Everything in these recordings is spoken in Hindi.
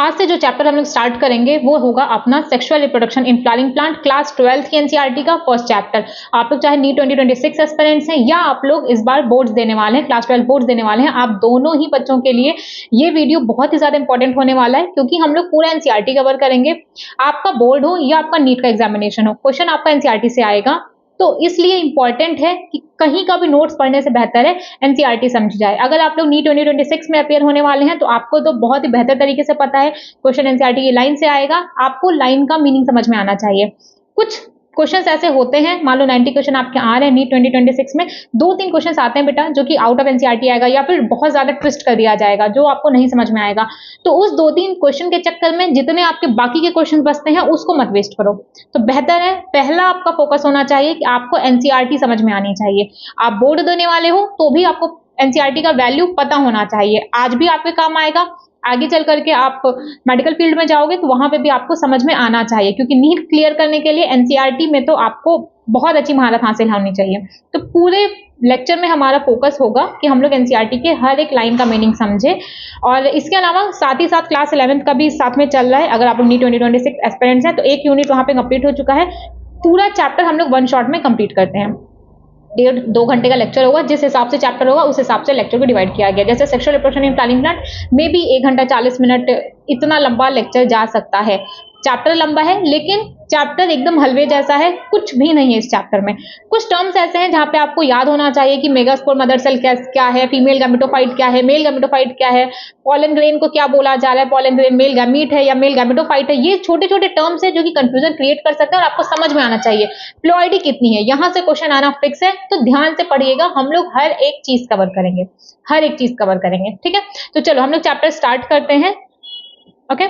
आज से जो चैप्टर हम लोग स्टार्ट करेंगे वो होगा अपना sexual reproduction in flowering plant, class 12th की एनसीईआरटी का फर्स्ट चैप्टर। आप लोग चाहे नीट 2026 एस्पिरेंट्स हैं या आप लोग इस बार बोर्ड्स देने वाले हैं, क्लास 12 बोर्ड्स देने वाले हैं, आप दोनों ही बच्चों के लिए ये वीडियो बहुत ही ज्यादा इंपॉर्टेंट होने वाला है, क्योंकि हम लोग पूरा एनसीईआरटी कवर करेंगे। आपका बोर्ड हो या आपका नीट का एग्जामिनेशन हो, क्वेश्चन आपका एनसीईआरटी से आएगा, तो इसलिए इंपॉर्टेंट है कि कहीं का भी नोट्स पढ़ने से बेहतर है एनसीईआरटी समझ जाए। अगर आप लोग नीट 2026 में अपेयर होने वाले हैं तो आपको तो बहुत ही बेहतर तरीके से पता है क्वेश्चन एनसीईआरटी की लाइन से आएगा, आपको लाइन का मीनिंग समझ में आना चाहिए। कुछ क्वेश्चंस ऐसे होते हैं, मान लो 90 क्वेश्चन आपके आ रहे हैं नीट 2026 में, 2-3 क्वेश्चंस आते हैं बेटा जो कि आउट ऑफ एनसीईआरटी आएगा या फिर बहुत ज्यादा ट्विस्ट कर दिया जाएगा जो आपको नहीं समझ में आएगा। तो उस 2-3 क्वेश्चन के चक्कर में जितने आपके बाकी के क्वेश्चन बचते हैं उसको मत वेस्ट करो। तो बेहतर है, पहला आपका फोकस होना चाहिए कि आपको एनसीईआरटी समझ में आनी चाहिए। आप बोर्ड देने वाले हो तो भी आपको एनसीईआरटी का वैल्यू पता होना चाहिए, आज भी आपके काम आएगा, आगे चल करके आप मेडिकल फील्ड में जाओगे तो वहां पे भी आपको समझ में आना चाहिए, क्योंकि नीट क्लियर करने के लिए एनसीईआरटी में तो आपको बहुत अच्छी महारत हासिल होनी चाहिए। तो पूरे लेक्चर में हमारा फोकस होगा कि हम लोग एनसीईआरटी के हर एक लाइन का मीनिंग समझे, और इसके अलावा साथ ही साथ क्लास 11th का भी साथ में चल रहा है। अगर आप लोग नीट 2026 एस्पिरेंट्स हैं तो एक यूनिट वहां पे कंप्लीट हो चुका है, पूरा चैप्टर हम लोग 1 शॉट में कंप्लीट करते हैं। 1.5-2 घंटे का लेक्चर होगा, जिस हिसाब से चैप्टर होगा उस हिसाब से लेक्चर को डिवाइड किया गया। जैसे sexual reproduction in flowering plant में भी 1 घंटा 40 मिनट इतना लंबा लेक्चर जा सकता है। चैप्टर लंबा है लेकिन चैप्टर एकदम हलवे जैसा है, कुछ भी नहीं है इस चैप्टर में। कुछ टर्म्स ऐसे हैं जहां पे आपको याद होना चाहिए कि मेगास्पोर मदर सेल क्या है, फीमेल गैमेटोफाइट क्या है, मेल गैमेटोफाइट क्या है, पॉलन ग्रेन को क्या बोला जा रहा है, पॉलन ग्रेन मेल गैमीट है या मेल गैमेटोफाइट है। ये छोटे छोटे टर्म्स है जो कि कंफ्यूजन क्रिएट कर सकते हैं और आपको समझ में आना चाहिए। प्लॉइडी कितनी है, यहां से क्वेश्चन आना फिक्स है, तो ध्यान से पढ़िएगा। हम लोग हर एक चीज कवर करेंगे, हर एक चीज कवर करेंगे, ठीक है। तो चलो हम लोग चैप्टर स्टार्ट करते हैं। ओके,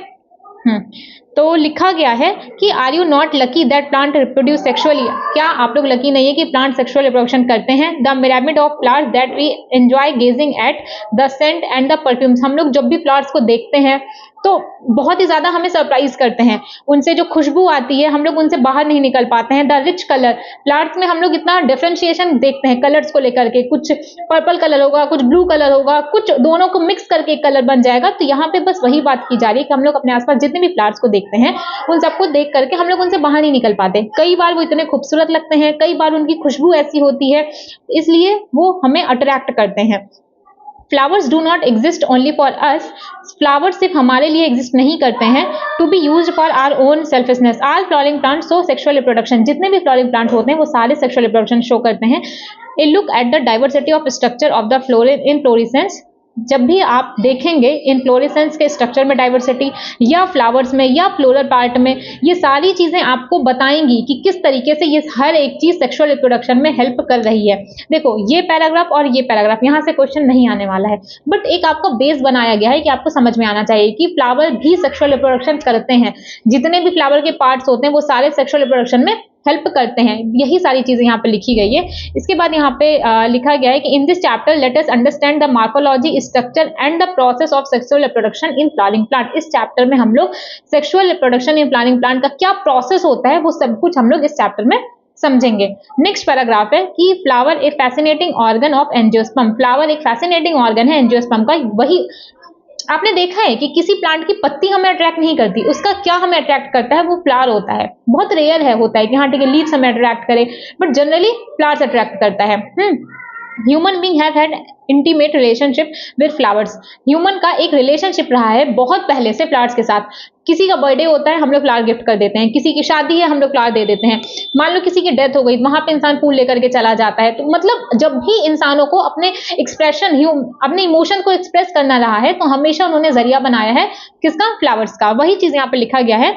तो लिखा गया है कि are you not lucky that plant reproduce sexually, क्या आप लोग लकी नहीं है कि प्लांट सेक्सुअल रिप्रोडक्शन करते हैं। The pyramid of flowers that we enjoy gazing at, the scent and the perfumes, हम लोग जब भी फ्लावर्स को देखते हैं तो बहुत ही ज्यादा हमें सरप्राइज करते हैं, उनसे जो खुशबू आती है हम लोग उनसे बाहर नहीं निकल पाते हैं। द रिच कलर, फ्लावर्स में हम लोग इतना डिफरेंशिएशन देखते हैं कलर्स को लेकर के, कुछ पर्पल कलर होगा, कुछ ब्लू कलर होगा, कुछ दोनों को मिक्स करके एक कलर बन जाएगा। तो यहाँ पे बस वही बात की जा रही है कि हम लोग अपने आसपास जितने भी फ्लावर्स को देखते हैं उन सबको देख करके हम लोग उनसे बाहर नहीं निकल पाते। कई बार वो इतने खूबसूरत लगते हैं, कई बार उनकी खुशबू ऐसी होती है, इसलिए वो हमें अट्रैक्ट करते हैं। Flowers do not exist only for us, flowers सिर्फ हमारे लिए एग्जिस्ट नहीं करते हैं। To be used for our own selfishness, all flowering plant show sexual reproduction, जितने भी फ्लावरिंग प्लांट होते हैं वो सारे सेक्सुअल रिप्रोडक्शन शो करते हैं। ए look at the diversity of structure of the fluorescence, जब भी आप देखेंगे इनफ्लोरेसेंस के स्ट्रक्चर में डाइवर्सिटी या फ्लावर्स में या फ्लोरल पार्ट में, ये सारी चीजें आपको बताएंगी कि किस तरीके से ये हर एक चीज सेक्सुअल रिप्रोडक्शन में हेल्प कर रही है। देखो ये पैराग्राफ और ये पैराग्राफ, यहाँ से क्वेश्चन नहीं आने वाला है, बट एक आपका बेस बनाया गया है कि आपको समझ में आना चाहिए कि फ्लावर भी सेक्सुअल रिप्रोडक्शन करते हैं। जितने भी फ्लावर के पार्ट्स होते हैं वो सारे सेक्सुअल रिप्रोडक्शन में हेल्प करते हैं। यही सारी चीजें यहाँ पे लिखी गई है। इसके बाद यहाँ पे लिखा गया है कि in this chapter late us understand the morphology, structure and the process of sexual reproduction in flowering plant. इस चैप्टर में हम लोग sexual reproduction in flowering plant का क्या प्रोसेस होता है वो सब कुछ हम लोग इस चैप्टर में समझेंगे। नेक्स्ट पैराग्राफ है कि flower A fascinating organ of angiosperm, flower एक फैसिनेटिंग ऑर्गन है एंजियोस्पर्म का। वही आपने देखा है कि किसी प्लांट की पत्ती हमें अट्रैक्ट नहीं करती, उसका क्या हमें अट्रैक्ट करता है, वो फ्लावर होता है। बहुत रेयर है, होता है कि हाँ ठीक है लीव्स हमें अट्रैक्ट करे, बट जनरली फ्लावर्स अट्रैक्ट करता है। Human being have had intimate relationship with flowers, human का एक रिलेशनशिप रहा है बहुत पहले से फ्लावर्स के साथ। किसी का बर्थडे होता है हम लोग फ्लावर गिफ्ट कर देते हैं, किसी की शादी है हम लोग फ्लावर दे देते हैं, मान लो किसी की डेथ हो गई वहां पे इंसान फूल लेकर के चला जाता है। तो मतलब जब भी इंसानों को अपने एक्सप्रेशन, अपने इमोशन को एक्सप्रेस करना रहा है तो हमेशा उन्होंने जरिया बनाया है किसका, फ्लावर्स का। वही चीज यहाँ पे लिखा गया है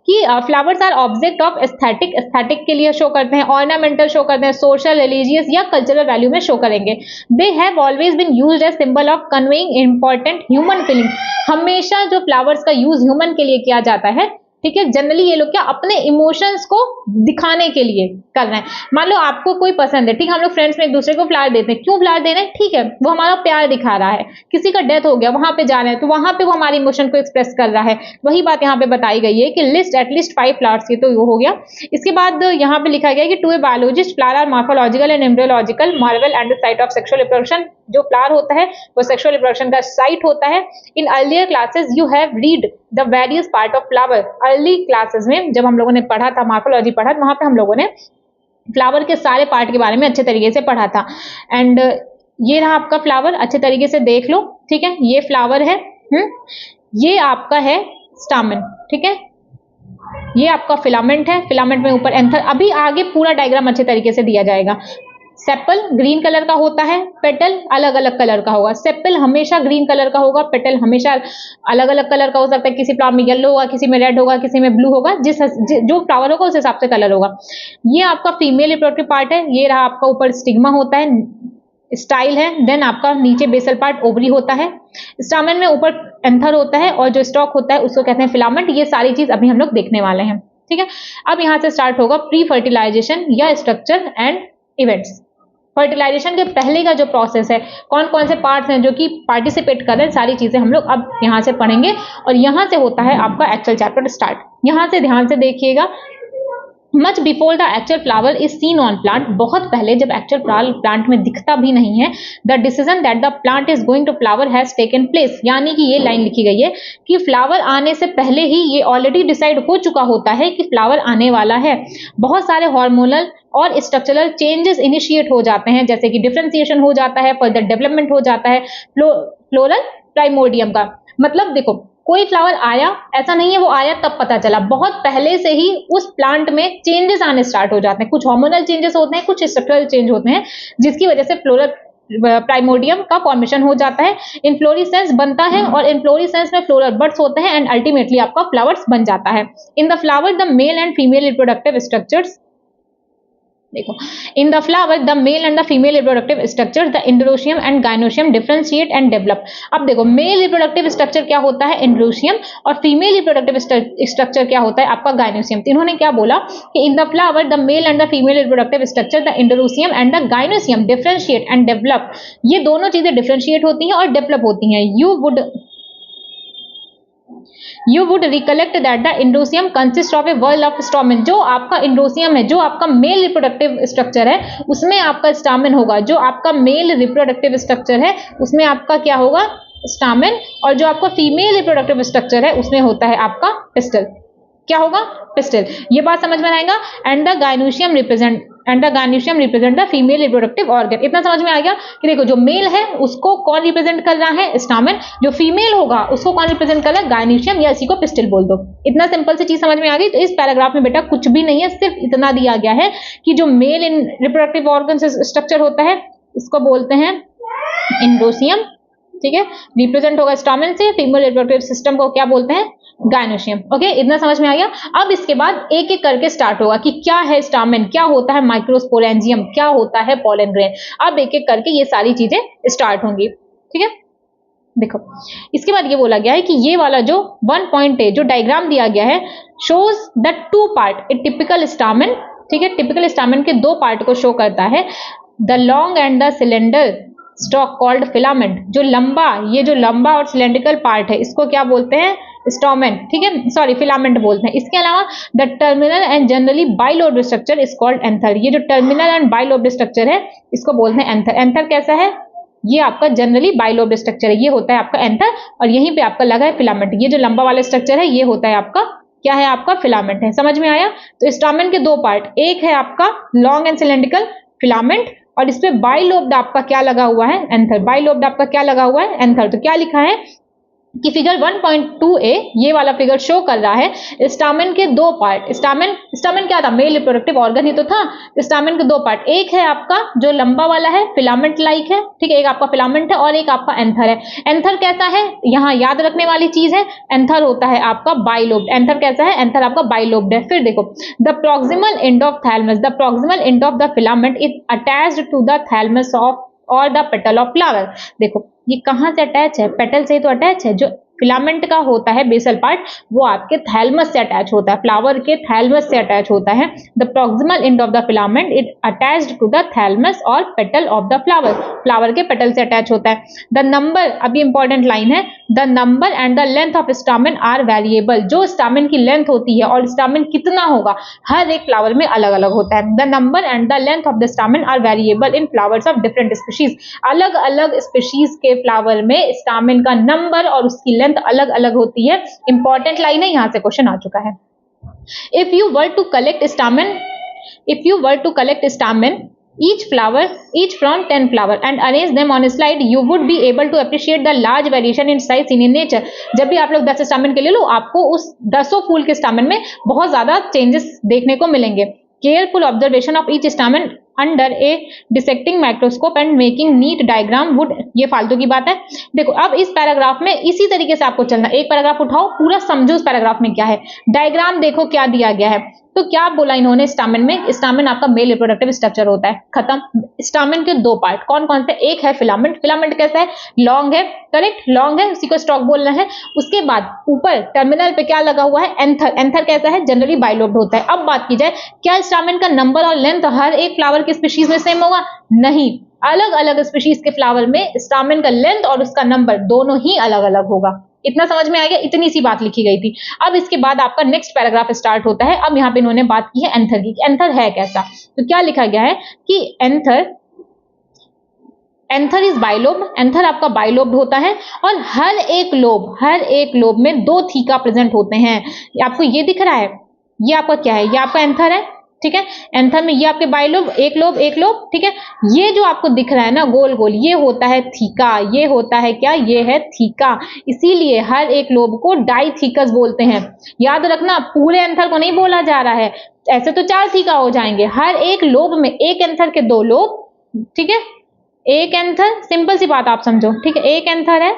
कि flowers are object of aesthetic, aesthetic के लिए शो करते हैं, ऑर्नामेंटल शो करते हैं, सोशल, रिलीजियस या कल्चरल वैल्यू में शो करेंगे। They have always been used as symbol of conveying important human feeling, हमेशा जो फ्लावर्स का यूज ह्यूमन के लिए किया जाता है, ठीक है। जनरली ये लोग क्या अपने इमोशंस को दिखाने के लिए कर रहे हैं। मान लो आपको कोई पसंद है, ठीक है, हम लोग फ्रेंड्स में एक दूसरे को फ्लावर देते हैं, क्यों फ्लावर दे रहे हैं, ठीक है वो हमारा प्यार दिखा रहा है। किसी का डेथ हो गया वहां पे जा रहे हैं तो वहां पे वो हमारे इमोशन को एक्सप्रेस कर रहा है। वही बात यहाँ पे बताई गई है कि लिस्ट एटलीस्ट 5 फ्लावर्स की, तो वो हो गया। इसके बाद यहाँ पे लिखा गया कि to a biologist flower are morphological and embryological marvel and the site of sexual reproduction, जो फ्लावर होता है वो सेक्सुअल रिप्रोडक्शन का साइट होता है। In earlier classes you have read the various part of flower. Early classes में जब हम लोगों ने पढ़ा था, मॉर्फोलॉजी पढ़ा, वहां पे हम लोगों ने फ्लावर के सारे पार्ट के बारे में अच्छे तरीके से पढ़ा था। एंड ये रहा आपका फ्लावर, अच्छे तरीके से देख लो, ठीक है। ये फ्लावर है, ये आपका है स्टामेन, ठीक है। ये आपका फिलामेंट है, फिलामेंट में ऊपर एंथर। अभी आगे पूरा डायग्राम अच्छे तरीके से दिया जाएगा। सेपल ग्रीन कलर का होता है, पेटल अलग अलग कलर का होगा। सेपल हमेशा ग्रीन कलर का होगा, पेटल हमेशा अलग अलग कलर का हो सकता है। किसी फ्लावर में येलो होगा, किसी में रेड होगा, किसी में ब्लू होगा, जो फ्लावर होगा उस हिसाब से कलर होगा। ये आपका फीमेल रिप्रोडक्टिव पार्ट है। ये रहा आपका ऊपर स्टिग्मा होता है, स्टाइल है। देन आपका नीचे बेसल पार्ट ओवरी होता है। स्टामेन में ऊपर एंथर होता है और जो स्टॉक होता है उसको कहते हैं फिलामेंट। ये सारी चीज अभी हम लोग देखने वाले हैं, ठीक है। अब यहां से स्टार्ट होगा प्री फर्टिलाइजेशन या स्ट्रक्चर एंड इवेंट्स। फर्टिलाइजेशन के पहले का जो प्रोसेस है, कौन कौन से पार्ट्स हैं जो कि पार्टिसिपेट कर रहे हैं, सारी चीजें हम लोग अब यहां से पढ़ेंगे। और यहां से होता है आपका एक्चुअल चैप्टर स्टार्ट। यहां से ध्यान से देखिएगा। Much before the actual flower is seen on plant, बहुत पहले जब एक्चुअल प्लांट में दिखता भी नहीं है, the decision that the plant is going to flower has taken place. यानी कि ये लाइन लिखी गई है कि फ्लावर आने से पहले ही ये ऑलरेडी डिसाइड हो चुका होता है कि फ्लावर आने वाला है। बहुत सारे हार्मोनल और स्ट्रक्चरल चेंजेस इनिशिएट हो जाते हैं, जैसे कि डिफरेंशिएशन हो जाता है, फर्दर डेवलपमेंट हो जाता है फ्लोरल प्राइमोर्डियम का। मतलब देखो, कोई फ्लावर आया, ऐसा नहीं है वो आया तब पता चला, बहुत पहले से ही उस प्लांट में चेंजेस आने स्टार्ट हो जाते हैं। कुछ हार्मोनल चेंजेस होते हैं, कुछ स्ट्रक्चरल चेंज होते हैं, जिसकी वजह से फ्लोरल प्राइमोर्डियम का फॉर्मेशन हो जाता है। इनफ्लोरेसेंस बनता है और इनफ्लोरेसेंस में फ्लोरल बड्स होते हैं एंड अल्टीमेटली आपका फ्लावर्स बन जाता है। In the flower the male and female reproductive structures, देखो, in the flower the male and the female reproductive structure the androecium and gynoecium differentiate and develop. अब देखो, मेल रिप्रोडक्टिव स्ट्रक्चर क्या होता है, इंडोरोशियम, और फीमेल रिप्रोडक्टिव स्ट्रक्चर क्या होता है, आपका गाइनोशियम। तो इन्होंने क्या बोला कि in the flower the male and the female reproductive structure the androecium and the gynoecium differentiate and develop. ये दोनों चीजें डिफरेंशिएट होती हैं और डेवलप होती हैं। You would recollect that the endoecium consists of a whorl of stamen। जो आपका इंडोसियम है, जो आपका मेल रिप्रोडक्टिव स्ट्रक्चर है, उसमें आपका स्टामेन होगा। जो आपका मेल रिप्रोडक्टिव स्ट्रक्चर है उसमें आपका क्या होगा, स्टामेन। और जो आपका फीमेल रिप्रोडक्टिव स्ट्रक्चर है उसमें होता है आपका पिस्टल। क्या होगा, पिस्टल। ये बात समझ में आएगा। And the gynoecium represent the female reproductive organ. इतना समझ में आ गया कि देखो, जो मेल है उसको कौन रिप्रेजेंट कर रहा है, स्टामेन। जो फीमेल होगा उसको कौन रिप्रेजेंट कर रहा है, गाइनोशियम, या इसी को पिस्टल बोल दो। इतना सिंपल सी चीज समझ में आ गई। तो इस पैराग्राफ में बेटा कुछ भी नहीं है, सिर्फ इतना दिया गया है कि जो male in reproductive organ structure होता है इसको बोलते हैं इंडोसियम, ठीक है, रिप्रेजेंट होगा स्टामेन से। फीमेल रिप्रोडक्टिव सिस्टम को क्या बोलते हैं, गाइनोशियम। ओके, इतना समझ में आ गया। अब इसके बाद एक एक करके स्टार्ट होगा कि क्या है स्टामेन, क्या होता है माइक्रोस्पोरेंजियम, क्या होता है पोलन ग्रेन। अब एक एक करके ये सारी चीजें स्टार्ट होंगी, ठीक है। देखो, इसके बाद ये बोला गया है कि ये वाला जो 1 पॉइंट है, जो डायग्राम दिया गया है, shows the 2 part A typical stamen, ठीक है। टिपिकल स्टामेन के 2 पार्ट को शो करता है, the long and the cylinder stock called filament. जो लंबा, ये जो लंबा और सिलेंड्रिकल पार्ट है इसको क्या बोलते हैं, स्टोमेन, ठीक है, सॉरी फिलामेंट बोलते हैं। इसके अलावा the terminal and generally bilobed structure is called anther. ये जो टर्मिनल एंड बाइलोब्ड स्ट्रक्चर है इसको बोलते हैं एंथर। एंथर कैसा है, ये आपका जनरली बाइलोब्ड स्ट्रक्चर है, ये होता है आपका एंथर। और यहीं पे आपका लगा है फिलामेंट। ये जो लंबा वाला स्ट्रक्चर है ये होता है आपका, क्या है, आपका फिलामेंट है। समझ में आया। तो स्टामेन के 2 पार्ट, एक है आपका लॉन्ग एंड सिलेंड्रिकल फिलामेंट, और इसमें बाइलोब्ड आपका क्या लगा हुआ है, एंथर। बाइलोब्ड आपका क्या लगा हुआ है, एंथर। तो क्या लिखा है कि फिगर 1.2a ये वाला फिगर शो कर रहा है स्टामेन के 2 पार्ट। स्टामेन क्या था, मेल रिप्रोडक्टिव ऑर्गन ही तो था। स्टामेन के 2 पार्ट, एक है आपका जो लंबा वाला है, फिलामेंट लाइक है, ठीक है, एक आपका फिलामेंट है और एक आपका एंथर है। एंथर कैसा है, यहाँ याद रखने वाली चीज है, एंथर होता है आपका बाइलोब्ड। एंथर कैसा है, एंथर आपका बाइलोब्ड है। फिर देखो, the proximal end of thalamus, the proximal end of the filament is attached to the thalamus of और द पेटल ऑफ फ्लावर। देखो, ये कहां से अटैच है, पेटल से ही तो अटैच है। जो फिलामेंट का होता है बेसल पार्ट वो आपके थैलमस से अटैच होता है, फ्लावर के थैलमस से अटैच होता है। The proximal end of the filament it attached to the thalamus और petal of the flower, flower के पेटल से अटैच होता है। द नंबर, अभी इंपॉर्टेंट लाइन है, the number and the length of stamen are variable. जो स्टामेन की लेंथ होती है और स्टामेन कितना होगा हर एक फ्लावर में अलग अलग होता है। The number and the length of the stamen are variable in flowers of different species. अलग अलग स्पीशीज के फ्लावर में स्टामेन का नंबर और उसकी लेंथ अलग अलग होती है। इंपॉर्टेंट लाइन है, यहां से क्वेश्चन आ चुका है। If you were to collect stamen, each from 10 flower and arrange them on a slide, you would be able to appreciate the large variation in size seen in nature. जब भी आप लोग 10 स्टामेन के ले लो, आपको उस 10 फूल के स्टामेन में बहुत ज्यादा चेंजेस देखने को मिलेंगे। Careful observation of each stamen under A dissecting microscope and making NEET diagram would, ये फालतू की बात है। देखो अब इस पैराग्राफ में इसी तरीके से आपको चलना, एक पैराग्राफ उठाओ, पूरा समझो उस पैराग्राफ में क्या है, डायग्राम देखो क्या दिया गया है। तो क्या बोला इन्होंने स्टामेन में, स्टामेन आपका मेल रिप्रोडक्टिव स्ट्रक्चर होता है, खत्म। स्टामेन के दो पार्ट कौन कौन से, एक है फिलामेंट, फिलामेंट कैसा है, लॉन्ग है, करेक्ट, लॉन्ग है, उसी को स्टॉक बोलना है। उसके बाद ऊपर टर्मिनल पे क्या लगा हुआ है, एंथर, एंथर कैसा है, जनरली बाइलोब्ड होता है। अब बात की जाए क्या स्टामेन का नंबर और लेंथ हर एक फ्लावर की स्पीशीज में सेम होगा, नहीं, अलग अलग स्पीशीज के फ्लावर में स्टामेन का लेंथ और उसका नंबर दोनों ही अलग अलग होगा। इतना समझ में आ गया, इतनी सी बात लिखी गई थी। अब इसके बाद आपका नेक्स्ट पैराग्राफ स्टार्ट होता है। अब यहाँ पे इन्होंने बात की है एंथर की, एंथर है कैसा, तो क्या लिखा गया है कि एंथर इज बाइलोब, एंथर आपका बाइलोब्ड होता है और हर एक लोब में 2 थीका प्रेजेंट होते हैं। आपको ये दिख रहा है, ये आपका क्या है, ये आपका एंथर है, ठीक है। एंथर में ये आपके बाइलोब, एक लोब, ठीक है। ये जो आपको दिख रहा है ना गोल गोल, ये होता है थीका, ये होता है क्या, ये है थीका। इसीलिए हर एक लोब को डाइथीकस बोलते हैं। याद रखना पूरे एंथर को नहीं बोला जा रहा है, ऐसे तो 4 थीका हो जाएंगे। हर एक लोब में, एक एंथर के 2 लोब, ठीक है, एक एंथर, सिंपल सी बात आप समझो, ठीक है, एक एंथर है,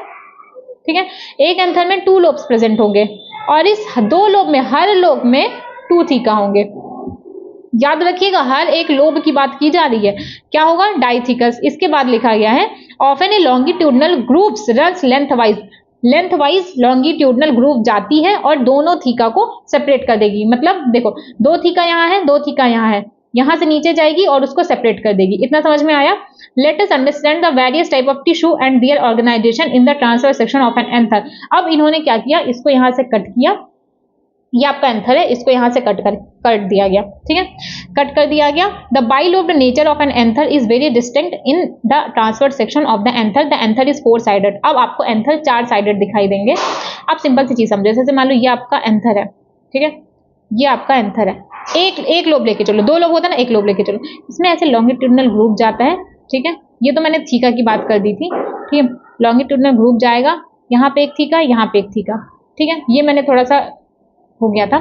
ठीक है, एक एंथर में 2 लोब्स प्रेजेंट होंगे और इस 2 लोब में हर लोब में 2 थीका होंगे। याद रखिएगा हर एक लोब की बात की जा रही है, क्या होगा, डाइथीकस। इसके बाद लिखा गया है ऑफन ए longitudinal groups runs lengthwise longitudinal group जाती है और दोनों थीका को सेपरेट कर देगी। मतलब देखो 2 थीका यहाँ है, 2 थीका यहाँ है, यहां से नीचे जाएगी और उसको सेपरेट कर देगी। इतना समझ में आया। Let us understand the various type of tissue and their organisation in the transverse section of an anther. अब इन्होंने क्या किया, इसको यहां से कट किया, ये आपका एंथर है, इसको यहां से कट दिया गया, ठीक है, कट कर दिया गया। The bilobed nature of an anther is very distinct in the transverse section of the anther. The anther is 4 sided. अब आपको एंथर 4 साइडेड दिखाई देंगे। आप सिंपल सी चीज समझो, जैसे मान लो ये आपका एंथर है, ठीक है, ये आपका एंथर है, एक लोब लेके चलो, 2 लोब होता है ना, एक लोब लेके चलो, इसमें ऐसे लॉन्गिट्यूडनल ग्रुप जाता है, ठीक है। ये तो मैंने थीका की बात कर दी थी, ठीक है, लॉन्गिट्यूडनल ग्रुप जाएगा, यहाँ पे एक थीका, यहाँ पे एक थीका, ठीक है, ये मैंने थोड़ा सा हो गया था,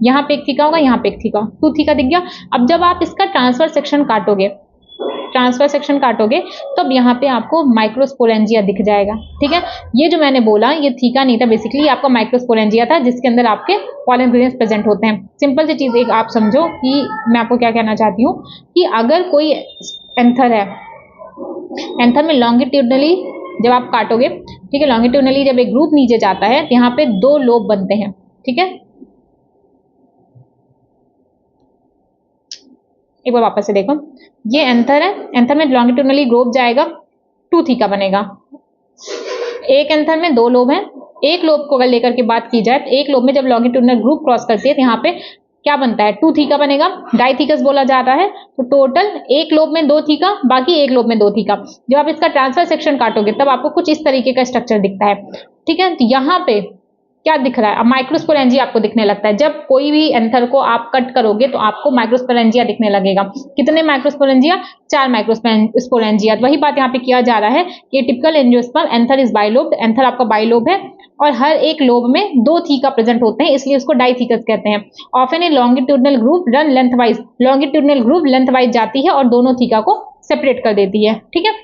यहाँ पे एक थीका होगा, यहाँ पे एक थीका, 2 थीका दिख गया। अब जब आप इसका ट्रांसफर सेक्शन काटोगे तो अब यहाँ पे आपको माइक्रोस्पोरेंजिया दिख जाएगा, ठीक है। ये जो मैंने बोला ये थीका नहीं था, बेसिकली आपका माइक्रोस्पोरेंजिया था जिसके अंदर आपके पॉलन ग्रेन्स प्रेजेंट होते हैं। सिंपल सी चीज एक आप समझो कि मैं आपको क्या कहना चाहती हूँ कि अगर कोई एंथर है, एंथर में लॉन्गिट्यूडनली जब आप काटोगे, ठीक है, लॉन्गिट्यूडनली जब एक ग्रुप नीचे जाता है तो यहाँ पे 2 लोब बनते हैं, ठीक है। एक बार वापस से देखो, ये एंथर है, एंथर में लॉन्गिट्यूडनली ग्रुप जाएगा, 2 थीका बनेगा। एक एंथर में 2 लोब हैं, एक लोब को अगर लेकर के बात की जाए तो एक लोब में जब लॉन्गिट्यूडनल ग्रुप क्रॉस करती है तो यहाँ पे क्या बनता है, 2 थीका बनेगा, डाइथीकस बोला जाता है। तो टोटल एक लोब में 2 थीका, बाकी एक लोब में 2 थीका। जब आप इसका ट्रांसफर सेक्शन काटोगे तब आपको कुछ इस तरीके का स्ट्रक्चर दिखता है, ठीक है। तो यहाँ पे क्या दिख रहा है, अब माइक्रोस्पोरेंजिया आपको दिखने लगता है। जब कोई भी एंथर को आप कट करोगे तो आपको माइक्रोस्पोरेंजिया दिखने लगेगा। कितने माइक्रोस्पोरेंजिया, 4 माइक्रोस्पोरेंजिया। वही बात यहाँ पे किया जा रहा है कि typical angiosperm anther is bilobed, anther आपका बाइलोब है और हर एक लोब में 2 थीका प्रेजेंट होते हैं, इसलिए उसको डाइथीकस कहते हैं। ऑफन ए longitudinal group run lengthwise, longitudinal group lengthwise जाती है और दोनों थीका को सेपरेट कर देती है, ठीक है।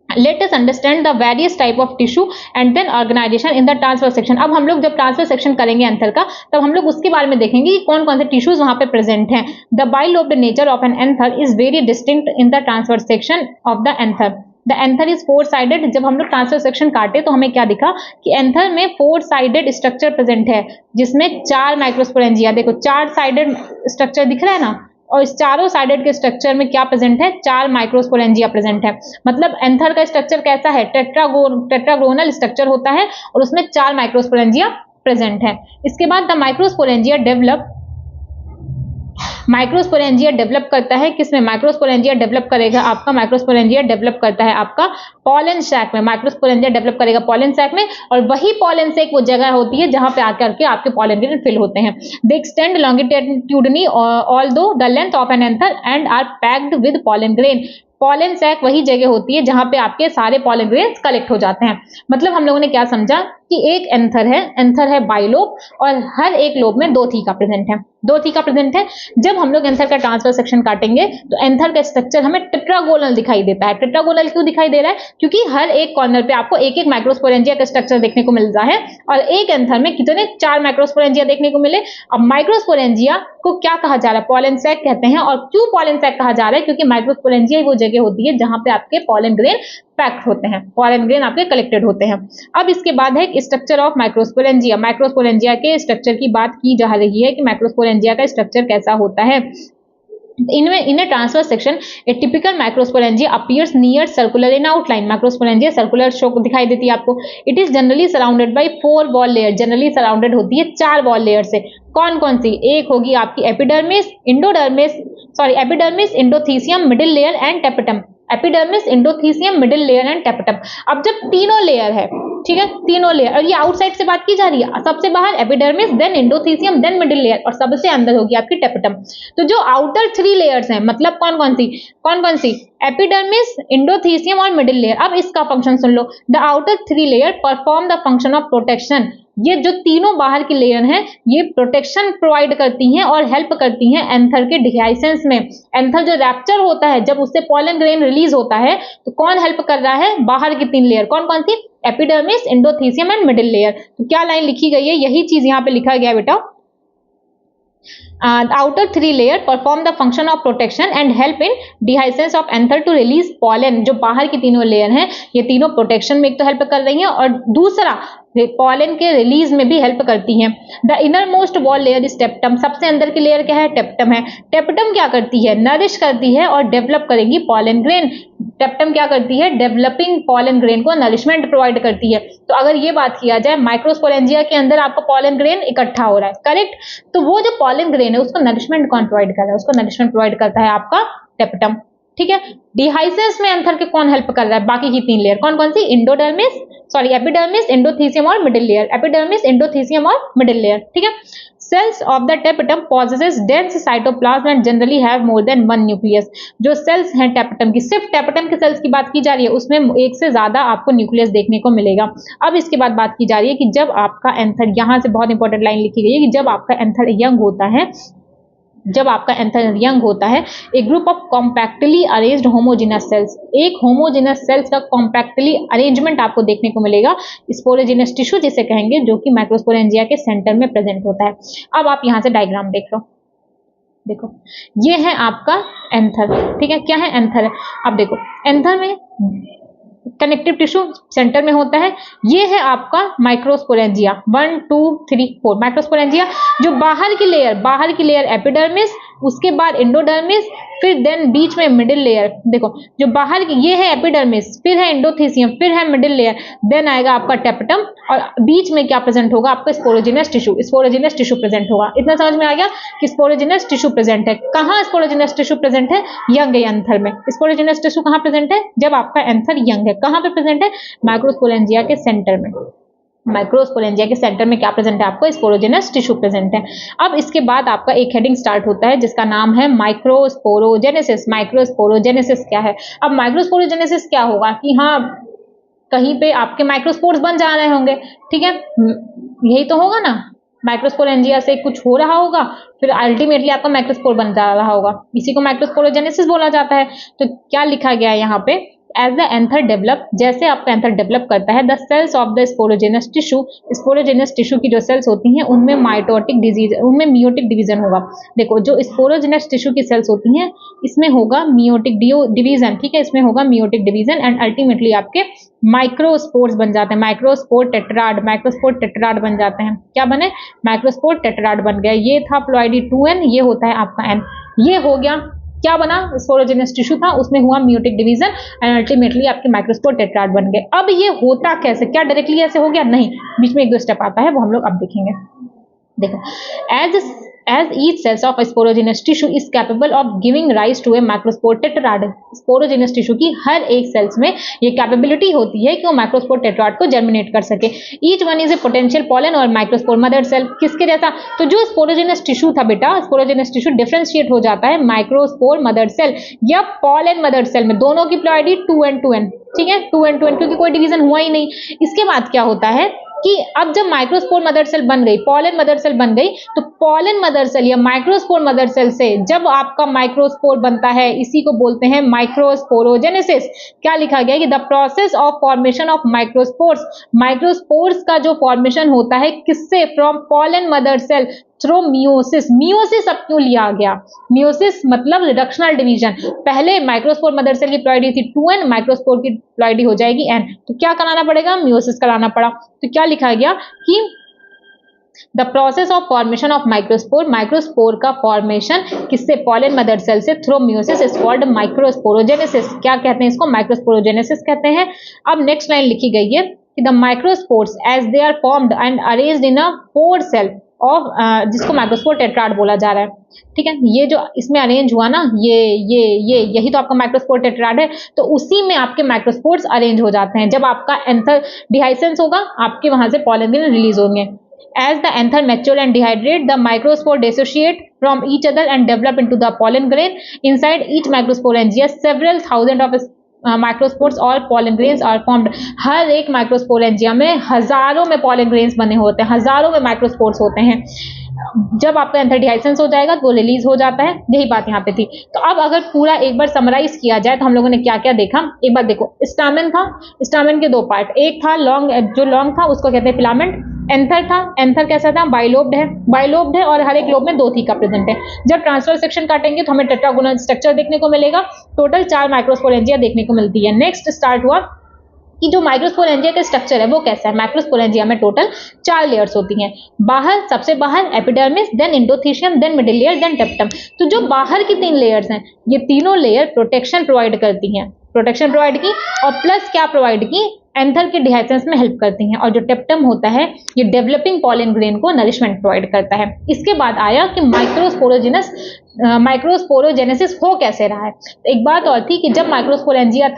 Let us understand the various type of tissue and then organization in the transfer section। अब हम लोग जब ट्रांसफर सेक्शन करेंगे एंथर का तब हम लोग उसके बारे में देखेंगे कि कौन कौन से टिश्यूज वहां पे प्रेजेंट हैं। The bilobed nature of an anther is very distinct in the transverse section of the anther. The anther is 4 sided. जब हम लोग ट्रांसफर सेक्शन काटे तो हमें क्या दिखा कि एंथर में 4 साइडेड स्ट्रक्चर प्रेजेंट है जिसमें 4 माइक्रोस्पोरेंजिया, देखो 4 साइडेड स्ट्रक्चर दिख रहा है ना, और इस चारों साइडेड के स्ट्रक्चर में क्या प्रेजेंट है, 4 माइक्रोस्पोरेंजिया प्रेजेंट है। मतलब एंथर का स्ट्रक्चर कैसा है, टेट्रागोनल स्ट्रक्चर होता है और उसमें 4 माइक्रोस्पोरेंजिया प्रेजेंट है। इसके बाद the microsporangia develop microsporangia develop करता है किसमें? माइक्रोस्पोरेंजिया डेवलप करेगा आपका, माइक्रोस्पोरेंजिया डेवलप करता है आपका पॉलन सैक में, माइक्रोस्पोरेंजिया डेवलप करेगा पॉलन सैक में, और वही पॉलन सैक वो जगह होती है जहां पे आकर के आपके पॉलन ग्रेन फिल होते हैं। They extend longitudinally all through the length of an anther and are packed with pollen grain. Pollen sac वही जगह होती है जहां पे आपके सारे पॉलन ग्रेन्स कलेक्ट हो जाते हैं। मतलब हम लोगों ने क्या समझा कि एक एंथर है बाइलोब, और हर एक लोब में 2 थीका प्रेजेंट है, 2 थीका प्रेजेंट है। जब हम लोग एंथर का ट्रांसफर सेक्शन काटेंगे तो एंथर का स्ट्रक्चर हमें टेट्रागोनल दिखाई देता है। टेट्रागोनल क्यों दिखाई दे रहा है? क्योंकि हर एक कॉर्नर पे आपको एक एक माइक्रोस्पोरेंजिया का स्ट्रक्चर देखने को मिल रहा है, और एक एंथर में कितने 4 माइक्रोस्पोरेंजिया देखने को मिले। अब माइक्रोस्पोरेंजिया को क्या कहा जा रहा है? पॉलन सैक कहते हैं। और क्यों पॉलन सैक कहा जा रहा है? क्योंकि माइक्रोस्पोरेंजिया वो जगह होती है जहां पे आपके पॉलन ग्रेन पैक्ड होते हैं, पॉलन ग्रेन आपके कलेक्टेड होते हैं। अब इसके बाद है स्ट्रक्चर ऑफ माइक्रोस्पोरेंजिया। माइक्रोस्पोरेंजिया के स्ट्रक्चर की बात की जा रही है कि माइक्रोस्पोरेंजिया का स्ट्रक्चर कैसा होता है। In a transverse section, a typical microsporangia appears near circular in outline. Microsporangia circular show दिखाई देती है आपको। It is generally surrounded by 4 wall layer. Generally surrounded होती है 4 wall layer से। कौन कौन सी? एक होगी आपकी epidermis, epidermis, endothecium, middle layer and tapetum. Epidermis, endothecium, middle layer and tapetum. अब जब तीनों लेयर है, ठीक है, तीनों लेयर, और ये आउटसाइड से बात की जा रही है, सबसे बाहर epidermis, then endothecium, then middle layer, और सबसे अंदर होगी आपकी टेपेटम। तो जो आउटर 3 लेयर्स हैं, मतलब कौन कौन सी? एपिडर्मिस, इंडोथीसियम और मिडिल लेयर। अब इसका function soon low. The outer 3 layer perform the function of protection. ये जो तीनों बाहर की लेयर हैं, ये प्रोटेक्शन प्रोवाइड करती हैं और हेल्प करती हैं एंथर के डिहाइसेंस में। एंथर जो रैप्चर होता है, जब उससे पॉलन ग्रेन रिलीज होता है, तो कौन हेल्प कर रहा है? बाहर की 3 लेयर। कौन कौन सी? Epidermis, endothecium and middle layer. तो क्या लाइन लिखी गई है? यही चीज यहाँ पे लिखा गया बेटा। The outer 3 layer perform the function of protection and help in dehiscence of anther to release pollen। जो बाहर की तीनों लेयर हैं, ये तीनों प्रोटेक्शन में एक तो हेल्प कर रही हैं, और दूसरा पॉलन के रिलीज में भी हेल्प करती हैं। The inner most wall layer is टेप्टम। सबसे अंदर की लेयर क्या है? टेप्टम है। टेप्टम क्या करती है? नरिश करती है और डेवलप करेगी पॉलन ग्रेन। टेप्टम क्या करती है? डेवलपिंग पॉलन ग्रेन को नरिशमेंट प्रोवाइड करती है। तो अगर ये बात किया जाए, माइक्रोस्पोरेंजिया के अंदर आपका पॉलन ग्रेन इकट्ठा हो रहा है, करेक्ट? तो वो जो पॉलन ग्रेन है उसको नरिशमेंट कौन प्रोवाइड कर रहा है? उसको नरिशमेंट प्रोवाइड करता है आपका टेप्टम, ठीक है। डिहाइसेंस में एंथर के कौन हेल्प कर रहा है? बाकी की 3 लेयर। कौन कौन सी? एपिडर्मिस, इंडोथीसियम और मिडिल लेयर। एपिडर्मिस, इंडोथीसियम और मिडिल लेयर, ठीक है। Cells of the tapetum possesses dense cytoplasm and generally have more than 1 nucleus। जो सेल्स हैं टेपेटम की, सिर्फ टेपेटम के सेल्स की बात की जा रही है, उसमें एक से ज्यादा आपको न्यूक्लियस देखने को मिलेगा। अब इसके बाद बात की जा रही है कि जब आपका एंथर, यहां से बहुत इंपॉर्टेंट लाइन लिखी गई है कि जब आपका एंथर यंग होता है, a group of compactly arranged homogeneous cells, एक होमोजेनस सेल्स का कॉम्पैक्टली अरेंजमेंट आपको देखने को मिलेगा, स्पोरोजेनस टिश्यू जिसे कहेंगे, जो कि माइक्रोस्पोरेंजिया के सेंटर में प्रेजेंट होता है। अब आप यहां से डायग्राम देख लो, देखो ये है आपका एंथर, ठीक है। क्या है? एंथर है। अब देखो एंथर में कनेक्टिव टिश्यू सेंटर में होता है। ये है आपका माइक्रोस्पोरेंजिया, 1 2 3 4 माइक्रोस्पोरेंजिया। जो बाहर की लेयर एपिडर्मिस, उसके बाद इंडोडर्मिस, फिर देन बीच में मिडिल लेयर। देखो जो बाहर की, ये है एपिडर्मिस, फिर है इंडोथीसियम, फिर है मिडिल लेयर, देन आएगा आपका टेपेटम, और बीच में क्या प्रेजेंट होगा? आपका स्पोरोजेनस टिश्यू प्रेजेंट होगा। इतना समझ में आ गया कि स्पोरोजेनस टिश्यू प्रेजेंट है। कहाँ स्पोरोजेनस टिश्यू प्रेजेंट है? यंग एंथर में। स्पोरोजेनस टिश्यू कहाँ प्रेजेंट है? जब आपका एंथर यंग है। कहाँ पे प्रेजेंट है? माइक्रोस्पोरेंजिया के सेंटर में। माइक्रोस्पोरेंजिया के सेंटर में क्या प्रेजेंट है? आपको स्पोरोजेनस टिश्यू प्रेजेंट है। अब इसके बाद आपका एक हेडिंग स्टार्ट होता है जिसका नाम है माइक्रोस्पोरोजेनेसिस। माइक्रोस्पोरोजेनेसिस क्या है? अब माइक्रोस्पोरोजेनेसिस क्या होगा कि हाँ, कहीं पे आपके माइक्रोस्पोर्स बन जा रहे होंगे, ठीक है, यही तो होगा ना। माइक्रोस्पोरेंजिया से कुछ हो रहा होगा, फिर अल्टीमेटली आपका माइक्रोस्पोर बन जा रहा होगा, इसी को माइक्रोस्पोरोजेनेसिस बोला जाता है। तो क्या लिखा गया है यहाँ पे? एज द एंथर डेवलप, जैसे आपका एंथर डेवलप करता है, the cells of the sporogenous tissue की जो सेल्स होती हैं उनमें मियोटिक डिवीजन होगा। देखो जो स्पोरोजेनस टिश्यू की सेल्स होती हैं, इसमें होगा मियोटिक डिवीजन, ठीक है, इसमें होगा मियोटिक डिवीजन, एंड अल्टीमेटली आपके माइक्रोस्पोर्स बन जाते हैं। माइक्रोस्पोर टेट्राड बन जाते हैं। क्या बने? माइक्रोस्पोर टेट्राड बन गया। ये था प्लॉइडी 2n, ये होता है आपका n। ये हो गया, क्या बना? स्पोरोजेनस टिश्यू था, उसमें हुआ मियोटिक डिवीजन, एंड अल्टीमेटली आपके माइक्रोस्पोर टेट्राड बन गए। अब ये होता कैसे? क्या डायरेक्टली ऐसे हो गया? नहीं, बीच में 1 2 स्टेप आता है, वो हम लोग अब देखेंगे। देखो as each cells of a sporogenous tissue is capable of giving rise to a microspore tetrad। Sporogenous tissue की हर एक सेल्स में ये कैपेबिलिटी होती है कि वो माइक्रोस्पोर टेट्राड को जर्मिनेट कर सके। Each one is a potential pollen और माइक्रोस्पोर मदर सेल। किसके जैसा? तो जो स्पोरोजेनस टिश्यू था बेटा, स्पोरोजेनस टिश्यू डिफरेंशिएट हो जाता है माइक्रोस्पोर मदर सेल या पॉलन मदर सेल में। दोनों की प्लॉइडी 2n2n, ठीक है, 2n2n, क्योंकि कोई डिवीजन हुआ ही नहीं। इसके बाद क्या होता है कि अब जब माइक्रोस्पोर मदर सेल बन गई, पॉलन मदर सेल बन गई, तो पॉलन मदर सेल या माइक्रोस्पोर मदर सेल से जब आपका माइक्रोस्पोर बनता है, इसी को बोलते हैं माइक्रोस्पोरोजेनेसिस। क्या लिखा गया कि the process of formation of microspores, microspores का जो फॉर्मेशन होता है किससे? From pollen mother cell through meiosis. Meiosis अब क्यों लिया गया? मियोसिस मतलब रिडक्शनल डिवीजन। पहले माइक्रोस्पोर मदर सेल की प्लॉइडी थी 2n, माइक्रोस्पोर की प्लॉइडी हो जाएगी n, तो क्या कराना पड़ेगा? मियोसिस कराना पड़ा। तो क्या लिखा गया कि the process of formation of microspore, microspore का फॉर्मेशन किससे? पॉलन मदर सेल से through meiosis is called microsporogenesis. क्या कहते हैं इसको? माइक्रोस्पोरोजेनेसिस कहते हैं। अब नेक्स्ट लाइन लिखी गई है कि the microspores as they are formed and arranged in a 4 cell of, जिसको माइक्रोस्पोर टेट्राड बोला जा रहा है, ठीक है। ये जो इसमें अरेंज हुआ ना, यही तो आपका माइक्रोस्पोर टेट्राड है। तो उसी में आपके माइक्रोस्पोर्स अरेंज हो जाते हैं। जब आपका एंथर डिहाइसेंस होगा, आपके वहां से पॉलन ग्रेन रिलीज होंगे। As the anther mature and dehydrate, the microspore dissociate from each other and develop into the pollen grain. Inside each microsporangia, several thousand of microspores और पॉलन ग्रेन्स आर फॉर्म्ड। हर एक माइक्रोस्पोरेंजिया में हजारों में पॉलन ग्रेन्स बने होते हैं, हजारों में माइक्रोस्पोर्स होते हैं। जब आपका एंथर डिहाइसेंस हो जाएगा तो रिलीज हो जाता है। यही बात यहाँ पे थी। तो अब अगर पूरा एक बार समराइज किया जाए तो हम लोगों ने क्या क्या देखा, एक बार देखो। स्टामेन था, स्टामेन के 2 पार्ट, एक था लॉन्ग, जो लॉन्ग था उसको कहते हैं फिलामेंट। एंथर था, एंथर कैसा था? बाइलोब्ड है, बाइलोब्ड है और हर एक लोब में 2 थीका प्रेजेंट है। जब ट्रांसफर सेक्शन काटेंगे तो हमें टेट्रागोनल स्ट्रक्चर देखने को मिलेगा। टोटल 4 माइक्रोस्पोरेंजिया देखने को मिलती है। नेक्स्ट स्टार्ट हुआ कि जो माइक्रोस्पोरेंजिया का स्ट्रक्चर है वो कैसा है। माइक्रोस्पोरेंजिया में टोटल 4 लेयर्स होती हैं। बाहर, सबसे बाहर epidermis, then endothecium, then middle layer, then tapetum. तो जो बाहर की 3 लेयर्स हैं, ये तीनों लेयर प्रोटेक्शन प्रोवाइड करती हैं, प्रोटेक्शन प्रोवाइड की, और प्लस क्या प्रोवाइड की? एंथर के डिहाइसेंस में हेल्प करती हैं। और जो टेप्टम होता है ये डेवलपिंग पॉलन ग्रेन को नरिशमेंट प्रोवाइड करता है। इसके बाद आया कि माइक्रोस्पोरोजेनेसिस हो कैसे रहा है। एक बात और थी कि जब माइक्रोस्पोरेंजिया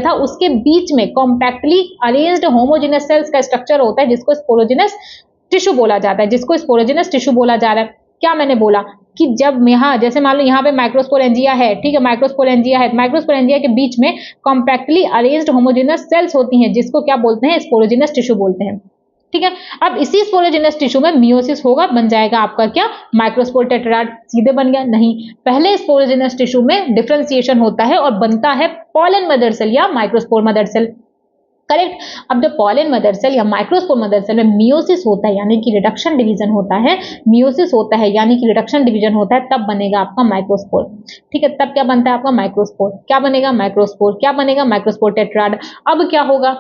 था उसके बीच में कॉम्पैक्टली अरेंज्ड होमोजेनस सेल्स का स्ट्रक्चर होता है जिसको स्पोरोजेनस टिश्यू बोला जाता है, जिसको स्पोरोजेनस टिश्यू बोला जा रहा है। क्या मैंने बोला कि जब यहाँ, जैसे मान लो यहाँ पे माइक्रोस्पोरेंजिया है, ठीक है, माइक्रोस्पोरेंजिया है, माइक्रोस्पोरेंजिया के बीच में कॉम्पैक्टली अरेंज्ड होमोजेनस सेल्स होती हैं जिसको क्या बोलते हैं? स्पोरोजेनस टिश्यू बोलते हैं, ठीक है। अब इसी स्पोरोजेनस टिश्यू में मियोसिस होगा, बन जाएगा आपका क्या? Microspore tetrad. सीधे बन गया? नहीं, पहले स्पोरोजेनस टिश्यू में डिफरेंशिएशन होता है और बनता है पॉलन मदर सेल या माइक्रोस्पोर मदर सेल, करेक्ट। अब जब पॉलन मदर सेल या माइक्रोस्पोर मदर सेल में मियोसिस होता है यानी कि रिडक्शन डिवीजन होता है, मियोसिस होता है यानी कि रिडक्शन डिवीजन होता है, तब बनेगा आपका माइक्रोस्पोर, ठीक है। तब क्या बनता है आपका? माइक्रोस्पोर। क्या बनेगा? माइक्रोस्पोर। क्या बनेगा? Microspore tetrad. अब क्या होगा?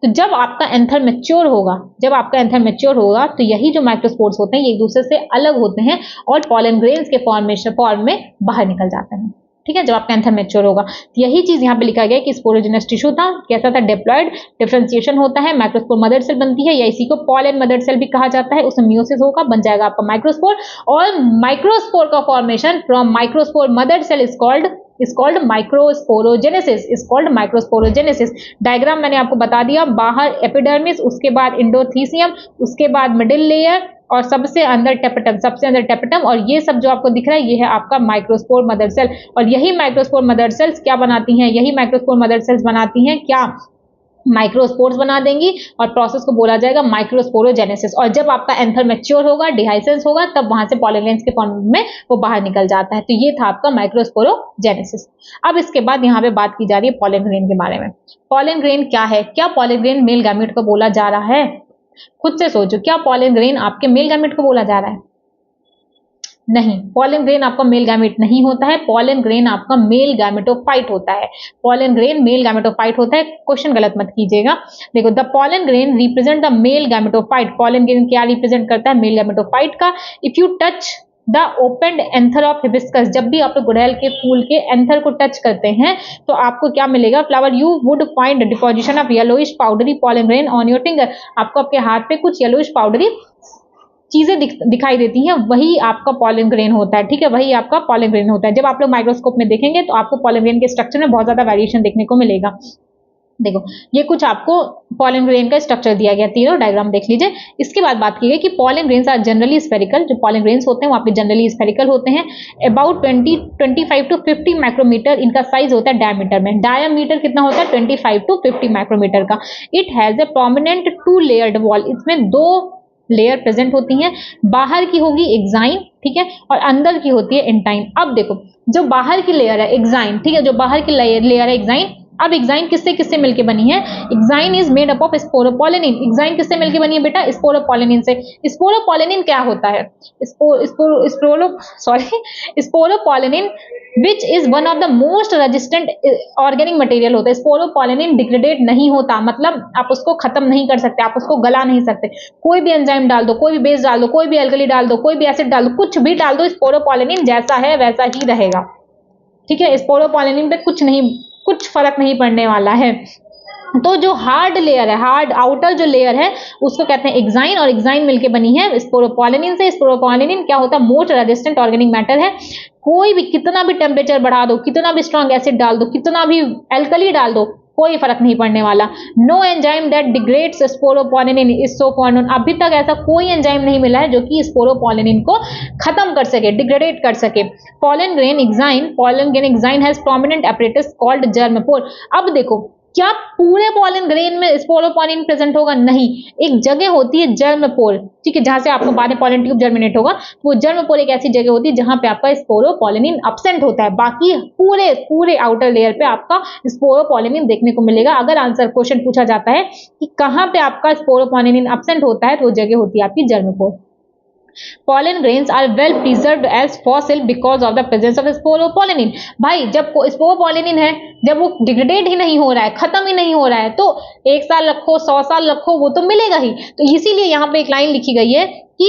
तो जब आपका एंथर मैच्योर होगा, तो यही जो माइक्रोस्पोर्स होते हैं ये एक दूसरे से अलग होते हैं और पॉलन ग्रेन्स के फॉर्म में बाहर निकल जाते हैं, ठीक है, जब आपका एंथर मैच्योर होगा। तो यही चीज यहाँ पे लिखा गया कि स्पोरोजेनस टिश्यू था, कैसा था? डिप्लॉयड, डिफरेंशिएशन होता है, माइक्रोस्पोर मदर सेल बनती है या इसी को पॉलन मदर सेल भी कहा जाता है। उसमें मियोसिस होगा, बन जाएगा आपका माइक्रोस्पोर। और माइक्रोस्पोर का formation from microspore mother cell is called microsporogenesis. Diagram मैंने आपको बता दिया। बाहर एपिडर्मिस, उसके बाद इंडोथीसियम, उसके बाद मिडिल लेयर और सबसे अंदर टेपेटम, और ये सब जो आपको दिख रहा है ये है आपका माइक्रोस्पोर मदर सेल। और यही माइक्रोस्पोर मदर सेल्स क्या बनाती हैं? यही माइक्रोस्पोर मदर सेल्स बनाती हैं क्या? माइक्रोस्पोर्स बना देंगी और प्रोसेस को बोला जाएगा माइक्रोस्पोरोजेनेसिस। और जब आपका एंथर मैच्योर होगा, डिहाइसेंस होगा, तब वहां से पॉलन ग्रेन्स के फॉर्म में वो बाहर निकल जाता है। तो ये था आपका माइक्रोस्पोरोजेनेसिस। अब इसके बाद यहाँ पे बात की जा रही है पॉलन ग्रेन के बारे में। पॉलन ग्रेन क्या है? क्या पॉलन ग्रेन मेल गैमेट को बोला जा रहा है? खुद से सोचो, क्या पॉलन ग्रेन आपके मेल गैमेट को बोला जा रहा है? नहीं, पॉलन ग्रेन आपका मेल गैमेट नहीं होता है। पॉलन ग्रेन आपका मेल गैमेटोफाइट होता है। पॉलन ग्रेन मेल गैमेटोफाइट होता है। क्वेश्चन गलत मत कीजिएगा। देखो, the pollen grain represent the male gametophyte. Pollen grain क्या रिप्रेजेंट करता है? मेल गैमेटोफाइट का। If you touch the opened anther of hibiscus, जब भी आप लोग गुड़हल के फूल के एंथर को टच करते हैं तो आपको क्या मिलेगा? Flower, you would find deposition of yellowish powdery pollen grain on your finger. आपको आपके हाथ पे कुछ येलोइश पाउडरी चीजें दिखाई देती हैं, वही आपका पॉलन ग्रेन होता है, ठीक है, वही आपका पॉलन ग्रेन होता है। जब आप लोग माइक्रोस्कोप में देखेंगे तो आपको पॉलन ग्रेन के स्ट्रक्चर में बहुत ज्यादा वेरिएशन देखने को मिलेगा। देखो ये कुछ आपको पॉलन ग्रेन का स्ट्रक्चर दिया गया, तीनों डायग्राम देख लीजिए। इसके बाद बात की गई कि pollen grains are generally spherical, जो पॉलन ग्रेन्स होते हैं वो आपके जनरली स्फेरिकल होते हैं। अबाउट 25 टू 50 माइक्रोमीटर इनका साइज होता है डायमीटर में। डायमीटर कितना होता है? 25 टू 50 माइक्रोमीटर का। It has a prominent 2 layered wall, इसमें 2 लेयर प्रेजेंट होती हैं। बाहर की होगी एक्साइन, ठीक है, और अंदर की होती है इंटाइन। अब देखो जो बाहर की लेयर है एक्साइन, ठीक है, जो बाहर की लेयर है एक्साइन। अब एक्साइन किससे किससे मिलकर बनी है? Exine is made up of sporopollenin. Exine किससे मिलकर बनी है बेटा? स्पोरोपोलेनिन से। स्पोरोपोलेनिन क्या होता है? Sporopollenin which is one of the most resistant organic material होता है। स्पोरोपोलेनिन डिग्रेडेट नहीं होता, मतलब आप उसको खत्म नहीं कर सकते, आप उसको गला नहीं सकते। कोई भी एंजाइम डाल दो, कोई भी बेस डाल दो, कोई भी एल्कली डाल दो, कोई भी एसिड डाल दो, कुछ भी डाल दो, स्पोरोपोलेनिन जैसा है वैसा ही रहेगा, ठीक है। स्पोरोपोलेनिन पे कुछ फर्क नहीं पड़ने वाला है। तो जो हार्ड लेयर है, हार्ड आउटर जो लेयर है उसको कहते हैं एक्साइन, और एक्साइन मिलके बनी है स्पोरोपोलेनिन से। स्पोरोपोलेनिन क्या होता है? मोस्ट रेजिस्टेंट ऑर्गेनिक मैटर है। कोई भी कितना भी टेम्परेचर बढ़ा दो, कितना भी स्ट्रॉन्ग एसिड डाल दो, कितना भी एल्कली डाल दो, कोई फर्क नहीं पड़ने वाला। No enzyme that degrades sporopollenin is so found on. अभी तक ऐसा कोई एंजाइम नहीं मिला है जो कि स्पोरोपोलेनिन को खत्म कर सके, डिग्रेडेट कर सके। Pollen grain exine has prominent apparatus called germ pore. अब देखो क्या पूरे पॉलन ग्रेन में स्पोरोपोलेनिन प्रेजेंट होगा? नहीं, एक जगह होती है जर्मपोर, ठीक है, जहां से आपको बाद में पॉलन ट्यूब जर्मिनेट होगा। वो जर्मपोर एक ऐसी जगह होती है जहां पे आपका स्पोरोपोलेनिन एब्सेंट होता है। बाकी पूरे आउटर लेयर पे आपका स्पोरोपोलेनिन देखने को मिलेगा। अगर आंसर क्वेश्चन पूछा जाता है कि कहां पे आपका स्पोरोपोलेनिन एब्सेंट होता है, तो वो जगह होती है आपकी germ pore. Pollen grains are well preserved as fossil because of the presence of sporopollenin। भाई जब स्पोरोपोलेनिन है, जब वो डिग्रेडेट ही नहीं हो रहा है, खत्म ही नहीं हो रहा है, तो 1 साल रखो, 100 साल रखो, वो तो मिलेगा ही। तो इसीलिए यहाँ पे एक लाइन लिखी गई है कि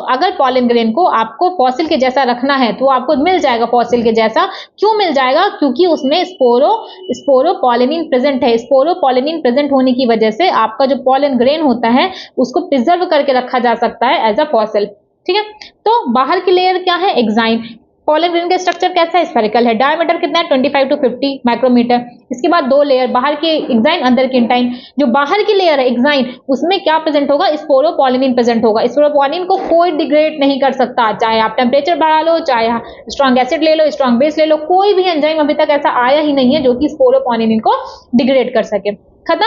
अगर पॉलन ग्रेन को आपको फॉसिल के जैसा रखना है तो आपको मिल जाएगा फॉसिल के जैसा। क्यों मिल जाएगा? क्योंकि उसमें स्पोरोपोलेनिन प्रेजेंट है। स्पोरोपोलेनिन प्रेजेंट होने की वजह से आपका जो पॉलन ग्रेन होता है उसको प्रिजर्व करके रखा जा सकता है एज अ फॉसिल, ठीक है। तो बाहर की लेयर क्या है? एक्साइन। पॉलन ग्रेन का स्ट्रक्चर कैसा है? स्फेरिकल है। डायमीटर कितना है? 25 टू 50 माइक्रोमीटर। इसके बाद 2 लेयर, बाहर की एक्साइन, अंदर की इंटाइन। जो बाहर की लेयर है एक्साइन, उसमें क्या प्रेजेंट होगा? स्पोरोपोलेनिन प्रेजेंट होगा। स्पोरोपोलेनिन को कोई डिग्रेड नहीं कर सकता, चाहे आप टेम्परेचर बढ़ा लो, चाहे स्ट्रॉन्ग एसिड ले लो, स्ट्रॉन्ग बेस ले लो, कोई भी एंजाइम अभी तक ऐसा आया ही नहीं है जो कि स्पोरोपोलेनिन को डिग्रेड कर सके। खत्म।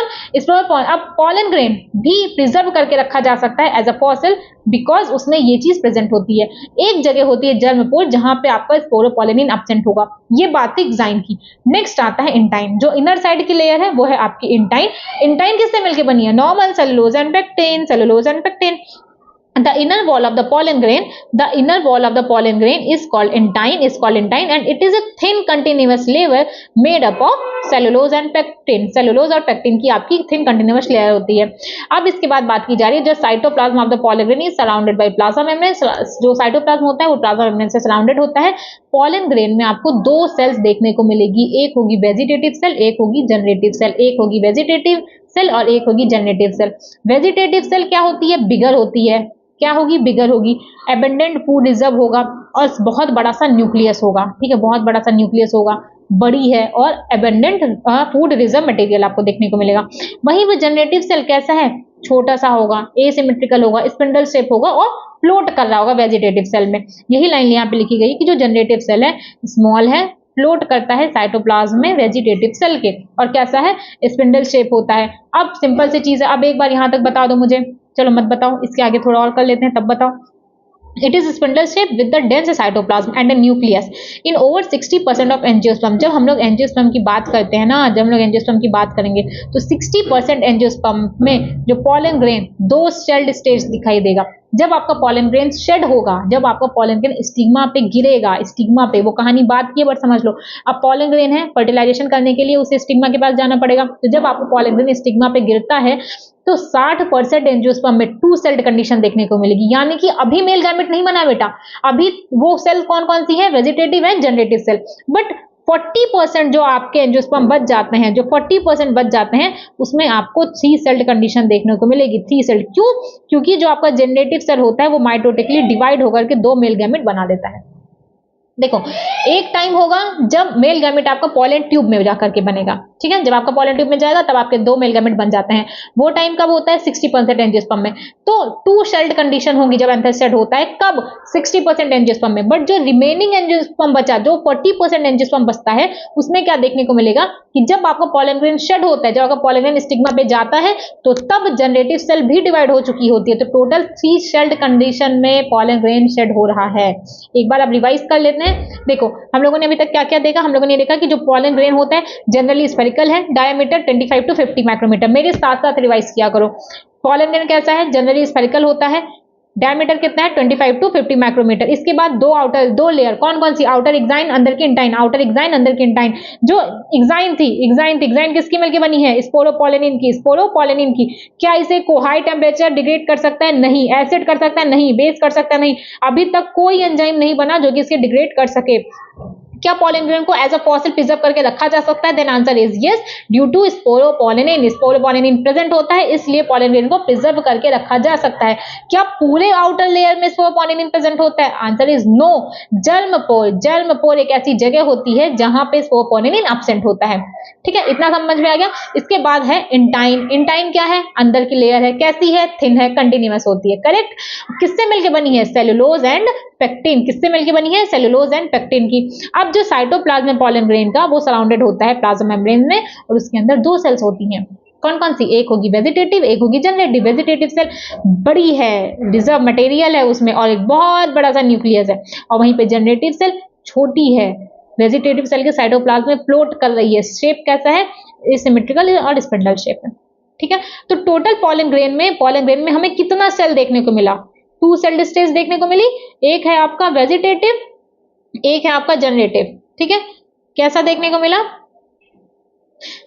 अब पॉलन ग्रेन भी प्रिजर्व करके रखा जा सकता है एज अ फॉसिल बिकॉज उसमें ये चीज प्रेजेंट होती है। एक जगह होती है जर्मपोर जहां पे आपका स्पोरोपोलेनिन एब्सेंट होगा। ये बात थी एक्साइन की। नेक्स्ट आता है इंटाइन। जो इनर साइड की लेयर है वो है आपकी इंटाइन। इंटाइन किससे मिलकर बनी है? Normal cellulose and pectin. The inner wall of the pollen grain is called intine and it is a thin continuous layer made up of cellulose and pectin। Cellulose और पेक्टिन की आपकी थिन कंटिन्यूअस लेयर होती है। अब इसके बाद बात की जा रही है जो cytoplasm of the pollen grain is surrounded by plasma membrane. जो साइटोप्लाज्म होता है वो प्लाज्मा मेम्ब्रेन से सराउंडेड होता है। पॉलन ग्रेन में आपको 2 सेल्स देखने को मिलेगी, एक होगी वेजिटेटिव सेल, एक होगी जनरेटिव सेल। एक होगी वेजिटेटिव सेल और एक होगी जनरेटिव सेल। वेजिटेटिव सेल क्या होती है? बिगर होती है। क्या होगी? बिगर होगी। एबंडेंट फूड रिजर्व होगा और बहुत बड़ा सा न्यूक्लियस होगा, ठीक है, बहुत बड़ा सा न्यूक्लियस होगा, बड़ी है और एबंडेंट फूड रिजर्व मटेरियल आपको देखने को मिलेगा। वहीं वो जनरेटिव सेल कैसा है? छोटा सा होगा, एसिमेट्रिकल होगा, स्पिंडल शेप होगा और फ्लोट कर रहा होगा वेजिटेटिव सेल में। यही लाइन यहाँ पे लिखी गई कि जो जनरेटिव सेल है स्मॉल है, फ्लोट करता है साइटोप्लाज्म में वेजिटेटिव सेल के, और कैसा है? स्पिंडल शेप होता है। अब सिंपल सी चीज है, अब एक बार यहाँ तक बता दो मुझे, चलो मत बताओ, इसके आगे थोड़ा और कर लेते हैं तब बताओ। It is spindle shaped with the dense cytoplasm and a nucleus in over 60% of angiosperm। जब हम लोग एंजियोस्पर्म की बात करते हैं ना, जब हम लोग एंजियोस्पर्म की बात करेंगे तो 60% एंजियोस्पर्म में जो पॉलन ग्रेन 2 शेल्ड स्टेज दिखाई देगा। जब आपका पॉलन ग्रेन शेड होगा, जब आपका पॉलन ग्रेन स्टिग्मा पे गिरेगा, स्टिग्मा पे, वो कहानी बात की है बट समझ लो। अब पॉलन ग्रेन है, फर्टिलाइजेशन करने के लिए उसे स्टिग्मा के पास जाना पड़ेगा। तो जब आपको पॉलन ग्रेन स्टिग्मा पे गिरता है तो 60% एंजियोस्पर्म में 2 सेल्ड कंडीशन देखने को मिलेगी। यानी कि अभी मेल गैमेट नहीं बना बेटा, अभी वो सेल कौन कौन सी है? Vegetative and generative cell. But 40% जो आपके एंजियोस्पर्म बच जाते हैं, जो 40% बच जाते हैं, उसमें आपको 3 सेल्ड कंडीशन देखने को मिलेगी। 3 सेल्ड क्यों? क्योंकि जो आपका जनरेटिव सेल होता है वो माइटोटिकली डिवाइड होकर के 2 मेल गैमेट बना देता है। देखो, एक टाइम होगा जब मेल गैमेट आपका पॉलन ट्यूब में जाकर के बनेगा, ठीक है, जब आपका पॉलन ट्यूब में जाएगा तब आपके 2 मेल गैमेट बन जाते हैं। वो टाइम कब होता है? 60% एंजियोस्पर्म में। तो 2 सेल्ड कंडीशन होगी जब एंथेसिड होता है, कब? 60% एंजियोस्पर्म में। बट जो रिमेनिंग एंजियोस्पर्म बचा, जो 40% एंजियोस्पर्म बचता है, उसमें क्या देखने को मिलेगा कि जब आपका पॉलन ग्रेन शेड होता है, जब आपका पॉलन ग्रेन स्टिग्मा पे जाता है, तो तब जनरेटिव सेल भी डिवाइड हो चुकी होती है। तो टोटल 3 सेल्ड कंडीशन में पॉलन ग्रेन शेड हो रहा है। एक बार आप रिवाइज कर लेते हैं। देखो, हम लोगों ने अभी तक क्या क्या देखा? हम लोगों ने देखा कि जो पॉलन ग्रेन होता है जनरली स्फेरिकल है, डायमीटर 25 to 50 माइक्रोमीटर। मेरे साथ साथ रिवाइज किया करो। पॉलन ग्रेन कैसा है? जनरली स्फेरिकल होता है, डायमीटर कितना है? 25 to 50 माइक्रोमीटर। इसके बाद दो लेयर, कौन कौन सी? आउटर एक्साइन, अंदर की इंटाइन। आउटर एक्साइन, अंदर की इंटाइन। जो एक्साइन किसकी मिलकर बनी है? स्पोरोपोलेनिन की। स्पोरोपोलेनिन की। क्या इसे को हाई टेम्परेचर डिग्रेड कर सकता है? नहीं। एसिड कर सकता है? नहीं। बेस कर सकता है? नहीं। अभी तक कोई एंजाइम नहीं बना जो कि इसके डिग्रेड कर सके। क्या पॉलन ग्रेन को एज अ फॉसिल प्रिजर्व करके रखा जा सकता है? Then answer is yes, due to sporopollenin. Sporopollenin present होता है, इसलिए पॉलन ग्रेन को प्रिजर्व करके रखा जा सकता है। क्या पूरे आउटर लेयर में स्पोरोपोलेनिन प्रेजेंट होता है? Answer is no. जर्मपोर एक ऐसी जगह होती है जहां पे स्पोरोपोलेनिन एब्सेंट होता है। ठीक है, इतना समझ में आ गया। इसके बाद है इंटाइन। इंटाइन क्या है? अंदर की लेयर है। कैसी है? थिन है, कंटिन्यूअस होती है। करेक्ट। किससे मिलकर बनी है? Cellulose and pectin. किससे मिलकर बनी है? सेलुलोज एंड पेक्टिन की। अब जो साइटोप्लाज्म है पॉलन ग्रेन का, वो सराउंडेड होता है प्लाज्मा मेम्ब्रेन में, और उसके अंदर 2 सेल्स होती हैं। कौन कौन सी? एक होगी वेजिटेटिव, एक होगी जनरेटिव। वेजिटेटिव सेल बड़ी है, रिजर्व मटेरियल है उसमें, और एक बहुत बड़ा सा न्यूक्लियस है। और वहीं पे जनरेटिव सेल छोटी है। वेजिटेटिव सेल के साइटोप्लाज्म में फ्लोट कर रही है। शेप कैसा है? सिमेट्रिकल और स्पिंडल शेप है। ठीक है, तो टोटल पॉलन ग्रेन में हमें कितना सेल देखने को मिला? 2 सेल्ड स्टेज देखने को मिली। एक है आपका वेजिटेटिव, एक है आपका जनरेटिव। ठीक है, कैसा देखने को मिला?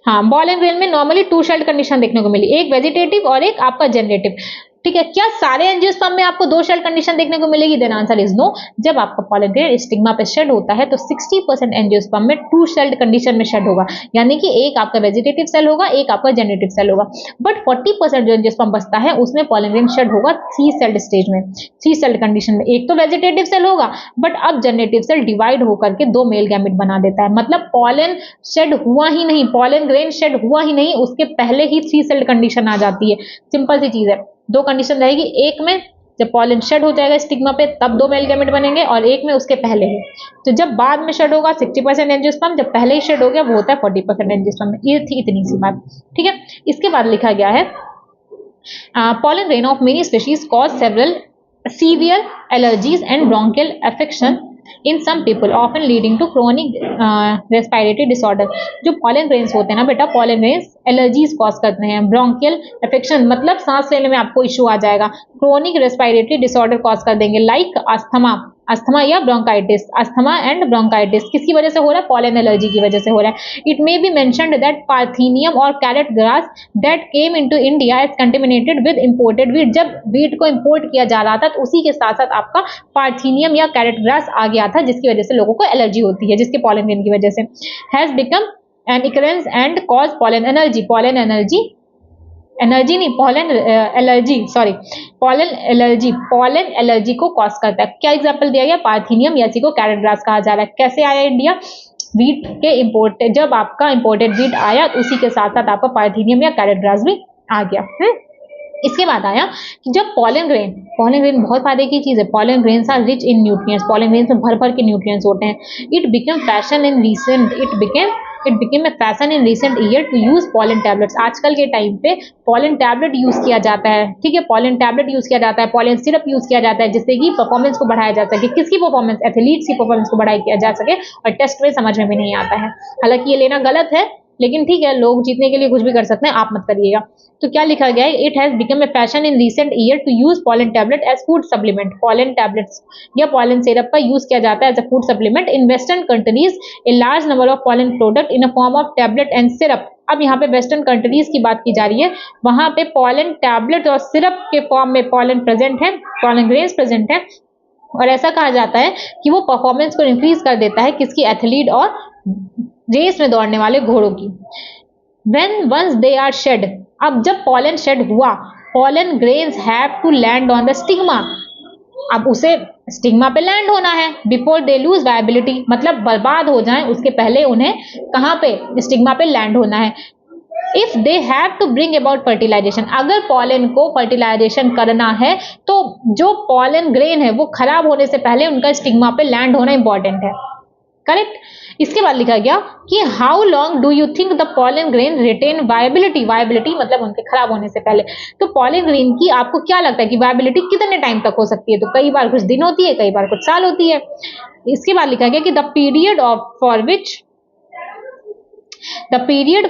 हाँ, पॉलन ग्रेन में नॉर्मली 2 सेल्ड कंडीशन देखने को मिली, एक वेजिटेटिव और एक आपका जनरेटिव। ठीक है, क्या सारे एंजियोस्पर्म में आपको 2 सेल कंडीशन देखने को मिलेगी? Then answer is no. जब आपका पॉलन ग्रेन स्टिग्मा पे शेड होता है तो 60% एंजियोस्पर्म में 2 सेल्ड कंडीशन में शेड होगा, यानी कि एक आपका वेजिटेटिव सेल होगा, एक आपका जनरेटिव सेल होगा। बट 40% जो एंजियोस्पर्म बचता है उसमें पॉलन ग्रेन शेड होगा 3 सेल्ड स्टेज में, 3 सेल्ड कंडीशन में। एक तो वेजिटेटिव सेल होगा, बट अब जनरेटिव सेल डिवाइड होकर के 2 मेल गैमेट बना देता है। मतलब पॉलन शेड हुआ ही नहीं, पॉलन ग्रेन शेड हुआ ही नहीं, उसके पहले ही 3 सेल्ड कंडीशन आ जाती है। सिंपल सी चीज है। 2 कंडीशन रहेगी, एक में जब पॉलन शेड हो जाएगा स्टिग्मा पे तब 2 मेल गैमेट बनेंगे, और एक में उसके पहले ही। तो जब बाद में शेड होगा 60% एंजियोस्पर्म, जब पहले ही शेड हो गया वो होता है 40% एंजियोस्पर्म में। ये थी इतनी सी बात। ठीक है, इसके बाद लिखा गया है pollen grain of many species cause several severe allergies and bronchial affection in some people, often leading to chronic respiratory disorder। जो pollen grains होते हैं ना बेटा, pollen grains एलर्जीज कॉज करते हैं। ब्रोंकियल अफेक्शन मतलब सांस लेने में आपको इश्यू आ जाएगा। क्रोनिक रेस्पिरेटरी डिसऑर्डर कॉज कर देंगे, लाइक अस्थमा या ब्रोंकाइटिस। अस्थमा एंड ब्रोंकाइटिस किसकी वजह से हो रहा है? पॉलन एलर्जी की वजह से हो रहा है। It may be mentioned that parthenium और carrot grass that came into India as contaminated with imported wheat. जब वीट को इंपोर्ट किया जा रहा था तो उसी के साथ साथ आपका पार्थेनियम या कैरेट ग्रास आ गया था, जिसकी वजह से लोगों को एलर्जी होती है, जिसके पॉलन ग्रेन की वजह से। Has become an occurrence and cause pollen allergy. Pollen allergy को कॉज करता है। क्या एग्जांपल दिया गया? पार्थेनियम या इसी को कैरेट ग्रास कहा जा रहा है। कैसे आया इंडिया? वीट के इंपोर्ट, जब आपका इंपोर्टेड वीट आया तो उसी के साथ साथ आपका पार्थेनियम या कैरेट ग्रास भी आ गया। इसके बाद आया कि जब पॉलन ग्रेन बहुत फायदे की चीज है। Pollen grains are rich in nutrients. Pollen grains में भर भर के न्यूट्रिएंट्स होते हैं। It became a fashion in recent year to use pollen tablets. आजकल के टाइम पे पॉलन टैबलेट यूज किया जाता है। ठीक है, पॉलन टैबलेट यूज किया जाता है, पॉलन सिरप यूज किया जाता है, जिससे कि परफॉर्मेंस को बढ़ाया जा सके। किसकी परफॉर्मेंस? एथलीट्स की परफॉर्मेंस को बढ़ाया किया जा सके, और टेस्ट में समझ में भी नहीं आता है। हालांकि ये लेना गलत है, लेकिन ठीक है, लोग जीतने के लिए कुछ भी कर सकते हैं, आप मत करिएगा। तो क्या लिखा गया है? It has become a fashion in recent year to use pollen tablet as food supplement. Pollen tablets या पॉलन सिरप का यूज किया जाता है as a food supplement in western countries. A large number of pollen product in a form of tablet and syrup. अब यहाँ पे वेस्टर्न कंट्रीज की बात की जा रही है, वहां पे पॉलन टैबलेट और सिरप के फॉर्म में पॉलन प्रेजेंट है, पॉलन ग्रेन्स प्रेजेंट है, और ऐसा कहा जाता है कि वो परफॉर्मेंस को इंक्रीज कर देता है। किसकी? एथलीट और रेस में दौड़ने वाले घोड़ों की। When once they are shed, अब जब pollen shed हुआ, pollen grains have to land on the stigma, अब उसे स्टिग्मा पे लैंड होना है। बिफोर दे लूज वायबिलिटी, मतलब बर्बाद हो जाएं उसके पहले उन्हें कहां पे, स्टिग्मा पे लैंड होना है। If they have to bring about fertilisation, अगर पॉलन को फर्टिलाइजेशन करना है तो जो पॉलन ग्रेन है वो खराब होने से पहले उनका स्टिग्मा पे लैंड होना इंपॉर्टेंट है। करेक्ट। इसके बाद लिखा गया कि how long do you think the pollen grain retain viability, viability मतलब उनके खराब होने से पहले। तो पॉलन ग्रेन की आपको क्या लगता है कि वायबिलिटी कितने टाइम तक हो सकती है? तो कई बार कुछ दिन होती है, कई बार कुछ साल होती है। इसके बाद लिखा गया कि the period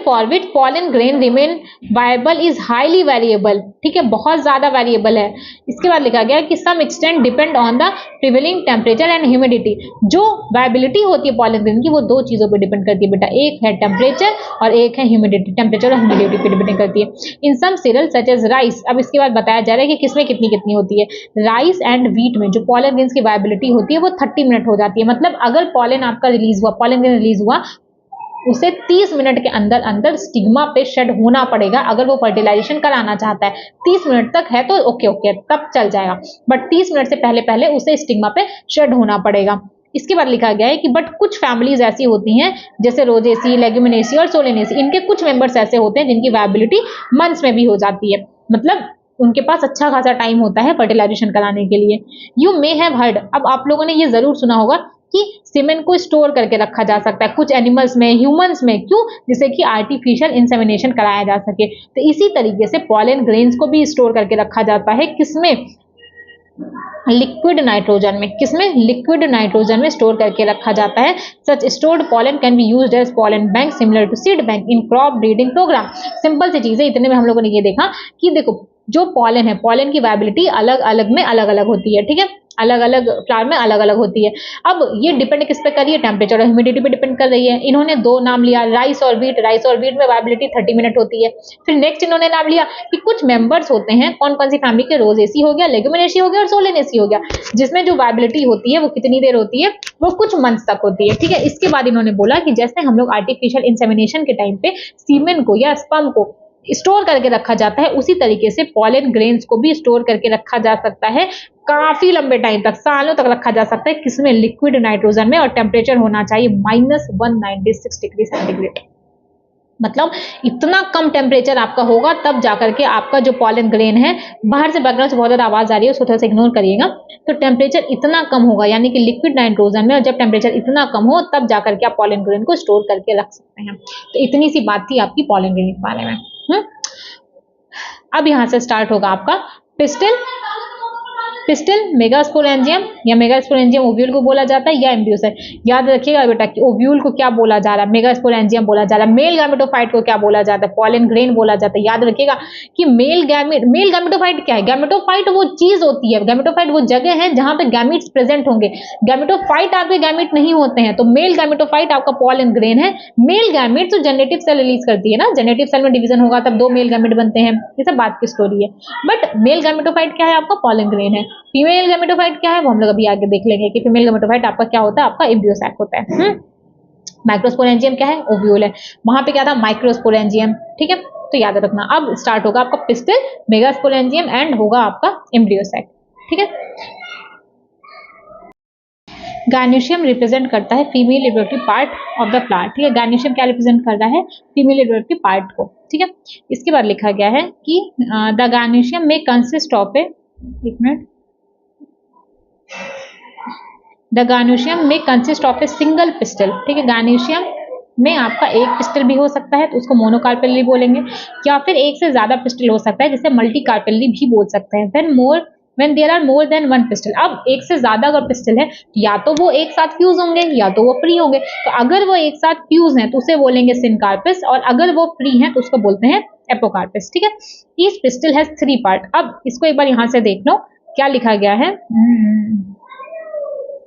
for which pollen grain remain viable is highly variable, ठीक है, बहुत ज्यादा वेरिएबल है। इसके बाद लिखा गया कि some extent depend on the prevailing temperature and humidity. जो वायबिलिटी होती है पॉलन ग्रेन की वो दो चीजों पर डिपेंड करती है बेटा, एक है टेम्परेचर और एक है ह्यूमिडिटी, टेम्परेचर और ह्यूमिडिटी पे डिपेंड करती है। In some serial such as rice, अब इसके बाद बताया जा रहा है कि किसमें कितनी कितनी होती है। राइस एंड व्हीट में जो पॉलन ग्रेन्स की वायबिलिटी होती है वो 30 मिनट हो जाती है। मतलब अगर पॉलन आपका रिलीज हुआ, पॉलन ग्रेन रिलीज हुआ, उसे 30 मिनट के अंदर अंदर स्टिग्मा पे शेड होना पड़ेगा अगर वो फर्टिलाइजेशन कराना चाहता है। 30 मिनट तक है तो ओके तब चल जाएगा, बट 30 मिनट से पहले पहले उसे स्टिग्मा पे शेड होना पड़ेगा। इसके बाद लिखा गया है कि बट कुछ फैमिलीज ऐसी होती हैं जैसे रोजेसी, लेग्यूमिनेसी और सोलेनेसी, इनके कुछ मेंबर्स ऐसे होते हैं जिनकी वायबिलिटी मंथ्स में भी हो जाती है, मतलब उनके पास अच्छा खासा टाइम होता है फर्टिलाइजेशन कराने के लिए। यू मे हैव हर्ड, अब आप लोगों ने ये जरूर सुना होगा कि सीमेन को स्टोर करके रखा जा सकता है कुछ एनिमल्स में, ह्यूमंस में, क्यों? जिससे कि आर्टिफिशियल इंसेमिनेशन कराया जा सके। तो इसी तरीके से पॉलन ग्रेन्स को भी स्टोर करके रखा जाता है, किसमें? लिक्विड नाइट्रोजन में। किसमें? लिक्विड नाइट्रोजन में स्टोर करके रखा जाता है। Such stored pollen can be used as pollen bank similar to seed bank in crop breeding programme. Simple सी चीज है, इतने में हम लोगों ने ये देखा कि देखो जो पॉलन है, पॉलन की वायबिलिटी अलग अलग में अलग अलग होती है, ठीक है, अलग अलग फ्लावर में अलग अलग होती है। अब ये डिपेंड किस पे कर रही है? टेम्परेचर और ह्यूमिडिटी पे डिपेंड कर रही है। इन्होंने दो नाम लिया, राइस और व्हीट। राइस और व्हीट में वायबिलिटी 30 मिनट होती है। फिर नेक्स्ट इन्होंने नाम लिया कि कुछ मेंबर्स होते हैं, कौन कौन सी फैमिली के? रोजेसी हो गया, लेग्यूमिनेसी हो गया और सोलेनेसी हो गया, जिसमें जो वायबिलिटी होती है वो कितनी देर होती है? वो कुछ मंथ्स तक होती है, ठीक है। इसके बाद इन्होंने बोला कि जैसे हम लोग आर्टिफिशियल इंसेमिनेशन के टाइम पे सीमेन को या स्पर्म को स्टोर करके रखा जाता है, उसी तरीके से पॉलन ग्रेन्स को भी स्टोर करके रखा जा सकता है, काफी लंबे टाइम तक, सालों तक रखा जा सकता है। किसमें? लिक्विड नाइट्रोजन में, और टेम्परेचर होना चाहिए -196 डिग्री सेंटीग्रेड। मतलब इतना कम टेम्परेचर आपका होगा तब जाकर के आपका जो पॉलन ग्रेन है, बाहर से बैकग्राउंड से बहुत ज्यादा आवाज आ रही है उसको थोड़ा सा इग्नोर करिएगा। तो टेम्परेचर इतना कम होगा, यानी कि लिक्विड नाइट्रोजन में, और जब टेम्परेचर इतना कम हो तब जाकर के आप पॉलन ग्रेन को स्टोर करके रख सकते हैं। तो इतनी सी बात थी आपकी पॉलन ग्रेन के बारे में। अब यहां से स्टार्ट होगा आपका पिस्टिल। पिस्टिल मेगास्पोरेंजियम या मेगास्पोरेंजियम ओव्यूल को बोला जाता है, या एम्ब्रियोसाइट। याद रखिएगा बेटा कि ओव्यूल को क्या बोला जा रहा है? मेगास्पोरेंजियम बोला जा रहा है। मेल गैमेटोफाइट को क्या बोला जाता है? पॉलन ग्रेन बोला जाता है। याद रखिएगा कि मेल गैमेटोफाइट क्या है? गैमेटोफाइट वो चीज होती है, गैमेटोफाइट वो जगह है जहां पे गैमीट्स प्रेजेंट होंगे। गैमेटोफाइट आपके गैमीट नहीं होते हैं, तो मेल गैमेटोफाइट आपका पॉलन ग्रेन है। मेल गैमीट तो जेनेटिव सेल रिलीज करती है ना, जेनेटिव सेल में डिवीजन होगा तब 2 मेल गैमीट बनते हैं, ये सब बात की स्टोरी है। बट मेल गैमेटोफाइट क्या है? आपका पॉलन ग्रेन है। फीमेल गैमेटोफाइट क्या है वो हम लोग अभी आगे देख लेंगे कि फीमेल गैमेटोफाइट आपका क्या होता है, आपका एम्ब्रियोसैक होता है। माइक्रोस्पोरेंजियम क्या है? ओव्यूल है। वहां पे क्या था? माइक्रोस्पोरेंजियम, ठीक है। तो याद रखना, अब स्टार्ट होगा आपका पिस्टिल, मेगास्पोरेंजियम एंड होगा आपका एम्ब्रियोसैक, ठीक है। गायनोशियम रिप्रेजेंट करता है female reproductive part of the plant, ठीक है। गायनोशियम क्या रिप्रेजेंट कर रहा है? फीमेल रिप्रोडक्टिव पार्ट को, ठीक है। इसके बाद लिखा गया है कि द गायनोशियम में कंसिस्ट ऑफ ए, एक मिनट, द गायनोशियम में consist of a single pistol, ठीक है। गायनोशियम में आपका एक पिस्टल भी हो सकता है तो उसको मोनोकार्पेली बोलेंगे, या फिर एक से ज्यादा पिस्टल हो सकता है जिसे मल्टीकार्पेली भी बोल सकते हैं। when there are more than one pistol, अब एक से ज्यादा अगर पिस्टल है या तो वो एक साथ फ्यूज होंगे या तो वो फ्री होंगे। तो अगर वो एक साथ फ्यूज हैं तो उसे बोलेंगे सिनकार्पिस, और अगर वो फ्री हैं तो उसको बोलते हैं एपोकार्पिस, ठीक है। Each pistol has 3 part. अब इसको एक बार यहां से देख लो क्या लिखा गया है।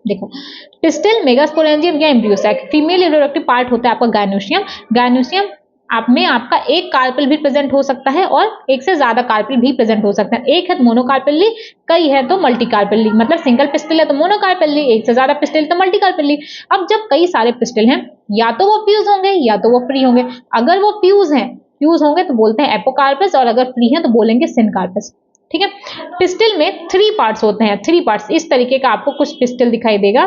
देखो, पिस्टिल, मेगास्पोरेंजियम या एम्ब्रियोसैक, फीमेल रिप्रोडक्टिव पार्ट होता है आपका गायनोशियम। गायनोशियम आप में आपका एक कार्पेल भी प्रेजेंट हो सकता है और एक से ज्यादा कार्पेल भी प्रेजेंट हो सकता है। एक है तो मोनोकार्पेली, कई है तो मल्टीकार्पेली, मतलब सिंगल पिस्टल है तो मोनोकार्पेली, एक से ज्यादा पिस्टल तो मल्टीकार्पेली। अब जब कई सारे पिस्टल हैं, या तो वो फ्यूज होंगे या तो वो फ्री होंगे। अगर वो फ्यूज होंगे तो बोलते हैं एपोकार्पस, और अगर फ्री है तो बोलेंगे सिनकार्पस। ठीक है। पिस्टल में 3 पार्ट्स होते हैं, 3 पार्ट्स। इस तरीके का आपको कुछ पिस्टल दिखाई देगा।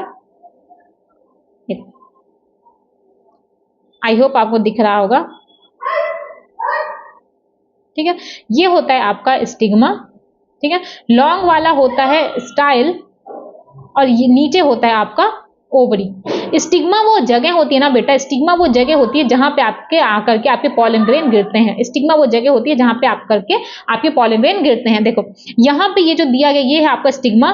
आई होप आपको दिख रहा होगा। ठीक है, ये होता है आपका स्टिग्मा। ठीक है, लॉन्ग वाला होता है स्टाइल, और ये नीचे होता है आपका ओवरी। स्टिग्मा वो जगह होती है ना बेटा, स्टिग्मा वो जगह होती है जहां पे आपके आकर के आपके पॉलन ग्रेन गिरते हैं। स्टिग्मा वो जगह होती है जहां पे आप करके आपके पॉलन ग्रेन गिरते हैं। देखो यहाँ पे ये जो दिया गया ये है आपका स्टिग्मा।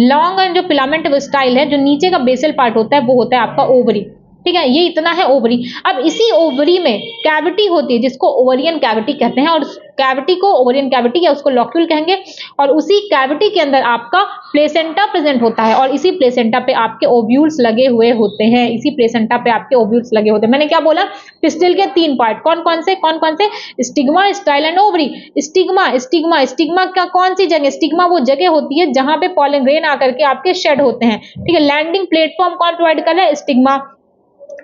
लॉन्ग एंड जो फिलामेंट स्टाइल है, जो नीचे का बेसल पार्ट होता है, वो होता है आपका ओवरी। ठीक है, ये इतना है ओवरी। अब इसी ओवरी में कैविटी होती है जिसको ओवरियन कैविटी कहते हैं, और कैविटी को ओवरियन कैविटी या उसको लॉक्यूल कहेंगे। और उसी कैविटी के अंदर आपका प्लेसेंटा प्रेजेंट होता है, और इसी प्लेसेंटा पे आपके ओव्यूल्स लगे हुए होते हैं। इसी प्लेसेंटा पे आपके ओव्यूल्स लगे होते हैं। मैंने क्या बोला, पिस्टल के 3 पार्ट कौन कौन से? Stigma, style and ovary. Stigma का कौन सी जगह? स्टिग्मा वो जगह होती है जहां पे पॉलन ग्रेन आकर के आपके शेड होते हैं। ठीक है, लैंडिंग प्लेटफॉर्म कौन प्रोवाइड कर रहा है? स्टिग्मा।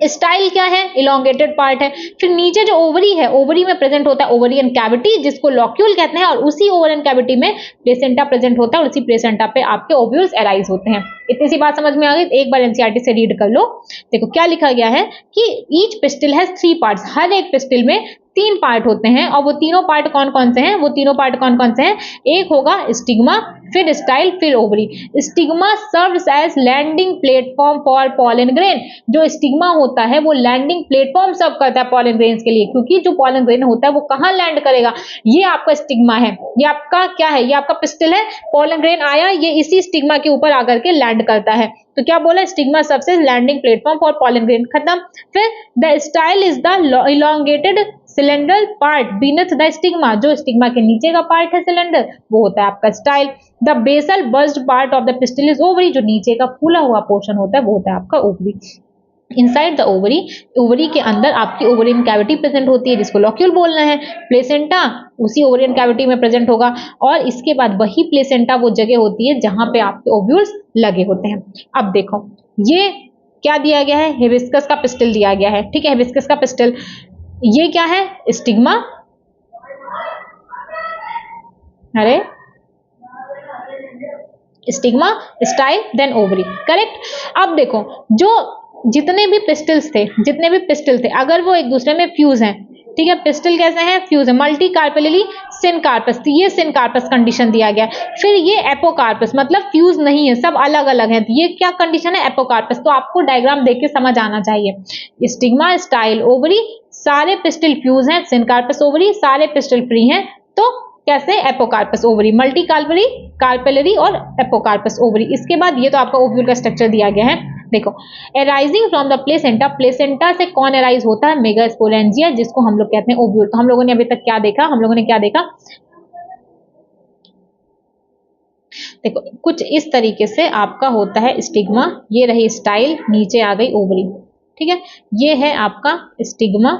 स्टाइल क्या है? इलोंगेटेड पार्ट है। फिर नीचे जो ओवरी है, ओवरी में प्रेजेंट होता है ओवरियन कैविटी जिसको लॉक्यूल कहते हैं, और उसी ओवरियन कैविटी में प्लेसेंटा प्रेजेंट होता है, और उसी प्लेसेंटा पे आपके ओव्यूल्स अराइज होते हैं। इतनी सी बात समझ में आ गई? एक बार एनसीईआरटी से रीड कर लो। देखो क्या लिखा गया है कि ईच पिस्टल हैज 3 पार्ट्स। हर एक पिस्टल में 3 पार्ट होते हैं, और वो तीनों पार्ट कौन कौन से हैं? वो तीनों पार्ट कौन कौन से हैं? एक होगा स्टिग्मा, फिर स्टाइल, फिर ovary. Stigma serves as landing platform for pollen grain. जो स्टिग्मा होता है वो लैंडिंग प्लेटफॉर्म सर्व करता है पॉलन ग्रेन्स के लिए, क्योंकि जो पॉलन ग्रेन होता है वो कहां लैंड करेगा? ये आपका स्टिग्मा है। ये आपका क्या है? ये आपका पिस्टल है। पॉलन ग्रेन आया, ये इसी स्टिग्मा के ऊपर आकर के लैंड करता है। तो क्या बोला? Stigma serves as landing platform for pollen grain. खत्म। फिर the style is the elongated cylinder part beneath the stigma. जो स्टिग्मा के नीचे का पार्ट है सिलेंडर, वो होता है आपका style. The basal burst part of the pistil is ovary. जो नीचे का फूला हुआ पोर्शन होता है वो होता है आपका ovary. Inside the ovary, ovary के अंदर आपकी ओवरियन कैविटी प्रेजेंट होती है जिसको लॉक्यूल बोलना है। प्लेसेंटा उसी ओवरियन कैविटी में प्रेजेंट होगा, और इसके बाद वही प्लेसेंटा वो जगह होती है जहां पे आपके ओव्यूल्स लगे होते हैं। अब देखो ये क्या दिया गया है? हिबिस्कस का पिस्टल दिया गया है। ठीक है, हिबिस्कस का पिस्टल। ये क्या है? स्टिग्मा। अरे stigma, style, then ovary. Correct. अब देखो जो जितने भी पिस्टल्स थे, अगर वो एक दूसरे में फ्यूज हैं, ठीक है, पिस्टल कैसे हैं? फ्यूज है। मल्टी कार्पेली सिनकार्पस, ये सिनकार्पस कंडीशन दिया गया। फिर ये एपोकार्पस, मतलब फ्यूज नहीं है, सब अलग अलग है। ये क्या कंडीशन है? एपोकार्पस। तो आपको डायग्राम देख के समझ आना चाहिए। स्टिग्मा, स्टाइल, ओवरी, सारे पिस्टल फ्यूज हैं। सिनकार्पस, ओवरी, सारे पिस्टल फ्री हैं। तो कैसे? एपोकार्पस, ओवरी, मल्टी कार्पेलरी और एपोकार्पस, ओवरी। इसके बाद ये तो आपका ओव्यूल का स्ट्रक्चर दिया गया है। देखो arising from the placenta, placenta से कौन एराइज होता है? मेगास्पोरेंजिया, जिसको हम लोग कहते हैं ओव्यूल। तो हम लोगों ने अभी तक क्या देखा? हम लोगों ने क्या देखा? देखो कुछ इस तरीके से आपका होता है स्टिग्मा। ये रही स्टाइल, नीचे आ गई ओवरी। ठीक है, ये है आपका स्टिग्मा।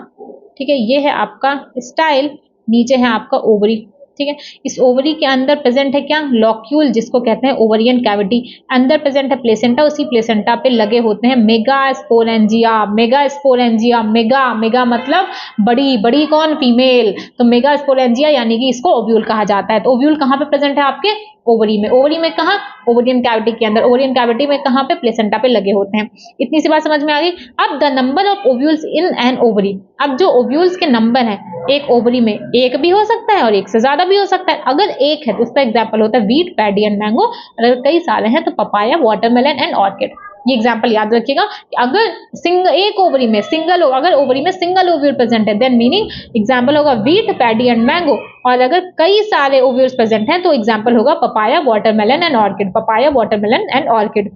ठीक है, ये है आपका स्टाइल, नीचे है आपका ओवरी। ठीक है, इस ओवरी के अंदर प्रेजेंट है क्या? लॉक्यूल, जिसको कहते हैं ओवरियन कैविटी। अंदर प्रेजेंट है प्लेसेंटा, उसी प्लेसेंटा पे लगे होते हैं मेगास्पोरेंजिया। मेगास्पोरेंजिया, मेगा मतलब बड़ी, बड़ी कौन? फीमेल। तो मेगास्पोरेंजिया यानी कि इसको ओव्यूल कहा जाता है। तो ओव्यूल कहाँ पे प्रेजेंट है? आपके ओवरी में। ओवरी में कहाँ? ओवरियन कैविटी के अंदर। ओवरियन कैविटी में कहाँ पे? प्लेसेंटा पे लगे होते हैं। इतनी सी बात समझ में आ गई। अब the number of ovules in an ovary. अब जो ओव्यूल्स के नंबर है, एक ओवरी में एक भी हो सकता है और एक से ज्यादा भी हो सकता है। अगर एक है तो उसका एग्जाम्पल होता है वीट, पैडी एंड मैंगो। अगर कई सारे हैं तो पपाया, वाटरमेलन एंड ऑर्किड। ये एग्जाम्पल याद रखिएगा। अगर एक ओवरी में सिंगल, अगर ओवरी में सिंगल ओव्यूल प्रेजेंट है, देन मीनिंग एग्जाम्पल होगा वीट, पैडी एंड मैंगो। और अगर कई सारे ओव्यूल्स प्रेजेंट हैं तो एग्जाम्पल होगा papaya, watermelon and orchid. Papaya, watermelon and orchid.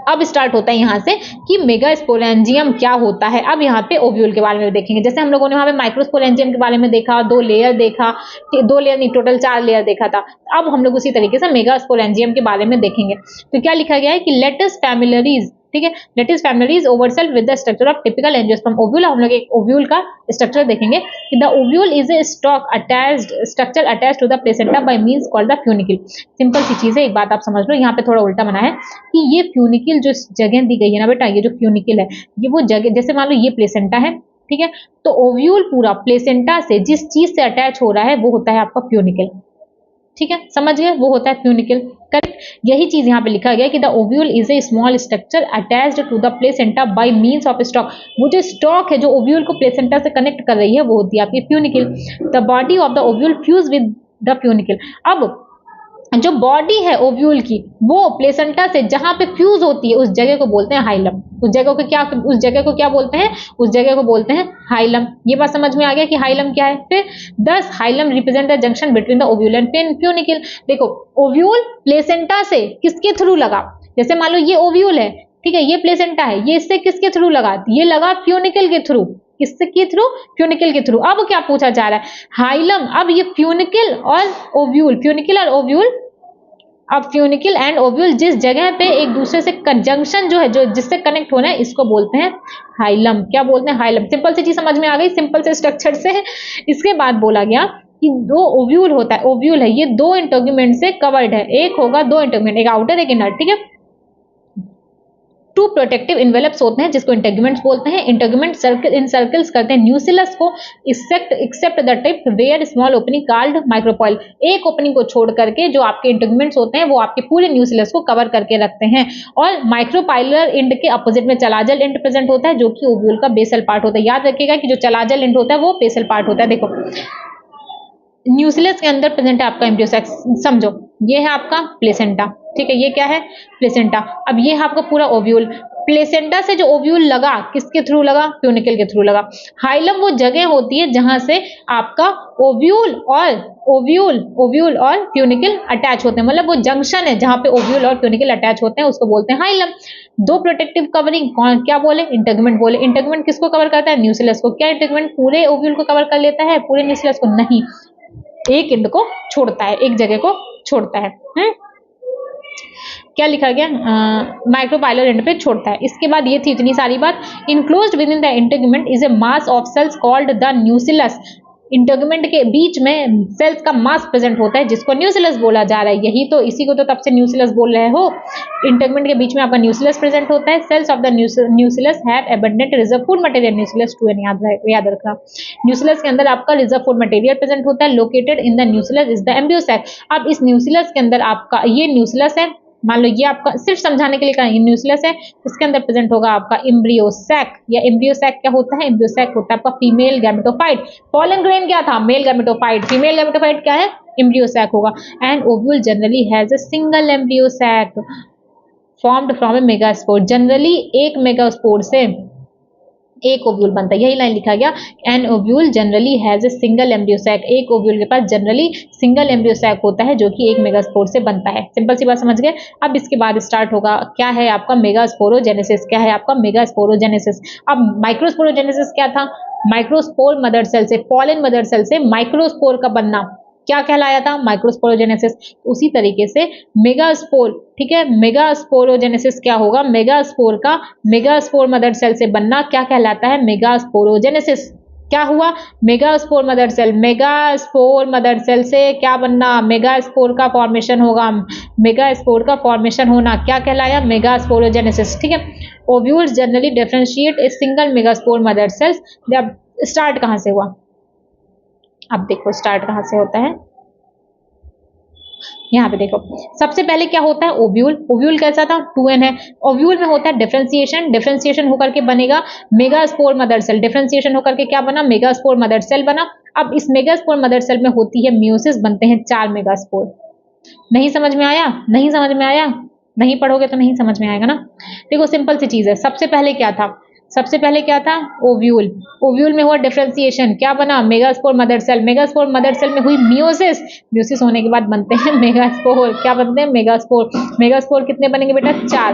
अब स्टार्ट होता है यहाँ से कि मेगास्पोरेंजियम क्या होता है। अब यहाँ पे ओव्यूल के बारे में देखेंगे। जैसे हम लोगों ने वहाँ पे माइक्रोस्पोरेंजियम के बारे में देखा, 2 लेयर देखा, 2 लेयर नहीं टोटल 4 लेयर देखा था। अब हम लोग उसी तरीके से मेगास्पोरेंजियम के बारे में देखेंगे। तो क्या लिखा गया है कि लेट अस फैमिलियराइज ठीक है। Let us familiarise ourselves with the structure of typical angiosperm ovule. हम लोग एक ओव्यूल का स्ट्रक्चर देखेंगे कि the ovule is a stalk attached structure attached to the placenta by means called the funicle. Simple सी चीज है, एक बात आप समझ लो, यहाँ पे थोड़ा उल्टा बना है कि ये फ्यूनिकल जो जगह दी गई है ना बेटा, ये जो फ्यूनिकल है ये वो जगह, जैसे मान लो ये प्लेसेंटा है, ठीक है, तो ओव्यूल पूरा प्लेसेंटा से जिस चीज से अटैच हो रहा है वो होता है आपका फ्यूनिकल। ठीक है, समझ गए, वो होता है फ्यूनिकल। करेक्ट, यही चीज यहाँ पे लिखा गया कि the ovule is a small structure attached to the placenta by means of stalk. वो जो स्टॉक है जो ओव्यूल को प्लेसेंटा से कनेक्ट कर रही है वो होती है आपकी funicle. The body of the ovule fuse with the funicle. अब जो बॉडी है ओव्यूल की वो प्लेसेंटा से जहां पे फ्यूज होती है उस जगह को बोलते हैं हाइलम। उस जगह को क्या बोलते हैं? उस जगह को बोलते हैं हाइलम। ये बात समझ में आ गया कि हाइलम क्या है। फिर 10 hilum represent the junction between the ovule and funicle. देखो, ओव्यूल प्लेसेंटा से किसके थ्रू लगा? जैसे मान लो ये ओव्यूल है, ठीक है, ये प्लेसेंटा है, ये इससे किसके थ्रू लगा? ये लगा फ्यूनिकल के थ्रू। किसके थ्रू? फ्यूनिकल के थ्रू। अब क्या पूछा जा रहा है? हाइलम। अब ये फ्यूनिकल और ओव्यूल, फ्यूनिकल और ओव्यूल, अब फ्यूनिकल एंड ओव्यूल जिस जगह पे एक दूसरे से कंजंक्शन जो है, जो जिससे कनेक्ट होना है, इसको बोलते हैं हाइलम। क्या बोलते हैं? हाइलम। सिंपल सी चीज समझ में आ गई, सिंपल से स्ट्रक्चर से। इसके बाद बोला गया कि दो ओव्यूल होता है, ओव्यूल है ये दो इंटेगुमेंट से कवर्ड है। एक होगा दो इंटेगुमेंट, एक आउटर एक इनर, ठीक है। टू प्रोटेक्टिव इन्वेलप्स होते हैं जिसको इंटेगुमेंट्स बोलते हैं। इंटेगुमेंट सर्कल इन सर्कल्स करते हैं न्यूसिलस को except the tip where small opening called micropyle. एक ओपनिंग को छोड़ करके जो आपके इंटेगुमेंट्स होते हैं वो आपके पूरे न्यूसिलस को कवर करके रखते हैं। और माइक्रोपाइलर एंड के अपोजिट में चलाजल एंड प्रेजेंट होता है जो कि ओव्यूल का बेसल पार्ट होता है। याद रखिएगा कि जो चलाजल एंड होता है वो बेसल पार्ट होता है। देखो, न्यूसिलस के अंदर प्रेजेंट है आपका एम्ब्रियो सैक, समझो ये है आपका प्लेसेंटा, ठीक है, ये क्या है? प्लेसेंटा। अब ये है आपका पूरा ओव्यूल। प्लेसेंटा से जो ओव्यूल लगा किसके थ्रू लगा? फ्यूनिकल के थ्रू लगा। हाइलम वो जगह होती है जहां से आपका ओव्यूल और फ्यूनिकल अटैच होते हैं, मतलब वो जंक्शन है जहां पे ओव्यूल और फ्यूनिकल अटैच होते हैं, उसको बोलते हैं हाइलम। दो प्रोटेक्टिव कवरिंग कौन क्या बोले? इंटेगुमेंट बोले। इंटेगुमेंट किसको कवर करता है? न्यूसिलस को। क्या इंटेगुमेंट पूरे ओव्यूल को कवर कर लेता है? पूरे न्यूसिलस को नहीं, एक एंड को छोड़ता है, एक जगह को छोड़ता है। क्या लिखा गया? माइक्रोपाइलर एंड पे छोड़ता है। इसके बाद ये थी इतनी सारी बात। Enclosed with in the integument is a mass of cells called the न्यूसिलस। Integument के बीच में सेल्स का मास प्रेजेंट होता है जिसको न्यूसिलस बोला जा रहा है। यही तो, इसी को तो तब से न्यूसिलस बोल रहे हो। इंटेगुमेंट के बीच में आपका न्यूसिलस प्रेजेंट होता है। Cells of the nucellus have abundant reserve food material. Nucellus 2n याद रखना। न्यूसिलस के अंदर आपका रिजर्व फूड मटेरियल प्रेजेंट होता है। Located in the nucellus is the embryo sac. अब इस न्यूसिलस के अंदर आपका ये न्यूसिलस है, मान लो ये आपका सिर्फ समझाने के लिए कहा न्यूसिलस है, इसके अंदर प्रेजेंट होगा आपका एम्ब्रियो सैक। या एम्ब्रियो सैक क्या होता है? एम्ब्रियो सैक होता है आपका फीमेल गैमेटोफाइट। पॉलन ग्रेन क्या था? Mail gametophyte. फीमेल गैमेटोफाइट क्या है? एम्ब्रियो सैक होगा। And ovule generally has a single embryo sac formed from a megaspore. Generally एक मेगास्पोर से एक ओव्यूल बनता है, यही लाइन लिखा गया। An ovule generally has a single embryo sac. एक ओव्यूल के पास जनरली सिंगल एम्ब्रियो सैक होता है जो कि एक मेगास्पोर से बनता है। सिंपल सी बात समझ गए। अब इसके बाद स्टार्ट होगा क्या है आपका मेगास्पोरोजेनेसिस। क्या है आपका मेगास्पोरोजेनेसिस? अब माइक्रोस्पोरोजेनेसिस क्या था? माइक्रोस्पोर मदर सेल से, पॉलन मदर सेल से माइक्रोस्पोर का बनना क्या कहलाया था? माइक्रोस्पोरोजेनेसिस। उसी तरीके से मेगास्पोर, ठीक है, मेगास्पोरोजेनेसिस क्या होगा? मेगास्पोर मदर सेल से बनना क्या कहलाता है? मेगास्पोरोजेनेसिस। क्या हुआ? मेगास्पोर मदर सेल से क्या बनना? मेगास्पोर का फॉर्मेशन होगा। मेगास्पोर का फॉर्मेशन होना क्या कहलाया? मेगास्पोरोजेनेसिस, ठीक है। ओव्यूल्स जनरली डिफरेंशिएट ए सिंगल मेगास्पोर मदर सेल्स। जब स्टार्ट कहां से हुआ? अब देखो स्टार्ट कहां से होता है, यहाँ पे देखो। सबसे पहले क्या होता है? ओव्यूल। ओव्यूल कैसा था? 2n है। ओव्यूल में होता है डिफरेंशिएशन। डिफरेंशिएशन होकर के बनेगा मेगास्पोर मदर सेल। डिफरेंशिएशन होकर के क्या बना? मेगास्पोर मदर सेल बना। अब इस मेगास्पोर मदर सेल में होती है म्यूसिस, बनते हैं 4 मेगास्पोर। नहीं समझ में आया? नहीं समझ में आया? नहीं पढ़ोगे तो नहीं समझ में आएगा ना। देखो सिंपल सी चीज है। सबसे पहले क्या था? सबसे पहले क्या था? ओव्यूल। ओव्यूल में हुआ डिफरेंशिएशन, क्या बना? Megaspore mother cell. Megaspore mother cell में हुई म्यूसिस। म्यूसिस होने के बाद बनते हैं मेगास्पोर। क्या बनते हैं? मेगास्पोर। मेगास्पोर कितने बनेंगे बेटा? 4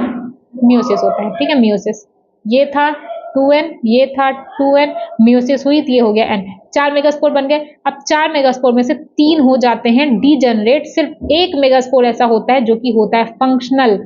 म्यूसिस होता है, ठीक है। म्यूसिस ये था 2n, ये था 2n, म्यूसिस हुई, ये हो गया n। 4 मेगास्पोर बन गए। अब 4 मेगास्पोर में से 3 हो जाते हैं डीजनरेट। सिर्फ एक मेगास्पोर ऐसा होता है जो कि होता है फंक्शनल।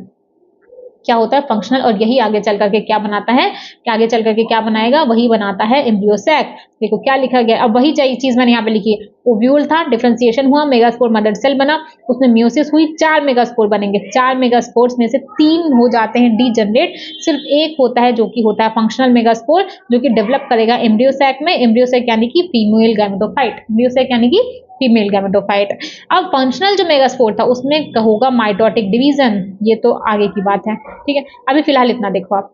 क्या होता है फंक्शनल, और यही आगे चल करके क्या बनाता है, क्या आगे चल करके क्या बनाएगा, वही बनाता है एम्ब्रियो सैक। देखो क्या लिखा गया, अब वही चीज मैंने यहाँ पे लिखी है, ओव्यूल था, डिफरेंशिएशन हुआ, मेगास्पोर मदर सेल बना, उसमें म्यूसिस हुई, 4 मेगास्पोर बनेंगे, 4 मेगास्पोर्स में से 3 हो जाते हैं डीजनरेट, सिर्फ एक होता है जो कि होता है फंक्शनल मेगास्पोर, जो कि डेवलप करेगा एम्ब्रियो सैक में। एम्ब्रियो सैक यानी कि फीमेल गैमेटोफाइट, एम्ब्रियो सैक यानी कि फीमेल गैमेटोफाइट। अब फंक्शनल जो मेगास्पोर था उसमें होगा माइटोटिक डिवीजन, ये तो आगे की बात है, ठीक है। अभी फिलहाल इतना देखो आप,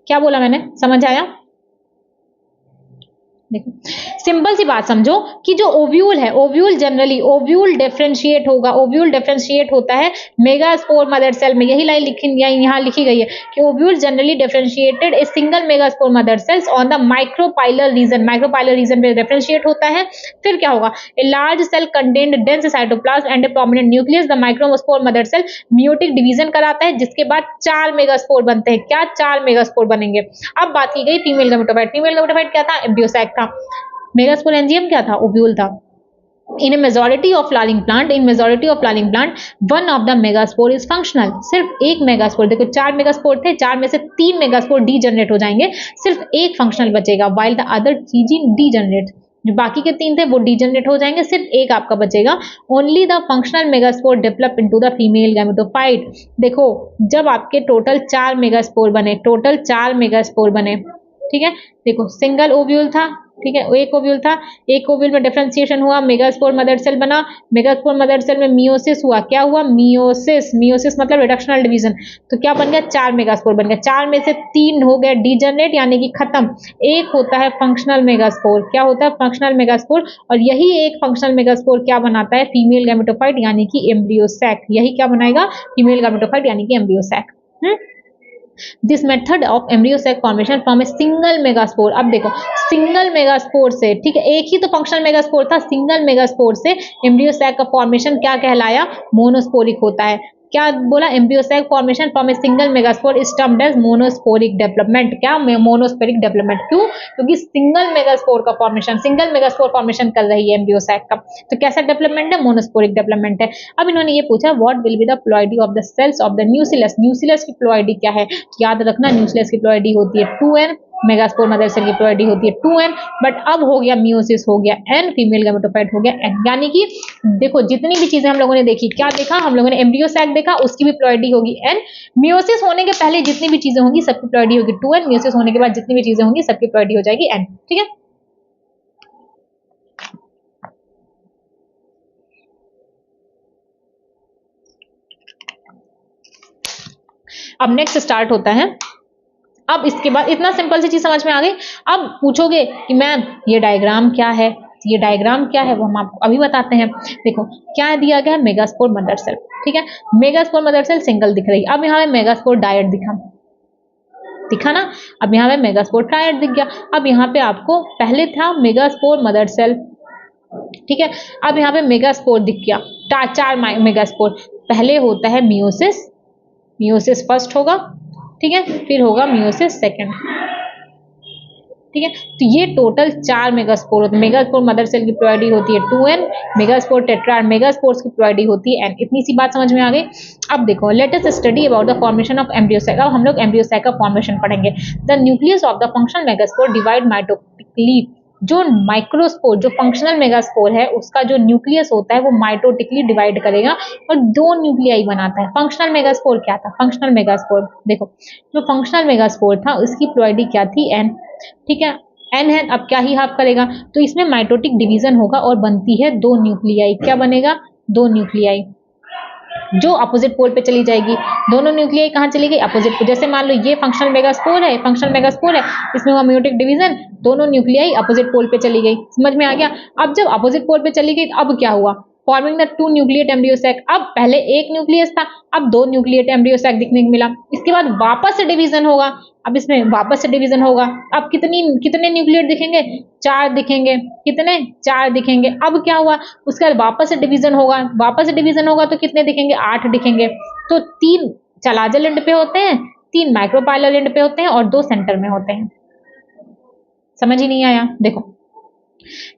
क्या बोला मैंने, समझ आया? देखो सिंपल सी बात समझो कि जो ओव्यूल है, ओव्यूल जनरली ओव्यूल डिफरेंशिएट होगा, ओव्यूल डिफरेंशिएट होता है मेगास्पोर मदर सेल में। यही लाइन लिखी यहाँ लिखी गई है कि ovule generally differentiated a single megaspore mother cells on the micropylar region, micropylar region पे डिफरेंशिएट होता है। फिर क्या होगा, a large cell contained dense cytoplasm and a prominent nucleus, the microspore mother cell meiotic division कराता है, जिसके बाद 4 मेगास्पोर बनते हैं। क्या 4 मेगास्पोर बनेंगे। अब बात की गई फीमेल गैमेटोफाइट, फीमेल गैमेटोफाइट क्या था, एम्ब्रियो सैक था। मेगास्पोरेंजियम क्या था, ओव्यूल था। In a majority of flowering plant, one of the megaspore is functional। सिर्फ एक मेगास्पोर, देखो 4 मेगास्पोर थे, 4 में से 3 मेगास्पोर डीजनरेट हो जाएंगे, सिर्फ एक फंक्शनल बचेगा, while the other 3 डीजनरेट, जो बाकी के 3 थे वो डीजनरेट हो जाएंगे, सिर्फ एक आपका बचेगा। Only the functional megaspore develop into the female gametophyte. देखो जब आपके टोटल 4 मेगास्पोर बने, टोटल 4 मेगास्पोर बने, ठीक है। देखो सिंगल ओव्यूल था, ठीक है, एक ओव्यूल था, एक ओव्यूल में डिफरेंशिएशन हुआ, मेगास्पोर मदर सेल बना, मेगास्पोर मदर सेल में मियोसिस हुआ, क्या हुआ, मियोसिस, मियोसिस मतलब रिडक्शनल डिवीजन, तो क्या बन गया, 4 मेगास्पोर बन गया, 4 में से 3 हो गए डीजनरेट यानी कि खत्म। एक होता है फंक्शनल मेगास्पोर, क्या होता है फंक्शनल मेगास्पोर, और यही एक फंक्शनल मेगास्पोर क्या बनाता है, फीमेल गैमेटोफाइट यानी कि एम्ब्रियो सैक। यही क्या बनाएगा, फीमेल गैमेटोफाइट यानी कि embryo sac. This method of embryo sac formation from a single megaspore. अब देखो सिंगल मेगास्पोर से, ठीक है, एक ही तो फंक्शनल मेगास्पोर था, सिंगल मेगास्पोर से एम्ब्रियो सैक का फॉर्मेशन क्या कहलाया, मोनोस्पोरिक होता है। क्या बोला, embryo sac formation from a single megaspore is termed as monosporic development. क्या, मोनोस्पोरिक डेवलपमेंट, क्यों, क्योंकि सिंगल मेगास्पोर का फॉर्मेशन, सिंगल मेगास्पोर फॉर्मेशन कर रही है एम्ब्रियो सैक का, तो कैसा डेवलपमेंट है, मोनोस्पोरिक डेवलपमेंट है। अब इन्होंने ये पूछा what will be the ploidy of the cells of the nucleus. Nucleus की प्लॉइडी क्या है, याद रखना न्यूक्लियस की प्लॉइडी होती है 2n, मेगास्पोर मदर सेल की प्लॉइडी होती है 2n, बट अब हो गया मियोसिस हो गया n, फीमेल गैमेटोफाइट हो गया n। यानी कि देखो जितनी भी चीजें हम लोगों ने देखी, क्या देखा हम लोगों ने, एम्ब्रियो सैक देखा, उसकी भी प्लॉइडी होगी n। मियोसिस होने के पहले जितनी भी चीजें होंगी सबकी प्लॉइडी होगी 2n, मियोसिस होने के बाद जितनी भी चीजें होंगी सबकी प्लॉइडी हो जाएगी n, ठीक है। अब नेक्स्ट स्टार्ट होता है। अब इसके बाद इतना सिंपल सी चीज समझ में आ गई। अब पूछोगे कि मैम ये डायग्राम क्या है, ये डायग्राम क्या है, वो हम आपको अभी बताते हैं। देखो क्या दिया गया है, मेगास्पोर मदर सेल, ठीक है, मेगास्पोर मदर सेल सिंगल दिख रही है। अब यहाँ पे मेगास्पोर डायट दिखा ना, अब यहाँ पे मेगास्पोर डायट दिख गया। अब यहाँ पे आपको पहले था मेगास्पोर मदर सेल, ठीक है, अब यहाँ पे मेगास्पोर दिख गया, 4 मेगास्पोर। पहले होता है मियोसिस, मियोसिस फर्स्ट होगा, ठीक है, फिर होगा मियोसिस सेकंड, ठीक है। तो ये टोटल 4 मेगास्पोर होते हैं। मेगास्पोर मदर सेल की प्लॉइडी होती है 2n, मेगास्पोर टेट्राड मेगास्पोर्स की प्लॉइडी होती है n। इतनी सी बात समझ में आ गई। अब देखो let us study about the formation of embryo sac. अब हम लोग एम्ब्रियो सैक का फॉर्मेशन पढ़ेंगे। The nucleus of the functional megaspore divide mitotically. जो माइक्रोस्पोर, जो फंक्शनल मेगास्पोर है, उसका जो न्यूक्लियस होता है वो माइटोटिकली डिवाइड करेगा और 2 न्यूक्लियाई बनाता है। फंक्शनल मेगास्पोर क्या था, फंक्शनल मेगास्पोर देखो, जो फंक्शनल मेगास्पोर था उसकी प्लॉइडी क्या थी, n, ठीक है, n है। अब क्या ही हाफ करेगा, तो इसमें माइटोटिक डिवीजन होगा और बनती है 2 न्यूक्लियाई। क्या बनेगा, 2 न्यूक्लियाई जो अपोजिट पोल पे चली जाएगी। दोनों न्यूक्लियाई कहाँ चली गई, अपोजिट पोल। जैसे मान लो ये फंक्शनल मेगास्पोर है, फंक्शनल मेगास्पोर है, इसमें हुआ म्यूटिक डिवीजन, दोनों न्यूक्लियाई अपोजिट पोल पे चली गई। समझ में आ गया। अब जब अपोजिट पोल पे चली गई तो अब क्या हुआ, forming the 2 nucleate embryo sac. अब पहले एक न्यूक्लियस था, अब 2 न्यूक्लिएट एम्ब्रियो सैक दिखने को मिला। इसके बाद वापस से डिवीजन होगा, अब इसमें वापस से डिवीजन होगा। अब कितने न्यूक्लिएट दिखेंगे, 4 दिखेंगे। कितने, 4 दिखेंगे। अब क्या हुआ, उसके बाद वापस से डिवीजन होगा, वापस से डिवीजन होगा तो कितने दिखेंगे, 8 दिखेंगे। तो 3 चलाजल एंड पे होते हैं, 3 माइक्रोपाइलर एंड पे होते हैं और 2 सेंटर में होते हैं। समझ ही नहीं आया। देखो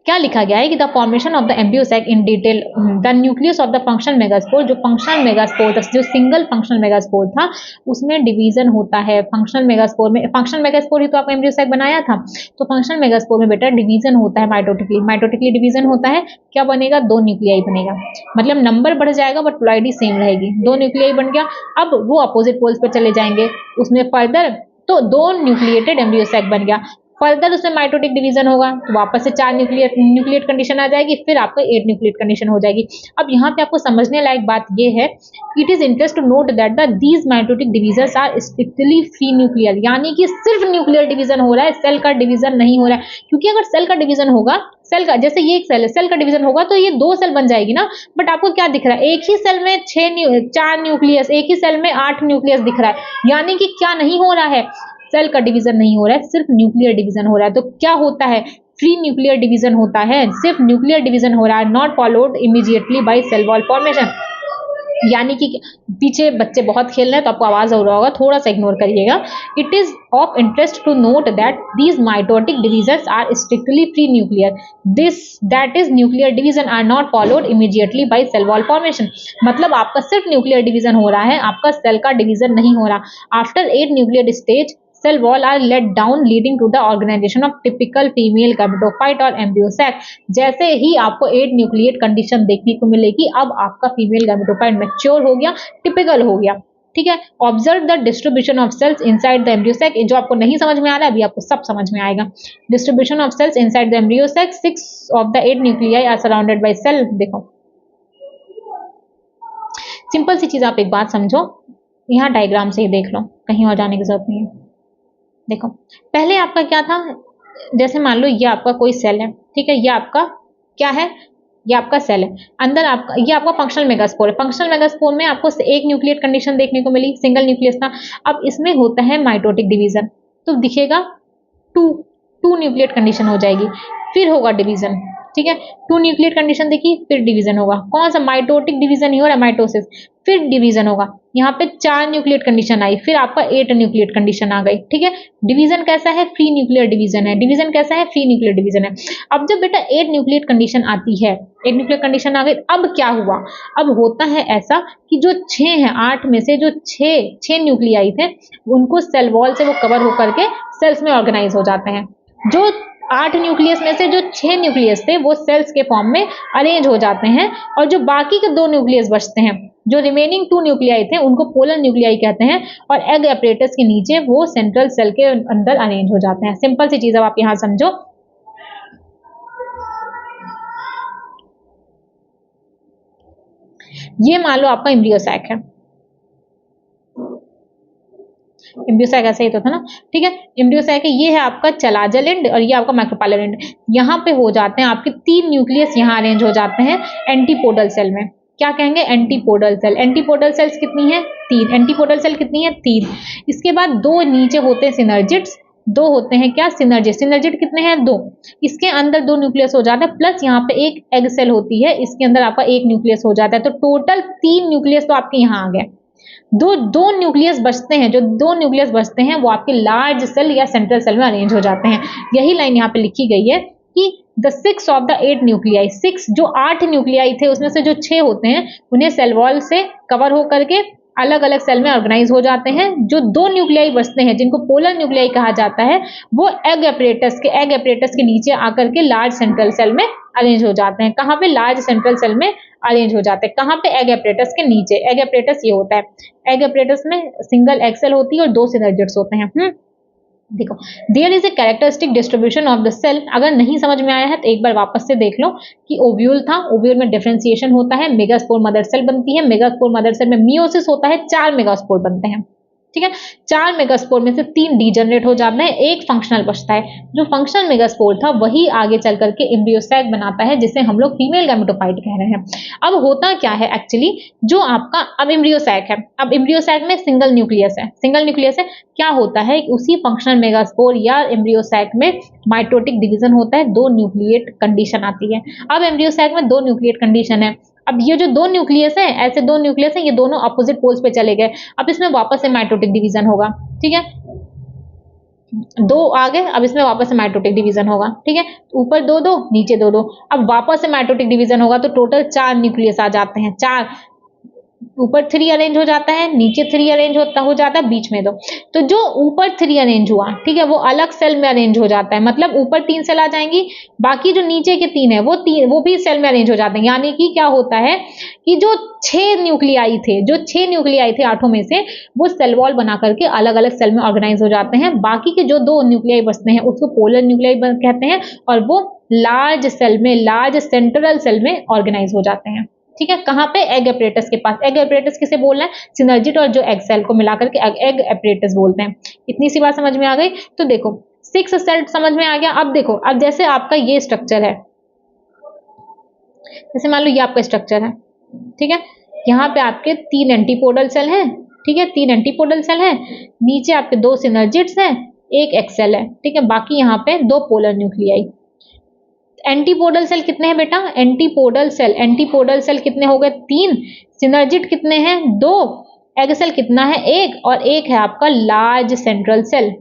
क्या लिखा गया है कि the formation of the embryo sac in detail, the nucleus of the functional megaspore, जो फंक्शनल मेगास्पोर था, जो सिंगल फंक्शनल मेगास्पोर था, उसमें डिवीजन होता है। फंक्शनल मेगास्पोर में, फंक्शनल मेगास्पोर ही तो आपका एम्ब्रियो सैक बनाया था, तो फंक्शनल मेगास्पोर में बेटा डिवीजन होता है माइटोटिकली। माइटोटिकली डिवीजन होता है, क्या बनेगा, 2 न्यूक्लियाई बनेगा, मतलब नंबर बढ़ जाएगा बट प्लॉइडी सेम रहेगी। 2 न्यूक्लियाई बन गया, अब वो अपोजिट पोल्स पर चले जाएंगे उसमें फर्दर, तो 2 न्यूक्लिएटेड एम्ब्रियो सैक बन गया। फर्दर उसमें माइटोटिक डिवीजन होगा तो वापस से 4 न्यूक्लिएट कंडीशन आ जाएगी, फिर आपका 8 न्यूक्लिएट कंडीशन हो जाएगी। अब यहाँ पे आपको समझने लायक बात ये है, it is interest to note that these mitotic division are strictly free nuclear, यानी कि सिर्फ न्यूक्लियर डिवीजन हो रहा है, सेल का डिवीजन नहीं हो रहा है। क्योंकि अगर सेल का डिवीजन होगा, सेल का जैसे ये एक सेल है, सेल का डिवीजन होगा तो ये 2 सेल बन जाएगी ना, बट आपको क्या दिख रहा है, एक ही सेल में 4 न्यूक्लियस, एक ही सेल में 8 न्यूक्लियस दिख रहा है, यानी कि क्या नहीं हो रहा है, सेल का डिवीजन नहीं हो रहा है, सिर्फ न्यूक्लियर डिवीजन हो रहा है। तो क्या होता है, फ्री न्यूक्लियर डिवीजन होता है, सिर्फ न्यूक्लियर डिवीजन हो रहा है, not followed immediately by cell wall formation. यानी कि पीछे बच्चे बहुत खेल रहे हैं तो आपको आवाज हो रहा होगा, थोड़ा सा इग्नोर करिएगा। It is of interest to note that these mitotic division are strictly free nuclear, this that is nuclear division are not followed immediately by cell wall formation. मतलब आपका सिर्फ न्यूक्लियर डिवीजन हो रहा है, आपका सेल का डिवीजन नहीं हो रहा। After 8 nuclear stage cell wall are let down leading to the organization of typical female gametophyte और embryo sac। जैसे ही आपको 8 न्यूक्लिएट कंडीशन देखने को मिलेगी, अब आपका फीमेल गैमेटोफाइट मैच्योर हो गया, टिपिकल हो गया, ठीक है। Observe the distribution of cells inside the embryo sac, जो आपको नहीं समझ में आ रहा है अभी आपको सब समझ में आएगा। Distribution of cells inside the embryo sac, 6 of the 8 nuclei are surrounded by cell. देखो सिंपल सी चीज, आप एक बात समझो, यहाँ डायग्राम से ही देख लो, कहीं और जाने की जरूरत नहीं है। देखो पहले आपका क्या था, जैसे मान लो ये आपका कोई सेल है, ठीक है, ये आपका क्या है, ये आपका सेल है, अंदर आपका ये आपका फंक्शनल मेगास्पोर है। फंक्शनल मेगास्पोर में आपको 1 न्यूक्लिएट कंडीशन देखने को मिली, सिंगल न्यूक्लियस था। अब इसमें होता है माइटोटिक डिवीजन, तो दिखेगा 2 न्यूक्लिएट कंडीशन हो जाएगी, फिर होगा डिवीजन, ठीक है। 2 न्यूक्लिएट कंडीशन देखी, फिर डिवीजन होगा, कौन सा, माइटोटिक डिवीजन ही हो रहा है, माइटोसिस, फिर डिवीजन होगा। यहाँ पे 4 न्यूक्लिएट कंडीशन आई, फिर आपका 8 न्यूक्लिएट कंडीशन आ गई, ठीक है। डिवीजन कैसा है, फ्री न्यूक्लियर डिवीजन है। डिवीजन कैसा है, फ्री न्यूक्लियर डिवीजन है। अब जब बेटा 8 न्यूक्लिएट कंडीशन आती है, 8 न्यूक्लियर कंडीशन आ गई, अब क्या हुआ, अब होता है ऐसा कि जो 6 है, 8 में से जो 6 न्यूक्लियाई थे, उनको सेल वॉल से वो कवर होकर के सेल्स में ऑर्गेनाइज हो जाते हैं। जो 8 न्यूक्लियस में से जो 6 न्यूक्लियस थे वो सेल्स के फॉर्म में अरेंज हो जाते हैं, और जो बाकी के 2 न्यूक्लियस बचते हैं, जो रिमेनिंग 2 न्यूक्लियाई थे, उनको पोलर न्यूक्लियाई कहते हैं, और एग एपरेटस के नीचे वो सेंट्रल सेल के अंदर अरेंज हो जाते हैं। सिंपल सी चीज अब आप यहां समझो, ये मान लो आपका एम्ब्रियो सैक है, एम्ब्रियो सैक ऐसे ही तो था ना, ठीक है। एम्ब्रियो सैक है, ये है आपका चलाजल एंड और ये आपका माइक्रोपाइलर एंड। यहाँ पे हो जाते हैं आपके 3 न्यूक्लियस, यहाँ अरेंज हो जाते हैं एंटीपोडल सेल में। क्या कहेंगे, एंटीपोडल सेल। एंटीपोडल सेल्स कितनी है, 3। एंटीपोडल सेल कितनी है, 3। इसके बाद 2 नीचे होते हैं सिनर्जिट्स, 2 होते हैं क्या, सिनर्जिट। सिनर्जिट कितने हैं, 2। इसके अंदर 2 न्यूक्लियस हो जाता है, प्लस यहाँ पे एक एग सेल होती है, इसके अंदर आपका 1 न्यूक्लियस हो जाता है। तो टोटल 3 न्यूक्लियस तो आपके यहाँ आ गए। दो न्यूक्लियस बचते हैं, जो 2 न्यूक्लियस बचते हैं वो आपके लार्ज सेल या सेंट्रल सेल में अरेंज हो जाते हैं। यही लाइन यहाँ पे लिखी गई है कि द 6 ऑफ द 8 न्यूक्लियाई, 6 जो 8 न्यूक्लियाई थे उसमें से जो 6 होते हैं उन्हें सेल वॉल से कवर होकर के अलग अलग सेल में ऑर्गेनाइज हो जाते हैं। जो 2 न्यूक्लियाई बचते हैं जिनको पोलर न्यूक्लियाई कहा जाता है, वो एग एपरेटस के नीचे आकर के लार्ज सेंट्रल सेल में अरेंज हो जाते हैं। कहाँ पे, लार्ज सेंट्रल सेल में अरेंज हो जाते हैं। कहाँ पे, एग एपरेटस के नीचे। एग एपरेटस ये होता है, एग एपरेटस में सिंगल एग सेल होती है और 2 सिनर्जिट्स होते हैं। देखो, there is a characteristic distribution of the cell. अगर नहीं समझ में आया है तो एक बार वापस से देख लो कि ओव्यूल था, ओव्यूल में डिफरेंशिएशन होता है, मेगास्पोर मदर सेल बनती है, मेगास्पोर मदर सेल में मियोसिस होता है, 4 मेगास्पोर बनते हैं, ठीक है। 4 मेगास्पोर में से 3 डीजनरेट हो जाते हैं, 1 फंक्शनल बचता है। जो फंक्शनल मेगास्पोर था वही आगे चल करके एम्ब्रियो सैक बनाता है, जिसे हम लोग फीमेल गैमेटोफाइट कह रहे हैं। अब होता क्या है एक्चुअली, जो आपका अब एम्ब्रियो सैक है, अब एम्ब्रियो सैक में सिंगल न्यूक्लियस है, सिंगल न्यूक्लियस है। क्या होता है, उसी फंक्शनल मेगास्पोर या एम्ब्रियो सैक में माइटोटिक डिवीजन होता है, 2 न्यूक्लिएट कंडीशन आती है। अब एम्ब्रियो सैक में 2 न्यूक्लिएट कंडीशन है। अब ये जो 2 न्यूक्लियस है, ऐसे 2 न्यूक्लियस है, ये दोनों अपोजिट पोल्स पे चले गए। अब इसमें वापस से माइटोटिक डिवीजन होगा, ठीक है। दो आ गए, अब इसमें वापस से माइटोटिक डिवीजन होगा, ठीक है, ऊपर दो दो, नीचे दो दो, अब वापस से माइटोटिक डिवीजन होगा तो टोटल 4 न्यूक्लियस आ जाते हैं, 4, ऊपर 3 अरेंज हो जाता है, नीचे 3 अरेंज हो जाता है, बीच में दो। तो जो ऊपर 3 अरेंज हुआ, ठीक है, वो अलग सेल में अरेंज हो जाता है, मतलब ऊपर 3 सेल आ जाएंगी, बाकी जो नीचे के 3 है वो भी सेल में अरेंज हो जाते हैं। यानी कि क्या होता है कि जो 6 न्यूक्लियाई थे 8 में से, वो सेल वॉल बना करके अलग अलग सेल में ऑर्गेनाइज हो जाते हैं। बाकी के जो 2 न्यूक्लियाई बचते हैं उसको पोलर न्यूक्लियाई कहते हैं, और वो लार्ज सेंट्रल सेल में ऑर्गेनाइज हो जाते हैं, ठीक है। कहां पे? एग एपरेटस के पास। एग एपरेटस किसे बोल रहे हैं? सिनर्जिड और जो एग सेल को मिलाकर के एग एपरेटस बोलते हैं। इतनी सी बात समझ में आ गई। तो देखो 6 सेल समझ में आ गया। अब देखो, अब जैसे आपका ये स्ट्रक्चर है, जैसे मान लो ये आपका स्ट्रक्चर है, ठीक है, यहाँ पे आपके 3 एंटीपोडल सेल हैं, ठीक है, 3 एंटीपोडल सेल है, नीचे आपके 2 सिनर्जिड्स हैं, एक एक्सेल है, ठीक है, बाकी यहाँ पे 2 पोलर न्यूक्लियाई। एंटीपोडल सेल कितने हैं बेटा? एंटीपोडल सेल कितने हो गए? 3। सिनर्जिड कितने हैं? 2। एग सेल कितना है? 1, और एक है आपका लार्ज सेंट्रल सेल।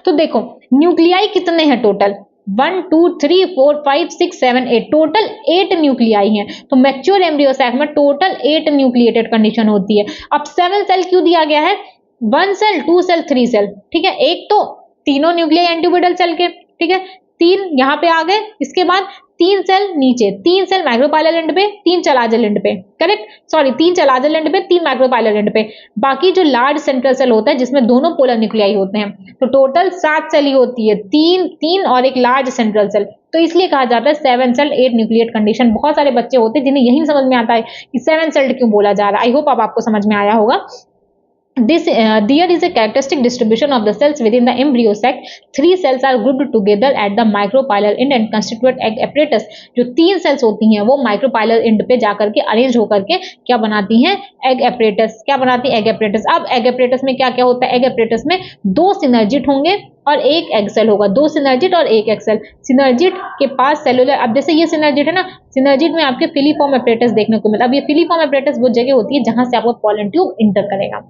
तो देखो न्यूक्लियाई कितने हैं टोटल? 1 2 3 4 5 6 7 8, टोटल 8 न्यूक्लियाई हैं। तो मैच्योर एम्ब्रियो सैक में टोटल 8 न्यूक्लिएटेड कंडीशन होती है। अब 7 सेल क्यों दिया गया है? 1 सेल, 2 सेल, 3 सेल, ठीक है, एक तो तीनों न्यूक्लियाई एंटीपोडल सेल के, ठीक है, 3 यहाँ पे आ गए, इसके बाद 3 सेल नीचे, 3 सेल माइक्रोपाइलर एंड पे, 3 चलाजल एंड पे, करेक्ट, सॉरी 3 चलाजल एंड पे, 3 माइक्रोपाइलर एंड पे, बाकी जो लार्ज सेंट्रल सेल होता है जिसमें दोनों पोलर न्यूक्लियाई होते हैं, तो टोटल 7 सेल ही होती है, 3 और एक लार्ज सेंट्रल सेल। तो इसलिए कहा जाता है 7 सेल 8 न्यूक्लिएट कंडीशन। बहुत सारे बच्चे होते हैं जिन्हें यही समझ में आता है कि 7 सेल क्यों बोला जा रहा है। आई होप अब आपको समझ में आया होगा। There is a characteristic distribution of the cells within the embryo sac. 3 cells are grouped together at the micropylar end and constitute egg apparatus. जो 3 सेल्स होती हैं वो माइक्रोपाइलर एंड पे जाकर के अरेंज होकर के क्या बनाती हैं? Egg apparatus. क्या बनाती है? Egg apparatus. अब एग एपरेटस में क्या क्या होता है? एग एपरेटस में 2 सिनर्जिड होंगे और एक एक्सेल होगा, 2 सिनर्जिड और एक एक्सेल। सिनर्जिड के पास सेलुलर, अब जैसे ये सिनर्जिड है ना, सिनर्जिड में आपके फिलीफॉर्म एपरेटस देखने को मिला। अब ये फिलीफॉर्म एपरेटस वो जगह होती है जहां से आपका पॉलन ट्यूब इंटर करेगा।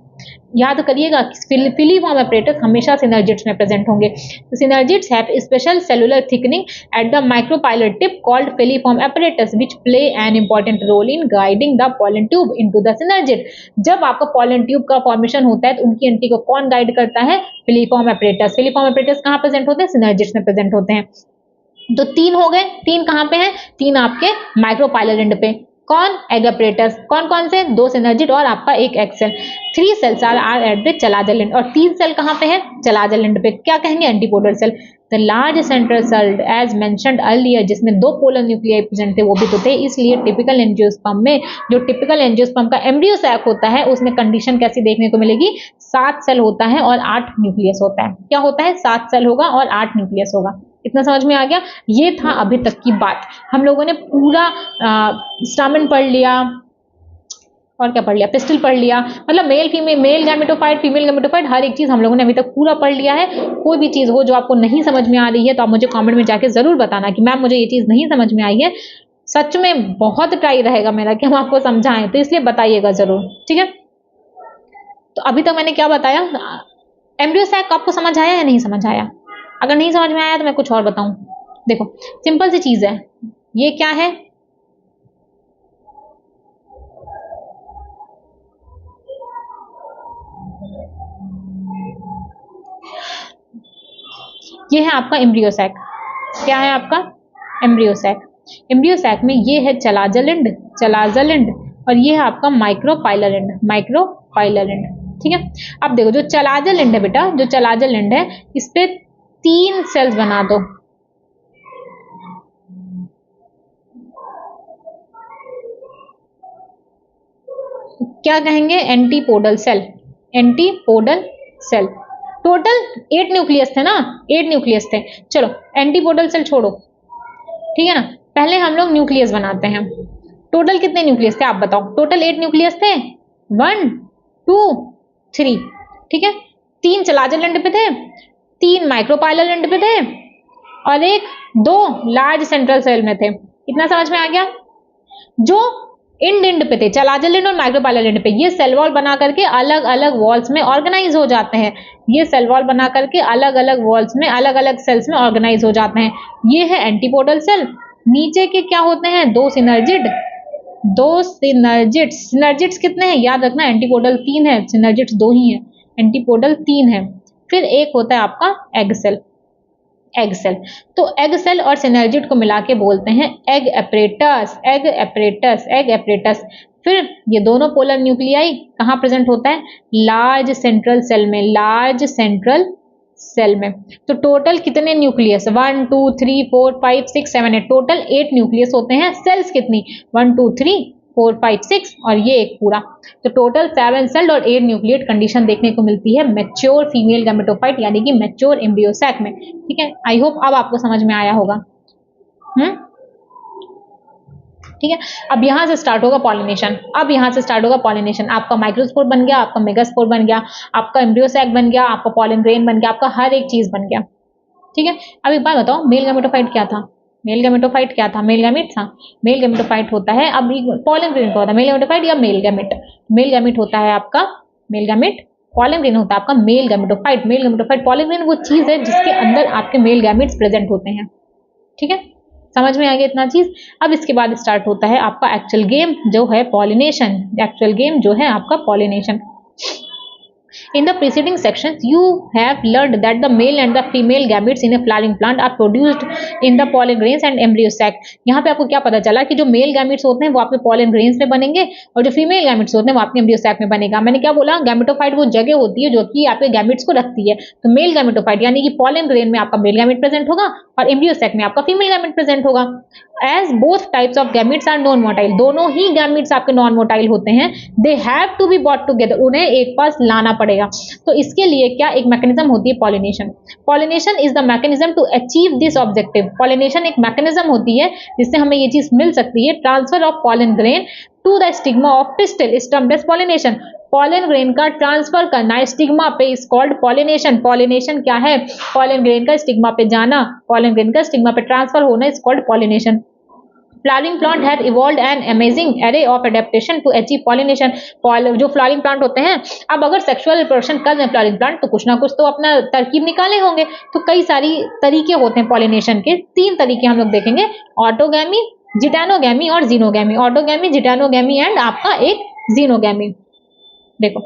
याद करिएगा फिलीफॉर्म एपरेटस हमेशा सिनर्जिड्स में प्रेजेंट होंगे। तो synergids have special cellular thickening at the micropylar tip called filiform apparatus which play an important role in guiding the pollen tube into the synergid. जब आपका पॉलन ट्यूब का फॉर्मेशन होता है तो उनकी एंट्री को कौन गाइड करता है? Filiform apparatus. फिलीफॉर्म एपरेटस कहाँ प्रेजेंट होते हैं? सिनर्जिड्स में प्रेजेंट होते हैं। तो 3 हो गए, 3 कहाँ पे हैं? 3 आपके माइक्रोपाइलर एंड पे। कौन? Egg apparatus. कौन कौन से? 2 सिनर्जिड और आपका एक egg cell. 3 cells are at the chalazal end, और 3 सेल कहाँ पे है? चलाजल एंड पे। क्या कहेंगे? Antipodal cell. The large central cell as mentioned earlier, जिसमें 2 पोलर न्यूक्लियाई प्रेजेंट थे वो भी तो थे, इसलिए टिपिकल एंजियोस्पर्म में, जो टिपिकल एंजियोस्पर्म का एम्ब्रियो सैक होता है उसमें कंडीशन कैसी देखने को मिलेगी? 7 सेल होता है और 8 न्यूक्लियस होता है। क्या होता है? 7 सेल होगा और 8 न्यूक्लियस होगा। इतना समझ में आ गया? ये था अभी तक की बात। हम लोगों ने पूरा स्टामेन पढ़ लिया, और क्या पढ़ लिया? पिस्टल पढ़ लिया, मतलब male female, male gametophyte, female gametophyte, हर एक चीज हम लोगों ने अभी तक पूरा पढ़ लिया है। कोई भी चीज हो जो आपको नहीं समझ में आ रही है तो आप मुझे कमेंट में जाके जरूर बताना कि मैम मुझे ये चीज नहीं समझ में आई है। सच में बहुत ट्राई रहेगा मेरा कि हम आपको समझाएं, तो इसलिए बताइएगा जरूर, ठीक है। तो अभी तक मैंने क्या बताया? एम्ब्रियो सैक आपको समझ आया या नहीं समझ आया? अगर नहीं समझ में आया तो मैं कुछ और बताऊं। देखो सिंपल सी चीज है, ये क्या है? ये है आपका एम्ब्रियो सैक। क्या है आपका? Embryo sac. एम्ब्रियो सैक में ये है चलाजल एंड, और ये है आपका माइक्रोपाइलर एंड, ठीक है। अब देखो जो चलाजल एंड है बेटा, जो चलाजल एंड है इस पे 3 सेल्स बना दो। क्या कहेंगे? Antipodal cell. टोटल 8 न्यूक्लियस थे ना, 8 न्यूक्लियस थे। चलो एंटीपोडल सेल छोड़ो, ठीक है ना, पहले हम लोग न्यूक्लियस बनाते हैं। टोटल कितने न्यूक्लियस थे आप बताओ? टोटल 8 न्यूक्लियस थे, 1 2 3, ठीक है। 3 चलाजल एंड पे थे, 3 माइक्रोपाइलर एंड पे थे, और एक 2 लार्ज सेंट्रल सेल में थे। इतना समझ में आ गया? जो इंड पे थे, चलाजलिन और माइक्रोपाइलर इंड पे, ये सेल वॉल बना करके अलग अलग वॉल्स में ऑर्गेनाइज हो जाते हैं। ये सेल वॉल बना करके अलग अलग वॉल्स में अलग अलग सेल्स में ऑर्गेनाइज हो जाते हैं। ये है एंटीपोडल सेल। नीचे के क्या होते हैं, दो सिनर्जिड, दो सिनर्जिड्स। सिनर्जिड्स कितने हैं याद रखना, एंटीपोडल 3 है, सिनर्जिड्स 2 ही है, एंटीपोडल 3 है। फिर एक होता है आपका एग सेल। एग सेल, तो एग सेल और सिनर्जिड को मिला के बोलते हैं egg apparatus, egg apparatus, egg apparatus. फिर ये दोनों पोलर न्यूक्लियाई कहाँ प्रेजेंट होता है, लार्ज सेंट्रल सेल में, लार्ज सेंट्रल सेल में। तो टोटल कितने न्यूक्लियस, 1 2 3 4 5 6 7 8, टोटल 8 न्यूक्लियस होते हैं। सेल्स कितनी, 1 2 3 4 5 6 और ये एक पूरा, तो टोटल 7 सेल्ड और 8 न्यूक्लिएट कंडीशन देखने को मिलती है मैच्योर फीमेल गैमेटोफाइट यानी कि मैच्योर एम्ब्रियो सैक में। ठीक है, आई होप अब आपको समझ में आया होगा। ठीक है, अब यहां से स्टार्ट होगा पॉलिनेशन। अब यहां से स्टार्ट होगा पॉलिनेशन। आपका माइक्रोस्पोर बन गया, आपका मेगास्पोर बन गया, आपका एम्ब्रियो सैक बन गया, आपका पॉलन ग्रेन बन गया, आपका हर एक चीज बन गया। ठीक है, अब एक बात बताओ, मेल गैमेटोफाइट क्या था, मेल गैमेटोफाइट क्या था, मेल गैमेट था। मेल गैमेटोफाइट होता है, अब पॉलन ग्रेन क्या होता है, मेल गैमेटोफाइट या मेल गैमेट। मेल गैमेट होता है आपका मेल गैमेट, पॉलन ग्रेन होता है आपका male gametophyte. Male gametophyte, pollen grain वो चीज है जिसके अंदर आपके मेल गैमेट्स प्रेजेंट होते हैं। ठीक है, समझ में आ गया इतना चीज। अब इसके बाद स्टार्ट होता है आपका एक्चुअल गेम जो है पॉलिनेशन। एक्चुअल गेम जो है आपका pollination. In the preceding sections, you have learned that the male and the female gametes in a flowering plant are produced in the pollen grains and embryo sac. यहाँ पे आपको क्या पता चला कि जो मेल गैमेट्स होते हैं वो आपके pollen grains में बनेंगे और जो फीमेल गैमेट्स होते हैं वो आपके एम्ब्रियो सैक में बनेगा। मैंने क्या बोला, गैमेटोफाइट वो जगह होती है जो कि आपके गैमेट्स को रखती है। तो मेल गैमेटोफाइट यानी कि pollen grain में आपका मेल गैमेट प्रेजेंट होगा और एम्ब्रियो सैक में आपका फीमेल गैमेट प्रेजेंट होगा। As both types of gametes are non-motile, दोनों ही गैमेट्स आपके नॉन मोटाइल होते हैं। They have to be brought together, उन्हें एक पास लाना पड़ेगा। तो इसके लिए क्या एक मैकेनिज्म होती है, pollination. Pollination is the mechanism to achieve this objective. Pollination एक मैकेनिज्म होती है जिससे हमें ये चीज मिल सकती है, transfer of pollen grain to the stigma of pistil is termed as pollination. Pollen grain का ट्रांसफर करना स्टिग्मा पे इज कॉल्ड पॉलिनेशन। पॉलिनेशन क्या है, पॉलन ग्रेन का स्टिग्मा पे जाना, पॉलन ग्रेन का स्टिग्मा पे ट्रांसफर होना is called pollination. Flowering plant have evolved an amazing array of adaptation to achieve pollination. जो फ्लावरिंग प्लांट होते हैं, अब अगर सेक्सुअल रिप्रोडक्शन कर रहे हैं फ्लावरिंग प्लांट तो कुछ ना कुछ तो अपना तरकीब निकाले होंगे। तो कई सारी तरीके होते हैं पॉलिनेशन के, 3 तरीके हम लोग देखेंगे, ऑटोगैमी, जिटानोगैमी और जीनोगैमी। ऑटोगैमी, जिटानोगैमी एंड आपका एक जीनोगैमी। देखो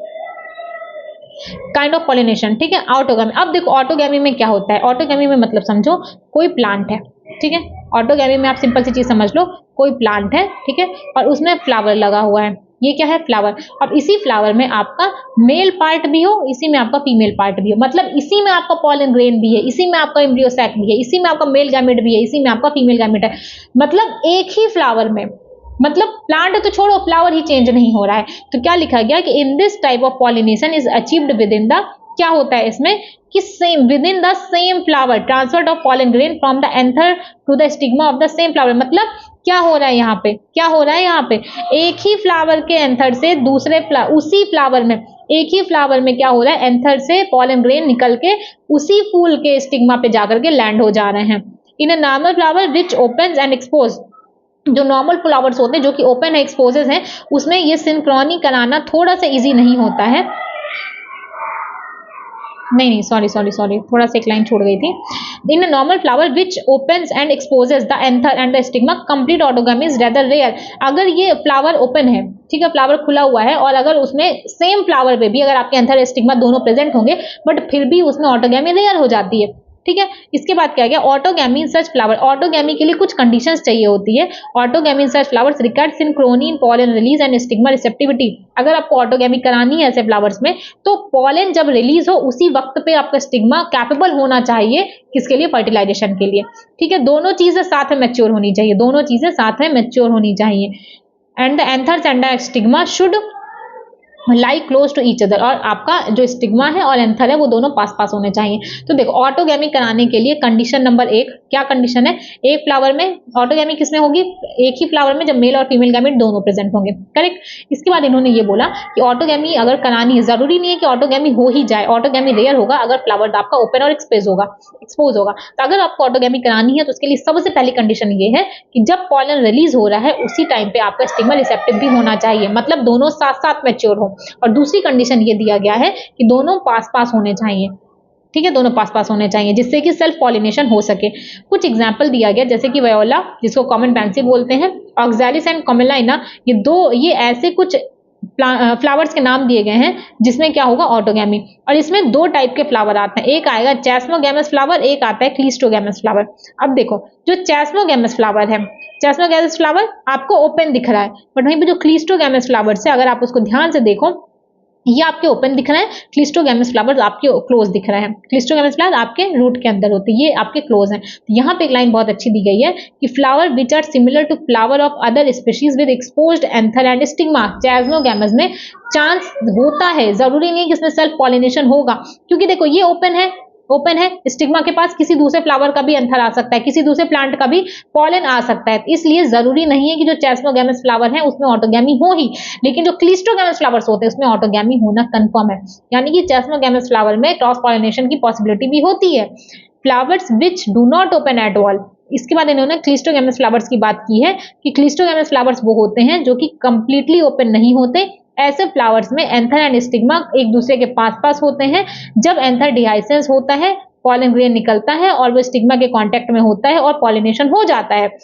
काइंड ऑफ पॉलिनेशन। ठीक है, ऑटोगैमी। अब देखो ऑटोगैमी में क्या होता है, ऑटोगैमी में मतलब समझो कोई प्लांट है। ठीक है, ऑटोगैमी में आप सिंपल सी चीज समझ लो, कोई प्लांट है, ठीक है, और उसमें फ्लावर लगा हुआ है। ये क्या है, फ्लावर। अब इसी फ्लावर में आपका मेल पार्ट भी हो, इसी में आपका फीमेल पार्ट भी हो, मतलब इसी में आपका पॉलन ग्रेन भी है, इसी में आपका एम्ब्रियो सैक भी है, इसी में आपका मेल गैमेट भी है, इसी में आपका फीमेल गैमेट है, मतलब एक ही फ्लावर में। मतलब प्लांट तो छोड़ो, फ्लावर ही चेंज नहीं हो रहा है। तो क्या लिखा गया कि in this type of pollination is achieved within the, क्या होता है इसमें कि same within the same flower transfer of pollen grain from the anther to the stigma of the same flower. मतलब क्या हो रहा है यहाँ पे, क्या हो रहा है यहाँ पे, एक ही फ्लावर के एंथर से दूसरे उसी फ्लावर में, एक ही फ्लावर में क्या हो रहा है, एंथर से पॉलन ग्रेन निकल के उसी फूल के स्टिग्मा पे जाकर के लैंड हो जा रहे हैं। In a normal flower which opens and exposes, जो नॉर्मल फ्लावर्स होते हैं जो कि ओपन है, एक्सपोजेस हैं, उसमें ये सिंक्रोनी कराना थोड़ा सा इजी नहीं होता है। नहीं, सॉरी, थोड़ा सा एक लाइन छोड़ गई थी। In a normal flower which opens and exposes the anther and the stigma, complete autogamy is rather rare. अगर ये फ्लावर ओपन है, ठीक है, फ्लावर खुला हुआ है, और अगर उसमें सेम फ्लावर पे भी अगर आपके एंथर स्टिग्मा दोनों प्रेजेंट होंगे, बट फिर भी उसमें ऑटोगैमी रेयर हो जाती है। ठीक है, इसके बाद क्या गया, ऑटोगैमी इन सच फ्लावर। ऑटोगैमी के लिए कुछ कंडीशंस चाहिए होती है। Autogamy in such flowers required synchrony in pollen release and stigma receptivity. अगर आपको ऑटोगैमी करानी है ऐसे फ्लावर्स में, तो पॉलन जब रिलीज हो उसी वक्त पे आपका स्टिग्मा कैपेबल होना चाहिए, किसके लिए, फर्टिलाइजेशन के लिए। ठीक है, दोनों चीजें साथ में मैच्योर होनी चाहिए, दोनों चीजें साथ में मैच्योर होनी चाहिए। And the anthers and the stigma should lie close to each other, और आपका जो स्टिग्मा है और एंथर है वो दोनों पास पास होने चाहिए। तो देखो ऑटोगैमी कराने के लिए कंडीशन नंबर 1 क्या कंडीशन है, एक फ्लावर में ऑटोगैमी किसमें होगी, एक ही फ्लावर में जब मेल और फीमेल गैमेट दोनों प्रेजेंट होंगे, करेक्ट। इसके बाद इन्होंने ये बोला कि ऑटोगैमी अगर करानी है, जरूरी नहीं है कि ऑटोगैमी हो ही जाए, ऑटोगैमी रेयर होगा अगर फ्लावर आपका ओपन और एक्सपोज होगा। तो अगर आपको ऑटोगैमी करानी है तो उसके लिए सबसे पहली कंडीशन ये है कि जब पॉलन रिलीज हो रहा है उसी टाइम पे आपका स्टिग्मा रिसेप्टिव भी होना चाहिए, मतलब दोनों साथ साथ मैच्योर हो। और दूसरी कंडीशन ये दिया गया है कि दोनों पास पास होने चाहिए, ठीक है, दोनों पास पास होने चाहिए जिससे कि सेल्फ पॉलिनेशन हो सके। कुछ एग्जांपल दिया गया जैसे कि वायोला जिसको कॉमन पैंसी बोलते हैं, ऑक्सैलिस एंड कॉमेलाइना, ये ऐसे कुछ फ्लावर्स के नाम दिए गए हैं जिसमें क्या होगा ऑटोगैमी। और इसमें 2 टाइप के फ्लावर आते हैं, एक आएगा चैस्मोगैमस फ्लावर, एक आता है क्लिस्टोगैमस फ्लावर। अब देखो जो चैस्मोगैमस फ्लावर है, चैस्मोगैमस फ्लावर आपको ओपन दिख रहा है, बट वहीं पे जो क्लिस्टोगैमस फ्लावर्स है अगर आप उसको ध्यान से देखो ये आपके ओपन दिख रहे हैं, क्लिस्टोगैमस फ्लावर्स आपके क्लोज दिख रहे हैं। क्लिस्टोगैमस फ्लावर आपके रूट के अंदर होते हैं, ये आपके क्लोज हैं। तो यहाँ पे एक लाइन बहुत अच्छी दी गई है कि flower which are similar to flower of other species with exposed anther and stigma, chasmogamous में चांस होता है, जरूरी नहीं है कि इसमें सेल्फ पॉलिनेशन होगा, क्योंकि देखो ये ओपन है, स्टिग्मा के पास किसी दूसरे फ्लावर का भी एंथर आ सकता है, किसी दूसरे प्लांट का भी पॉलन आ सकता है, इसलिए जरूरी नहीं है कि जो चैस्मोगैमस फ्लावर है उसमें ऑटोगैमी हो ही, लेकिन जो क्लिस्टोगैमस फ्लावर्स होते हैं उसमें ऑटोगैमी होना कंफर्म है, यानी कि चैस्मोगैमस फ्लावर में क्रॉस पॉलिनेशन की पॉसिबिलिटी भी होती है। Flowers which do not open at all, इसके बाद इन्होंने क्लिस्टोगैमस फ्लावर्स की बात की है कि क्लिस्टोगैमस फ्लावर्स वो होते हैं जो कि कंप्लीटली ओपन नहीं होते। ऐसे फ्लावर्स में एंथर एंड स्टिग्मा एक दूसरे के पास पास होते हैं, जब एंथर डिहाइसेंस होता है पॉलन ग्रेन निकलता है और वो स्टिग्मा के कांटेक्ट में होता है और पॉलिनेशन हो जाता है।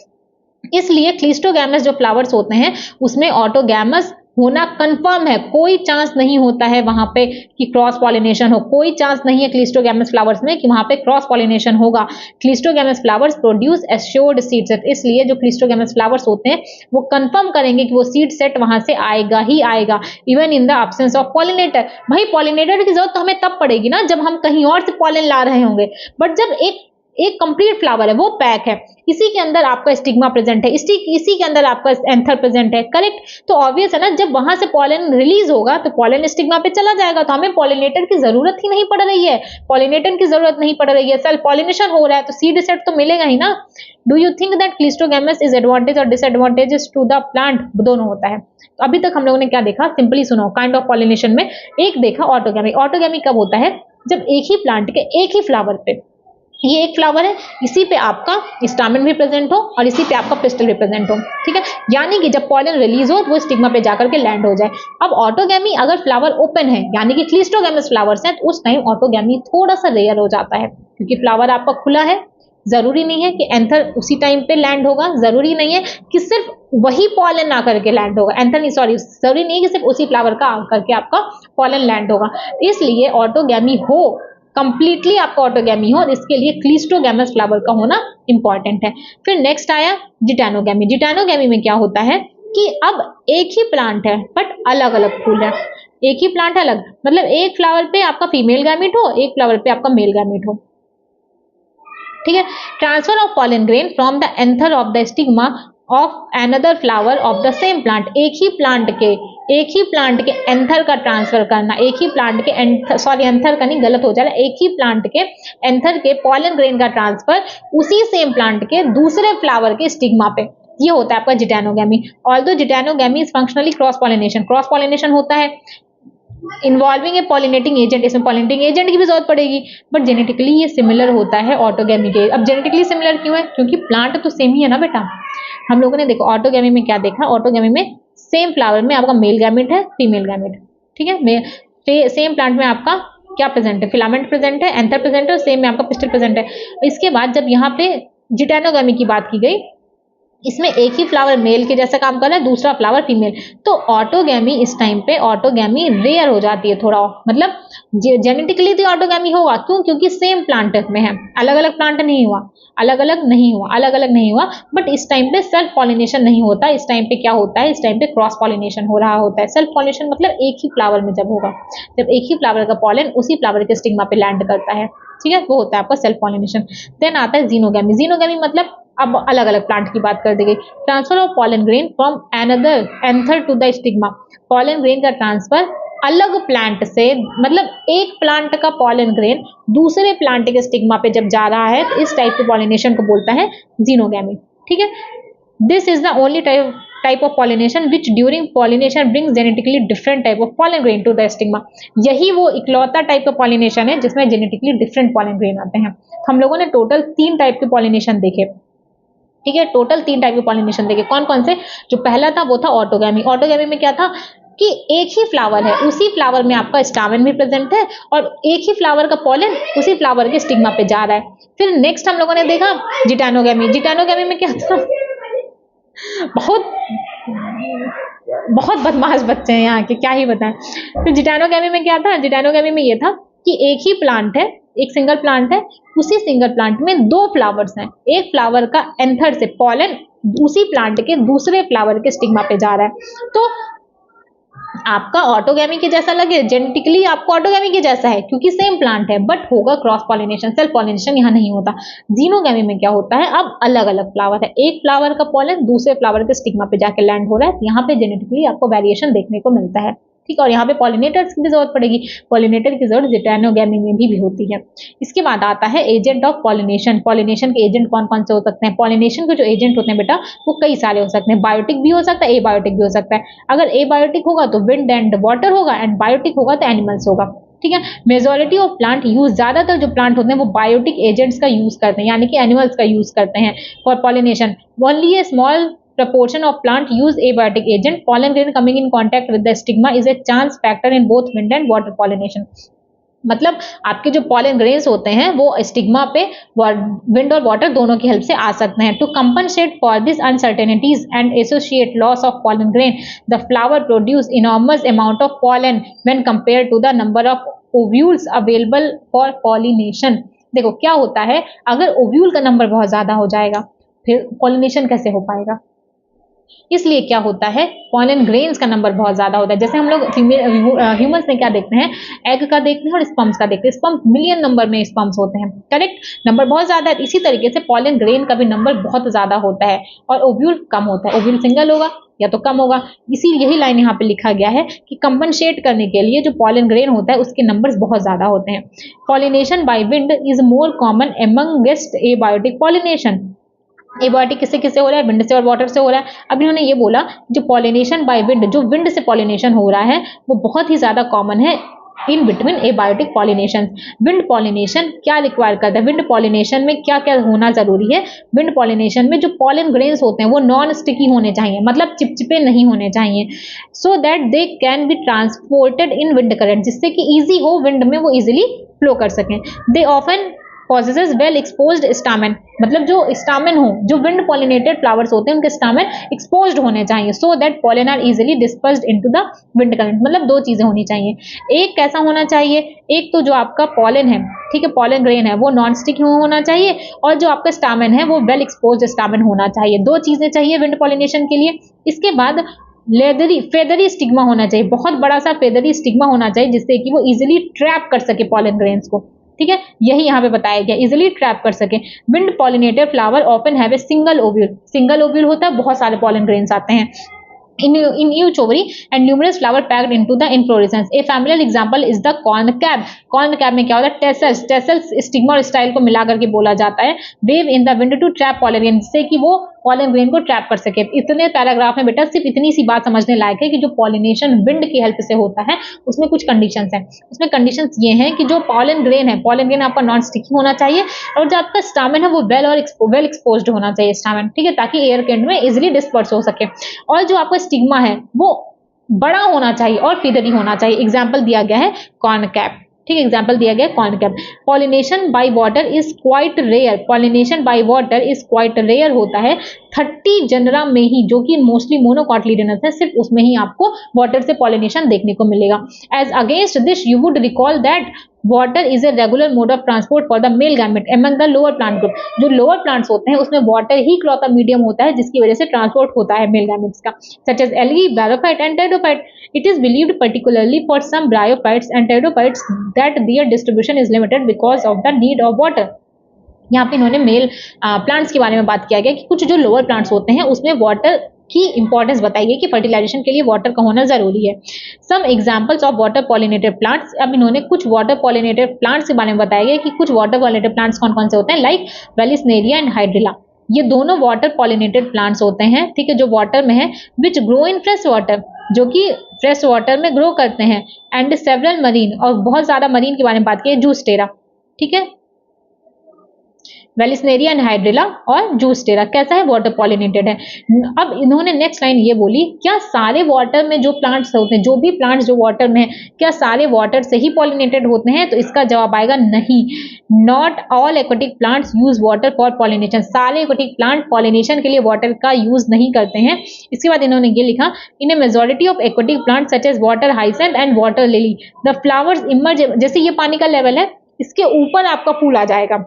इसलिए क्लिस्टोगैमस जो फ्लावर्स होते हैं उसमें ऑटोगैमस होना कंफर्म है, कोई चांस नहीं होता है वहां पे कि क्रॉस पॉलिनेशन हो, कोई चांस नहीं है क्लिस्टोगैमस फ्लावर्स में कि वहां पे क्रॉस पॉलिनेशन होगा। Cleistogamous flowers produce assured seed set, इसलिए जो क्लिस्टोगैमस फ्लावर्स होते हैं वो कंफर्म करेंगे कि वो सीड सेट वहां से आएगा ही आएगा, even in the absence of pollinator. भाई पॉलिनेटर की जरूरत तो हमें तब पड़ेगी ना जब हम कहीं और से पॉलन ला रहे होंगे, बट जब एक कंप्लीट फ्लावर है वो पैक है, इसी के अंदर आपका स्टिग्मा प्रेजेंट है, इसी के अंदर आपका एंथर प्रेजेंट है, करेक्ट। तो ऑब्वियस है ना जब वहां से पॉलन रिलीज होगा तो पॉलन स्टिग्मा पे चला जाएगा, तो हमें पॉलिनेटर की जरूरत ही नहीं पड़ रही है, पॉलिनेटर की जरूरत नहीं पड़ रही है, सेल्फ पॉलिनेशन हो रहा है तो सीड सेट तो मिलेगा ही ना। Do you think that cleistogamous is advantage और डिसएडवांटेजेस टू द प्लांट, दोनों होता है। तो अभी तक हम लोगों ने क्या देखा, सिंपली सुनो, काइंड ऑफ पॉलिनेशन में एक देखा ऑटोगैमी। ऑटोगैमी कब होता है, जब एक ही प्लांट के एक ही फ्लावर पे, ये एक फ्लावर है, इसी पे आपका स्टामेन भी प्रेजेंट हो और इसी पे आपका पिस्टल भी प्रेजेंट हो, ठीक है, यानी कि जब पॉलन रिलीज हो वो स्टिग्मा पे जाकर के लैंड हो जाए। अब ऑटोगैमी अगर फ्लावर ओपन है यानी कि क्लिस्टोगैमस फ्लावर्स हैं तो उस टाइम ऑटोगैमी थोड़ा सा रेयर हो जाता है, क्योंकि फ्लावर आपका खुला है, जरूरी नहीं है कि एंथर उसी टाइम पे लैंड होगा, जरूरी नहीं है कि सिर्फ वही पॉलन ना करके लैंड होगा, एंथर नहीं सॉरी, जरूरी नहीं है कि सिर्फ उसी फ्लावर का करके आपका पॉलन लैंड होगा, इसलिए ऑटोगैमी हो, कंप्लीटली आपका ऑटोगैमी हो, और इसके लिए क्लिस्टोगैमस फ्लावर का होना इंपॉर्टेंट है। फिर नेक्स्ट आया जिटानोगैमी। जिटानोगैमी में क्या होता है कि अब एक ही प्लांट है बट अलग अलग फूल है, एक ही प्लांट अलग, मतलब एक फ्लावर पे आपका फीमेल गैमेट हो, एक फ्लावर पे आपका मेल गैमेट हो, ठीक है। Transfer of pollen grain from the anther of the stigma of another flower of the same plant, एक ही प्लांट के एंथर का ट्रांसफर करना, एक ही प्लांट के एंथर का नहीं, गलत हो जा रहा है, एक ही प्लांट के एंथर के पॉलन ग्रेन का ट्रांसफर उसी सेम प्लांट के दूसरे फ्लावर के स्टिग्मा पे, ये होता है आपका geitonogamy. Although geitonogamy is functionally cross pollination होता है इन्वॉल्विंग ए पॉलिनेटिंग एजेंट, इसमें पॉलिनेटिंग एजेंट की भी जरूरत पड़ेगी, बट जेनेटिकली ये सिमिलर होता है ऑटोगैमी के। अब जेनेटिकली सिमिलर क्यों है, क्योंकि प्लांट तो सेम ही है ना बेटा। हम लोगों ने देखो ऑटोगैमी में क्या देखा, ऑटोगैमी में सेम फ्लावर में आपका मेल गैमेट है, फीमेल गैमेट, ठीक है, सेम प्लांट में आपका क्या प्रेजेंट है, फिलामेंट प्रेजेंट है, एंथर प्रेजेंट है, और सेम में आपका पिस्टल प्रेजेंट है। इसके बाद जब यहाँ पे जिटानोगैमी की बात की गई, इसमें एक ही फ्लावर मेल के जैसा काम कर रहा है, दूसरा फ्लावर फीमेल, तो ऑटोगैमी इस टाइम पे ऑटोगैमी रेयर हो जाती है थोड़ा, मतलब जेनेटिकली तो ऑटोगैमी होगा, क्यों, क्योंकि सेम प्लांट में है, अलग अलग प्लांट नहीं हुआ, अलग अलग नहीं हुआ, बट इस टाइम पे सेल्फ पॉलिनेशन नहीं होता, इस टाइम पे क्या होता है, इस टाइम पे क्रॉस पॉलिनेशन हो रहा होता है। सेल्फ पॉलिनेशन मतलब एक ही फ्लावर में जब होगा, जब एक ही फ्लावर का पॉलन उसी फ्लावर के स्टिग्मा पे लैंड करता है, ठीक है, वो होता है आपका सेल्फ पॉलिनेशन। देन आता है जीनोगैमी। जीनोगैमी मतलब अब अलग अलग प्लांट की बात कर दी गई। Transfer of pollen grain from another anther to the stigma, pollen grain का ट्रांसफर अलग प्लांट से, मतलब एक प्लांट का पॉलन ग्रेन दूसरे प्लांट के स्टिग्मा पे जब जा रहा है तो इस टाइप के पॉलिनेशन को बोलता है जीनोगैमी। ठीक है, this is the only type of pollination which during pollination brings genetically different type of pollen grain to the stigma। यही वो इकलौता टाइप ऑफ पॉलिनेशन है जिसमें जेनेटिकली डिफरेंट pollen grain आते हैं। हम लोगों ने टोटल 3 टाइप के पॉलिनेशन देखे। ठीक है, टोटल 3 टाइप के पॉलिनेशन देखे। कौन कौन से? जो पहला था वो था ऑटोगैमी। ऑटोगैमी में क्या था कि एक ही फ्लावर है, उसी फ्लावर में आपका स्टामेन भी प्रेजेंट है और एक ही फ्लावर का पॉलन उसी फ्लावर के स्टिग्मा पे जा रहा है। फिर नेक्स्ट हम लोगों ने देखा जिटानोगैमी। जिटानोगैमी में क्या था, बहुत बदमाश बच्चे हैं यहाँ के, क्या ही बताएं। तो जिटानोगैमी में क्या था? जिटानोगैमी में ये था कि एक ही प्लांट है, एक सिंगल प्लांट है, उसी सिंगल प्लांट में 2 फ्लावर्स हैं। एक फ्लावर का एंथर से पॉलन उसी प्लांट के दूसरे फ्लावर के स्टिग्मा पे जा रहा है। तो आपका ऑटोगैमी के जैसा लगे, जेनेटिकली आपको ऑटोगैमी के जैसा है क्योंकि सेम प्लांट है, बट होगा क्रॉस पॉलिनेशन, सेल्फ पॉलिनेशन यहाँ नहीं होता। जीनोगैमी में क्या होता है, अब अलग अलग फ्लावर है, एक फ्लावर का पॉलन दूसरे फ्लावर के स्टिग्मा पे जाके लैंड हो रहा है, यहाँ पे जेनेटिकली आपको वेरिएशन देखने को मिलता है। ठीक है, और यहाँ पे पॉलिनेटर्स की भी जरूरत पड़ेगी। पॉलिनेटर की जरूरत जिटानोगैमी में भी होती है। इसके बाद आता है एजेंट ऑफ पॉलिनेशन। पॉलिनेशन के एजेंट कौन कौन से हो सकते हैं? पॉलिनेशन के जो एजेंट होते हैं बेटा वो कई सारे हो सकते हैं। बायोटिक भी हो सकता है, एबायोटिक भी हो सकता है। अगर एबायोटिक होगा तो विंड एंड वाटर होगा, एंड बायोटिक होगा तो एनिमल्स होगा। ठीक है, मेजोरिटी ऑफ प्लांट यूज, ज्यादातर जो प्लांट होते हैं वो बायोटिक एजेंट्स का यूज करते हैं, यानी कि एनिमल्स का यूज करते हैं for pollination. Only A small proportion of plant use abiotic agent. Pollen grain coming in contact with the stigma is a chance factor in both wind and water pollination। मतलब आपके जो पॉलन ग्रेन्स होते हैं वो स्टिग्मा पे विंड और वाटर दोनों की हेल्प से आ सकते हैं। To compensate for this uncertainties and associate loss of pollen grain, the flower produce enormous amount of pollen when compare to the number of ovules available for pollination. देखो क्या होता है, अगर ओव्यूल का नंबर बहुत ज्यादा हो जाएगा फिर पॉलिनेशन कैसे हो पाएगा? इसलिए क्या होता है, पॉलन ग्रेन्स का नंबर बहुत ज्यादा होता है। जैसे हम लोग ह्यूमंस में क्या देखते हैं, एग का देखते हैं और स्पर्म्स का देखते हैं। स्पर्म्स मिलियन नंबर में स्पर्म्स होते हैं, करेक्ट, नंबर बहुत ज्यादा है। इसी तरीके से पॉलन ग्रेन का भी नंबर बहुत ज्यादा होता है और ओव्यूल कम होता है। ओव्यूल सिंगल होगा या तो कम होगा। इसी यही लाइन यहाँ पे लिखा गया है कि कंपनसेट करने के लिए जो पॉलन ग्रेन होता है उसके नंबर्स बहुत ज्यादा होते हैं। Pollination by wind is more common amongst abiotic pollination. Abiotic किससे किससे हो रहा है? विंड से और वाटर से हो रहा है। अब इन्होंने ये बोला जो पॉलिनेशन बाय विंड, जो विंड से पॉलिनेशन हो रहा है वो बहुत ही ज्यादा कॉमन है in between abiotic pollination. Wind pollination क्या रिक्वायर करता है? विंड पॉलिनेशन में क्या क्या होना जरूरी है? विंड पॉलिनेशन में जो पॉलन ग्रेन्स होते हैं वो नॉन स्टिकी होने चाहिए, मतलब चिपचिपे नहीं होने चाहिए, so that they can be transported in wind current, जिससे कि इजी हो विंड में वो इजिली फ्लो कर सकें। They often possesses well exposed stamen, मतलब जो स्टामेन हो, जो विंड पॉलिनेटेड फ्लावर्स होते हैं उनके स्टामेन एक्सपोज्ड होने चाहिए, so that pollen are easily dispersed into the wind current. मतलब 2 चीजें होनी चाहिए, एक कैसा होना चाहिए, एक तो जो आपका पॉलन है, ठीक है, पॉलन ग्रेन है वो नॉन स्टिक होना चाहिए, और जो आपका स्टामेन है वो वेल एक्सपोज्ड स्टामेन होना चाहिए। 2 चीजें चाहिए विंड पॉलिनेशन के लिए। इसके बाद लेदरी फेदरी स्टिग्मा होना चाहिए, बहुत बड़ा सा फेदरी स्टिग्मा होना चाहिए जिससे कि वो इजिली ट्रैप कर सके पॉलन ग्रेन्स को। ठीक है, यही यहाँ पे बताया गया, इजिली ट्रैप कर सके। Wind pollinated flower often have a single ovule, single ovule होता है, बहुत सारे पॉलन ग्रेन्स आते हैं in each ovary and numerous flower packed into the inflorescence. A familiar example is the corn cab. corn cab में क्या होता है? टेसल्स, टेसल्स स्टिग्मा और स्टाइल को मिला करके बोला जाता है। Wave in the wind to trap pollen grain, जिससे कि वो पॉलन ग्रेन को ट्रैप कर सके। इतने पैराग्राफ में बेटा सिर्फ इतनी सी बात समझने लायक है कि जो पॉलिनेशन विंड की हेल्प से होता है उसमें कुछ कंडीशंस हैं। उसमें कंडीशंस ये हैं कि जो पॉलन ग्रेन है, पॉलन ग्रेन आपका नॉन स्टिकी होना चाहिए, और जो आपका स्टामेन है वो वेल एक्सपोज्ड होना चाहिए स्टामेन, ठीक है, ताकि एयर के में इजिली डिस्पर्स हो सके। और जो आपका स्टिग्मा है वो बड़ा होना चाहिए और फिदरी होना चाहिए। एग्जाम्पल दिया गया है कॉर्न कैप, ठीक है, एग्जाम्पल दिया गया corn cob. Pollination by water is quite rare, pollination by water is quite rare होता है 30 जनरा में ही, जो कि मोस्टली मोनोकॉटिलिडनस है, सिर्फ उसमें ही आपको वाटर से पॉलिनेशन देखने को मिलेगा। As against this you would recall that water is a regular mode of transport for the male gamete among the lower plant group. जो लोअर प्लांट्स होते हैं उसमें वाटर ही इकलौता मीडियम होता है जिसकी वजह से ट्रांसपोर्ट होता है मेल गैमेट्स का, such as algae, bryophyte and pteridophyte. It is believed particularly for some bryophytes and pteridophytes that their distribution is limited because of the need of water। यहाँ पे इन्होंने मेल प्लांट्स के बारे में बात किया गया कि कुछ जो लोअर प्लांट्स होते हैं उसमें वाटर की इंपॉर्टेंस बताई गई कि फर्टिलाइजेशन के लिए वाटर का होना जरूरी है। Some examples of water pollinated plants, अब इन्होंने कुछ वाटर पॉलिनेटेड प्लांट्स के बारे में बताया गया कि कुछ वाटर पॉलिनेटेड प्लांट्स कौन कौन से होते हैं, लाइक वेलिसनेरिया एंड हाइड्रिला। ये दोनों वाटर पॉलिनेटेड प्लांट्स होते हैं, ठीक है, जो वाटर में है, which grow in fresh water, जो कि फ्रेश वाटर में ग्रो करते हैं, एंड सेवरल मरीन, और बहुत ज्यादा मरीन के बारे में बात की है, जूस्टेरा, ठीक है, वेलिसनेरिया एंड हाइड्रिला और जूस्टेरा कैसा है, वाटर पॉलिनेटेड है। अब इन्होंने नेक्स्ट लाइन ये बोली, क्या सारे वाटर में जो प्लांट्स होते हैं, जो भी प्लांट्स जो वाटर में है, क्या सारे वाटर से ही पॉलिनेटेड होते हैं, तो इसका जवाब आएगा नहीं। Not all aquatic plants use water for pollination, सारे एक्वाटिक प्लांट पॉलिनेशन के लिए वाटर का यूज नहीं करते हैं। इसके बाद इन्होंने ये लिखा, in a majority of aquatic plant such as water hyacinth and water lily the flowers emerge, जैसे ये पानी का लेवल है, इसके ऊपर आपका फूल आ जाएगा,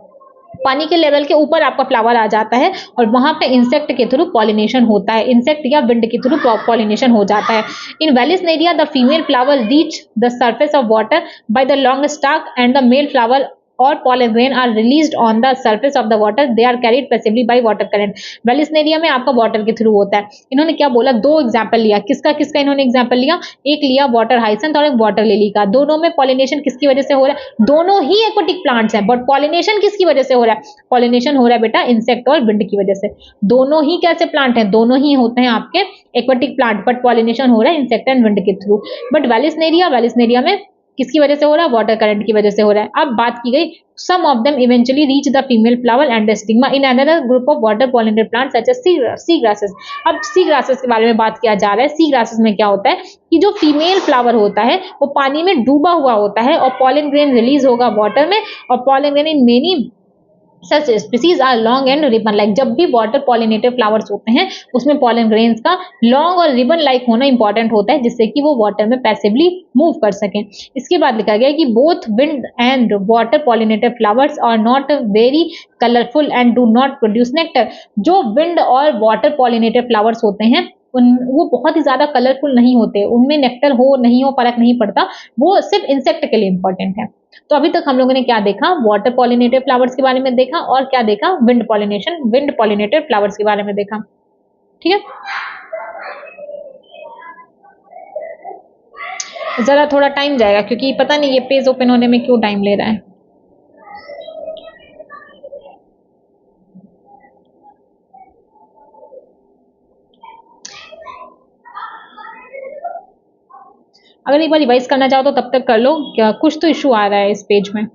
पानी के लेवल के ऊपर आपका फ्लावर आ जाता है, और वहां पे इंसेक्ट के थ्रू पॉलिनेशन होता है, इंसेक्ट या विंड के थ्रू पॉलिनेशन हो जाता है। In vallisneria the female flower reach the surface of water by the long stalk and the male flower और pollen grain are released on the surface of the water, they are carried passively by water current। Vallisneria में आपका वाटर के थ्रू होता है। इन्होंने क्या बोला, दो एग्जाम्पल लिया, किसका किसका इन्होंने एग्जाम्पल लिया, एक लिया वाटर हाइसेंथ और एक वाटर लिली का। दोनों में पॉलिनेशन किसकी वजह से हो रहा है, दोनों ही एक्वाटिक प्लांट्स हैं, बट पॉलिनेशन किसकी वजह से हो रहा है, पॉलिनेशन हो रहा है बेटा इंसेक्ट और विंड की वजह से। दोनों ही कैसे प्लांट हैं, दोनों ही होते हैं आपके एक्वाटिक प्लांट, बट पॉलिनेशन हो रहा है इंसेक्ट एंड विंड के थ्रू। बट वेलिसनेरिया में किसकी वजह से हो रहा है, वाटर करंट की वजह से हो रहा है। अब बात की गई, some of them eventually reach the female flower and the stigma in another group of water pollinated plants such as sea grasses. अब सी ग्रासेस के बारे में बात किया जा रहा है। सी ग्रासेस में क्या होता है कि जो फीमेल फ्लावर होता है वो पानी में डूबा हुआ होता है, और पॉलन ग्रेन रिलीज होगा वाटर में, और pollen grain in many such species are long and ribbon like. जब भी वाटर पॉलिनेटेड फ्लावर्स होते हैं उसमें पॉलन ग्रेन्स का लॉन्ग और रिबन लाइक होना इंपॉर्टेंट होता है, जिससे कि वो वाटर में पैसिवली मूव कर सकें। इसके बाद लिखा गया कि both wind and water pollinated flowers are not very colourful and do not produce nectar. जो विंड और वाटर पॉलिनेटेड फ्लावर्स होते हैं वो बहुत ही ज्यादा कलरफुल नहीं होते, उनमें नेक्टर हो नहीं हो फर्क नहीं पड़ता, वो सिर्फ इंसेक्ट के लिए इंपॉर्टेंट है। तो अभी तक हम लोगों ने क्या देखा, वाटर पॉलिनेटेड फ्लावर्स के बारे में देखा, और क्या देखा, विंड पॉलिनेटेड फ्लावर्स के बारे में देखा, ठीक है। जरा थोड़ा टाइम जाएगा क्योंकि पता नहीं ये पेज ओपन होने में क्यों टाइम ले रहा है। अगर एक बार रिवाइज करना चाहो तो तब तक कर लो, क्या कुछ तो इशू आ रहा है इस पेज में। हम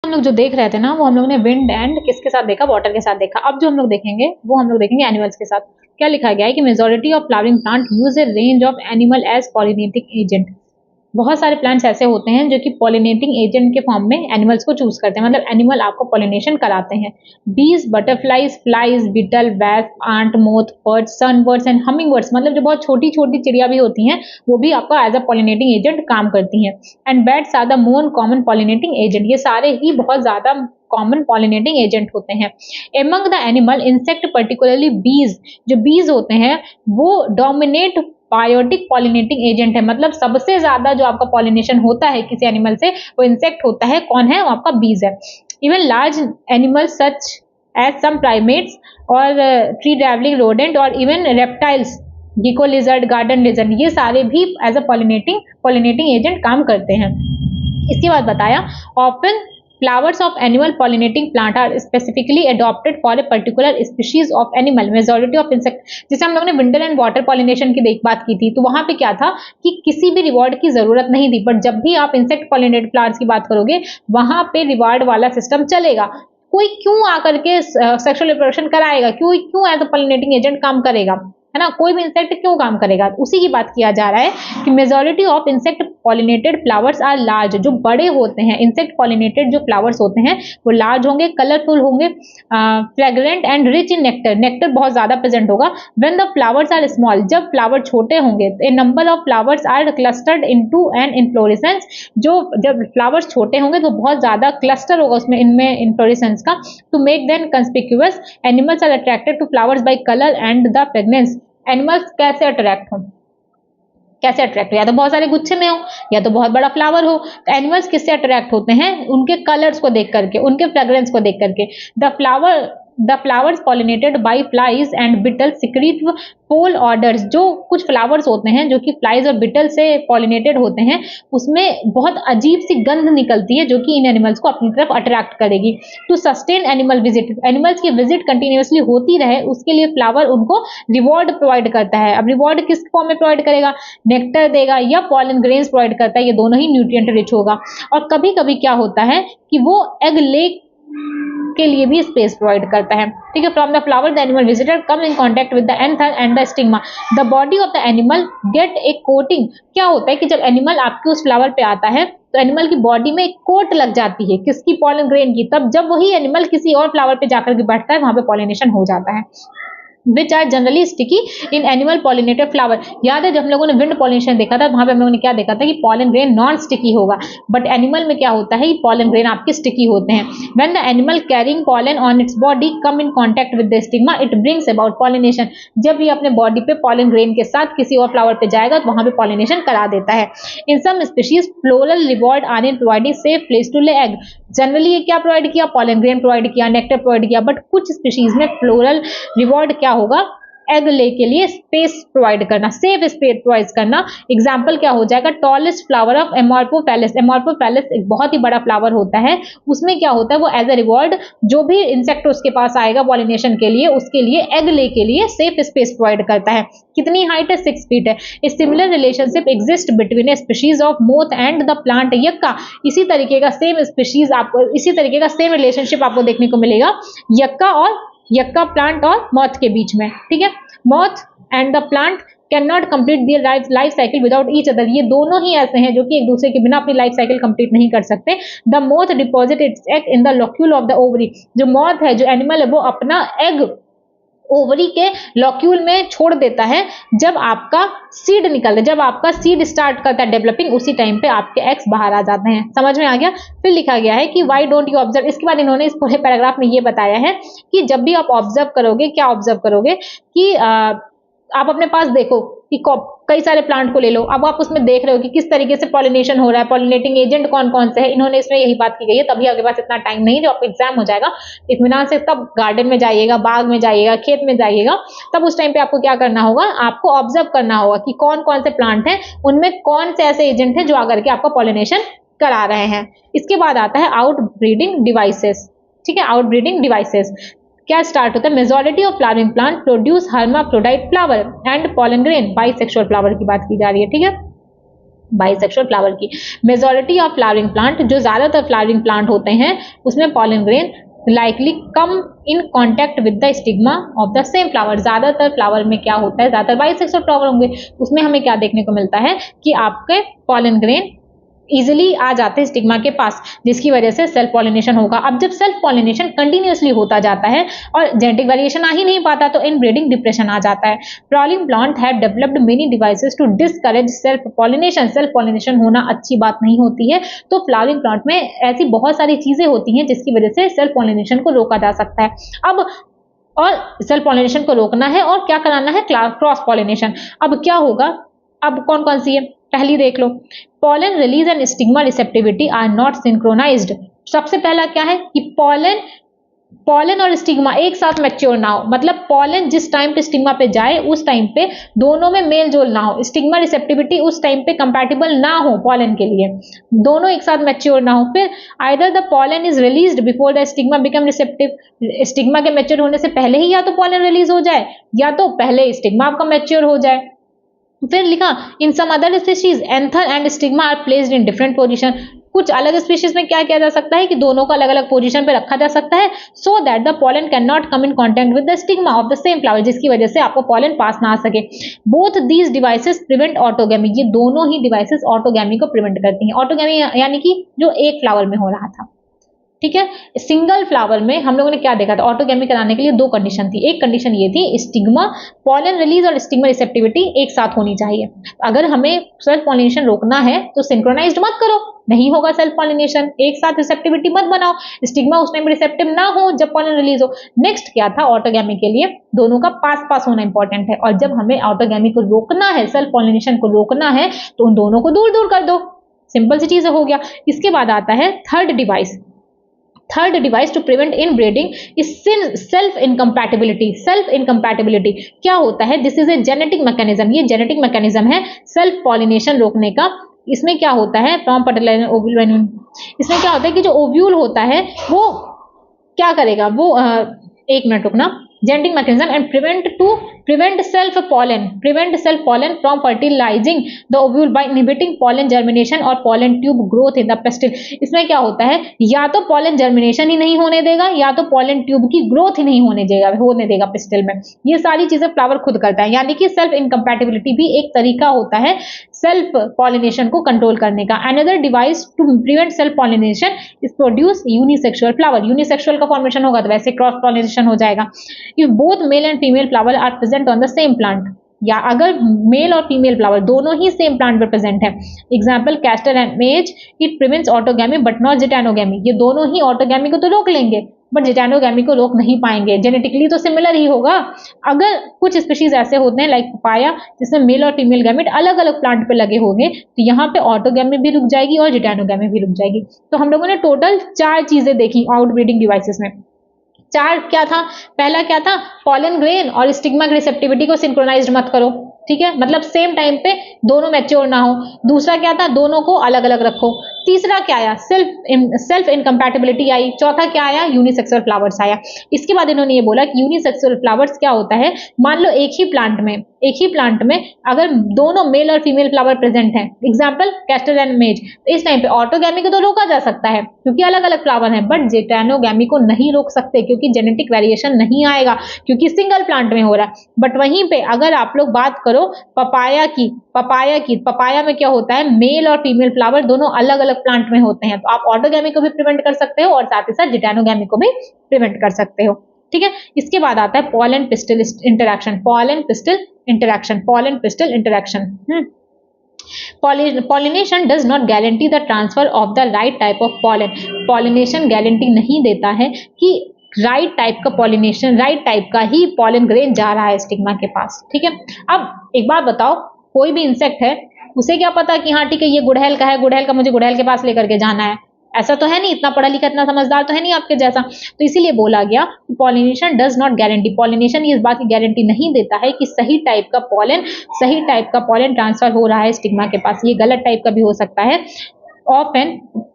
लोग जो देख रहे थे ना वो हम लोग ने विंड एंड किसके साथ देखा, वाटर के साथ देखा। अब जो हम लोग देखेंगे वो हम लोग देखेंगे एनिमल्स के साथ। क्या लिखा गया है कि majority of flowering plant use a range of animal as pollinating agent. बहुत सारे प्लांट्स ऐसे होते हैं जो कि पॉलिनेटिंग एजेंट के फॉर्म में एनिमल्स को चूज करते हैं, मतलब एनिमल आपको पॉलिनेशन कराते हैं। Bees, butterflies, flies, beetle, wasp, ant, moth, birds, sunbirds and hummingbirds, मतलब जो बहुत छोटी छोटी चिड़िया भी होती हैं वो भी आपका एज अ पॉलिनेटिंग एजेंट काम करती हैं। And bats are the more common pollinating agent, ये सारे ही बहुत ज्यादा कॉमन पॉलिनेटिंग एजेंट होते हैं। Among the animal insect particularly बीज, जो बीज होते हैं वो डोमिनेट बायोटिक पॉलिनेटिंग एजेंट है, मतलब सबसे ज्यादा जो आपका पॉलिनेशन होता है किसी एनिमल से वो इंसेक्ट होता है। कौन है, वो आपका बीज है। Even large animals such as some primates और ट्री ट्रैवलिंग रोडेंट और even reptiles, gecko lizard, garden lizard, ये सारे भी एज अ पॉलिनेटिंग एजेंट काम करते हैं। इसके बाद बताया often flowers of animal pollinating plant are specifically adopted for a particular species of animal, majority of insect। जैसे हम लोगों ने विंटर एंड वाटर पॉलिनेशन की बात की थी, तो वहां पे क्या था कि किसी भी रिवॉर्ड की जरूरत नहीं थी, बट जब भी आप इंसेक्ट पॉलिनेटेड प्लांट्स की बात करोगे वहां पे रिवार्ड वाला सिस्टम चलेगा। कोई क्यों आकर के सेक्सुअल रिप्रोडक्शन कराएगा, क्यों एज अ पॉलिनेटिंग एजेंट काम करेगा, है ना, कोई भी इंसेक्ट क्यों काम करेगा। उसी की बात किया जा रहा है कि majority of insect pollinated flowers are large, जो बड़े होते हैं इंसेक्ट पॉलिनेटेड जो फ्लावर्स होते हैं वो लार्ज होंगे, कलरफुल होंगे, fragrant and rich in nectar, nectar बहुत ज्यादा प्रेजेंट होगा। When the flowers are small, जब फ्लावर छोटे होंगे, a number of flowers are clustered into an inflorescence, जो जब फ्लावर्स छोटे होंगे तो बहुत ज्यादा क्लस्टर होगा उसमें इनमें इन्फ्लोरेसेंस का। To make them conspicuous animals are attracted to flowers by colour and the fragrance. Animals कैसे अट्रैक्ट हों, कैसे अट्रैक्ट हो, या तो बहुत सारे गुच्छे में हो या तो बहुत बड़ा फ्लावर हो। तो एनिमल्स किससे अट्रैक्ट होते हैं? उनके कलर्स को देख करके, उनके फ्रेग्रेंस को देख करके। The flowers pollinated by flies and beetle secrete foul odours. जो कुछ फ्लावर्स होते हैं जो कि फ्लाइज और बिटल से पॉलिनेटेड होते हैं, उसमें बहुत अजीब सी गंध निकलती है जो कि इन एनिमल्स को अपनी तरफ अट्रैक्ट करेगी। To sustain animal visit, animals की विजिट कंटिन्यूसली होती रहे, उसके लिए फ्लावर उनको रिवॉर्ड प्रोवाइड करता है। अब रिवॉर्ड किस फॉर्म में प्रोवाइड करेगा? नेक्टर देगा या पॉलन ग्रेन्स प्रोवाइड करता है, ये दोनों ही न्यूट्रिएंट रिच होगा। और कभी कभी क्या होता है कि वो एग ले के लिए भी स्पेस प्रोवाइड करता है। ठीक है, from the flower the animal visitor come in contact with the anther and the stigma, the body of the animal gate A coating. क्या होता है कि जब एनिमल आपके उस फ्लावर पे आता है तो एनिमल की बॉडी में एक कोट लग जाती है, किसकी? पॉलन ग्रेन की। तब जब वही एनिमल किसी और फ्लावर पे जाकर के बैठता है, वहां पे पॉलिनेशन हो जाता है। Which are generally sticky in animal pollinated flower. याद है जब हम लोगों ने विंड पॉलिनेशन देखा था, वहां पे हम लोगों ने क्या देखा था कि पॉलन ग्रेन नॉन स्टिकी होगा, बट एनिमल में क्या होता है, पॉलन ग्रेन आपके स्टिकी होते हैं। When the animal carrying pollen on its body come in contact with the stigma it brings about pollination. जब ये अपने बॉडी पे पॉलन ग्रेन के साथ किसी और फ्लावर पे जाएगा तो वहां पे पॉलिनेशन करा देता है। In some species floral reward are in providing safe place to lay egg. Generally ये क्या प्रोवाइड किया? पॉलन ग्रेन प्रोवाइड किया, नेक्टर प्रोवाइड किया, बट कुछ स्पीशीज में फ्लोरल रिवॉर्ड क्या होगा? एग ले के लिए स्पेस प्रोवाइड करना, सेफ स्पेस प्रोवाइड करना। एग्जाम्पल क्या हो जाएगा? Tallest flower of amorphophallus. Amorphophallus एक बहुत ही बड़ा फ्लावर होता है, उसमें क्या होता है, वो एज ए रिवॉर्ड जो भी इंसेक्ट उसके पास आएगा पॉलिनेशन के लिए, उसके लिए एग ले के लिए सेफ स्पेस प्रोवाइड करता है। कितनी हाइट है? 6 फीट है। A similar relationship exist between a species of moth and the plant yucca. इसी तरीके का सेम स्पीशीज आपको, इसी तरीके का सेम रिलेशनशिप आपको देखने को मिलेगा यक्का प्लांट और मॉथ के बीच में। ठीक है, moth and the plant can not complete their life cycle without each other. ये दोनों ही ऐसे हैं जो कि एक दूसरे के बिना अपनी लाइफ साइकिल कंप्लीट नहीं कर सकते। The moth deposit it's egg in the locule of the ovary. जो मॉथ है, जो एनिमल है, वो अपना एग ओवरी के लॉक्यूल में छोड़ देता है जब आपका सीड निकलता है, जब आपका सीड स्टार्ट करता है डेवलपिंग, उसी टाइम पे आपके एग्स बाहर आ जाते हैं। समझ में आ गया? फिर लिखा गया है कि व्हाई डोंट यू ऑब्जर्व। इसके बाद इन्होंने इस पूरे पैराग्राफ में ये बताया है कि जब भी आप ऑब्जर्व करोगे, क्या ऑब्जर्व करोगे कि आप अपने पास देखो कि कई सारे प्लांट को ले लो, अब आप उसमें देख रहे हो कि किस तरीके से पॉलिनेशन हो रहा है, पॉलिनेटिंग एजेंट कौन कौन से है। इन्होंने इसमें यही बात की गई है। तभी आपके पास इतना टाइम नहीं, जो आपका एग्जाम हो जाएगा इत्मीनान से, तब गार्डन में जाइएगा, बाग में जाइएगा, खेत में जाइएगा, तब उस टाइम पे आपको क्या करना होगा? आपको ऑब्जर्व करना होगा कि कौन कौन से प्लांट हैं, उनमें कौन से ऐसे एजेंट हैं जो आकर के आपका पॉलिनेशन करा रहे हैं। इसके बाद आता है आउट ब्रीडिंग डिवाइसेस। ठीक है, आउट ब्रीडिंग डिवाइसेस क्या स्टार्ट होता है? Majority of flowering plant produce hermaphrodite flower and pollen grain. Bisexual flower की बात की जा रही है। ठीक है, बाइसेक्सुअल फ्लावर की। मेजॉरिटी ऑफ फ्लावरिंग प्लांट, जो ज्यादातर फ्लावरिंग प्लांट होते हैं, उसमें pollen grain likely come in contact with the stigma of the same flower. ज्यादातर फ्लावर में क्या होता है? ज्यादातर बाइसेक्सुअल फ्लावर होंगे, उसमें हमें क्या देखने को मिलता है कि आपके पॉलन ग्रेन इजिली आ जाते हैं स्टिग्मा के पास, जिसकी वजह से सेल्फ पॉलिनेशन होगा। अब जब सेल्फ पॉलिनेशन कंटिन्यूअसली होता जाता है और जेनेटिक वेरिएशन आ ही नहीं पाता, तो इन ब्रीडिंग डिप्रेशन आ जाता है। Flowering plant have developed many devices to discourage self pollination. Self pollination होना अच्छी बात नहीं होती है, तो फ्लावरिंग प्लांट में ऐसी बहुत सारी चीजें होती हैं जिसकी वजह से सेल्फ पॉलिनेशन को रोका जा सकता है। अब और सेल्फ पॉलिनेशन को रोकना है और क्या कराना है? Cross pollination. अब क्या होगा? अब कौन कौन सी है? पहली देख लो, pollen release and stigma receptivity are not synchronised. सबसे पहला क्या है कि पॉलन और स्टिग्मा एक साथ मैच्योर ना हो, मतलब पॉलन जिस टाइम पे स्टिग्मा पे जाए उस टाइम पे दोनों में मेल जोल ना हो, स्टिग्मा रिसेप्टिविटी उस टाइम पे कंपैटिबल ना हो पॉलन के लिए, दोनों एक साथ मैच्योर ना हो। फिर either the pollen is released before the stigma become receptive. Stigma के मैच्योर होने से पहले ही या तो पॉलन रिलीज हो जाए या तो पहले स्टिग्मा आपका मैच्योर हो जाए। फिर लिखा in some other species anther and stigma are placed in different position. कुछ अलग स्पीशीज में क्या किया जा सकता है कि दोनों को अलग अलग पोजीशन पे रखा जा सकता है, so that the pollen can not come in contact with the stigma of the same flower, जिसकी वजह से आपको पॉलन पास ना आ सके। Both these devices prevent autogamy. ये दोनों ही डिवाइसेस ऑटोगैमी को प्रिवेंट करती हैं। ऑटोगैमी यानी कि जो एक फ्लावर में हो रहा था। ठीक है। सिंगल फ्लावर में हम लोगों ने क्या देखा था, ऑटोगैमी कराने के लिए दो कंडीशन थी। एक कंडीशन ये थी स्टिग्मा पॉलन रिलीज और स्टिग्मा रिसेप्टिविटी एक साथ होनी चाहिए। अगर हमें सेल्फ पॉलिनेशन रोकना है तो सिंक्रोनाइज्ड मत करो, नहीं होगा सेल्फ पॉलिनेशन, एक साथ रिसेप्टिविटी मत बनाओ, स्टिग्मा उस टाइम रिसेप्टिव ना हो जब पॉलन रिलीज हो। नेक्स्ट क्या था, ऑटोगैमी के लिए दोनों का पास पास होना इंपॉर्टेंट है, और जब हमें ऑटोगैमी को रोकना है, सेल्फ पॉलिनेशन को रोकना है, तो उन दोनों को दूर दूर कर दो। सिंपल सी चीज हो गया। इसके बाद आता है third device to prevent inbreeding is self incompatibility. Self incompatibility क्या होता है, this is a genetic mechanism, ये जेनेटिक मैकेनिज्म है सेल्फ पॉलिनेशन रोकने का। इसमें क्या होता है, फ्रॉम फर्टिलाइजर ओव्यूल, इसमें क्या होता है कि जो ओव्यूल होता है वो क्या करेगा, वो एक मिनट रुकना, genetic mechanism and prevent self pollen from fertilizing the ovule by inhibiting pollen germination or pollen tube growth in the pistil। इसमें क्या होता है, या तो pollen germination ही नहीं होने देगा, या तो pollen tube की growth ही नहीं होने देगा पिस्टिल में। ये सारी चीजें फ्लावर खुद करता है, यानी कि सेल्फ इनकम्पैटिबिलिटी भी एक तरीका होता है सेल्फ पॉलिनेशन को कंट्रोल करने का। Another device to prevent self pollination is produce unisexual flower. Unisexual का फॉर्मेशन होगा तो वैसे क्रॉस पॉलिनेशन हो जाएगा। If both male and female flower are present on the same plant, या अगर मेल और फीमेल फ्लावर दोनों ही सेम प्लांट पर प्रेजेंट है, example castor and maize, it prevents autogamy but not geitonogamy. ये दोनों ही ऑटोगैमी को तो रोक लेंगे बट जिटानोगैमी को रोक नहीं पाएंगे, जेनेटिकली तो सिमिलर ही होगा। अगर कुछ स्पीशीज ऐसे होते हैं लाइक पपाया जिसमें मेल और फीमेल गैमेट अलग अलग प्लांट पे लगे होंगे, तो यहाँ पे ऑटोगैमी भी रुक जाएगी और जिटानोगैमी भी रुक जाएगी। तो हम लोगों ने टोटल 4 चीजें देखी आउटब्रीडिंग डिवाइसेस में। 4 क्या था, पहला क्या था, पॉलन ग्रेन और स्टिग्मा की रिसेप्टिविटी को सिंक्रोनाइज्ड मत करो, ठीक है, मतलब सेम टाइम पे दोनों मैच्योर ना हो। दूसरा क्या था, दोनों को अलग अलग रखो। तीसरा क्या आया, सेल्फ इनकम्पैटिबिलिटी आई। चौथा क्या आया, यूनिसेक्सुअल फ्लावर्स आया। इसके बाद इन्होंने ये बोला कि यूनिसेक्सुअल फ्लावर्स क्या होता है, मान लो एक ही प्लांट में अगर दोनों मेल और फीमेल फ्लावर प्रेजेंट हैं, एग्जाम्पल कैस्टर एंड मेज, तो इस टाइम पे ऑटोगैमी को तो रोका जा सकता है क्योंकि अलग अलग फ्लावर हैं, बट जिटानोगैमी को नहीं रोक सकते क्योंकि जेनेटिक वेरिएशन नहीं आएगा, क्योंकि सिंगल प्लांट में हो रहा है। बट वहीं पे अगर आप लोग बात करो पपाया में क्या होता है, मेल और फीमेल फ्लावर दोनों अलग अलग प्लांट में होते हैं, तो आप ऑटोगैमी को भी प्रिवेंट कर सकते हो और साथ ही साथ जिटानोगैमी को भी प्रिवेंट कर सकते हो, ठीक है। इसके बाद आता है pollen pistil interaction. Pollination does not guarantee the transfer of the right type of pollen। Pollination guarantee नहीं देता है कि राइट टाइप का ही पॉलन ग्रेन जा रहा है स्टिग्मा के पास, ठीक है। अब एक बात बताओ, कोई भी इंसेक्ट है उसे क्या पता कि हाँ ठीक है ये गुड़हल का है, गुड़हल का मुझे गुड़हल के पास लेकर के जाना है, ऐसा तो है नहीं, इतना पढ़ा लिखा इतना समझदार तो है नहीं आपके जैसा। तो इसीलिए बोला गया pollination does not guarantee, pollination इस बात की गारंटी नहीं देता है कि सही टाइप का पॉलन ट्रांसफर हो रहा है स्टिग्मा के पास, ये गलत टाइप का भी हो सकता है। Often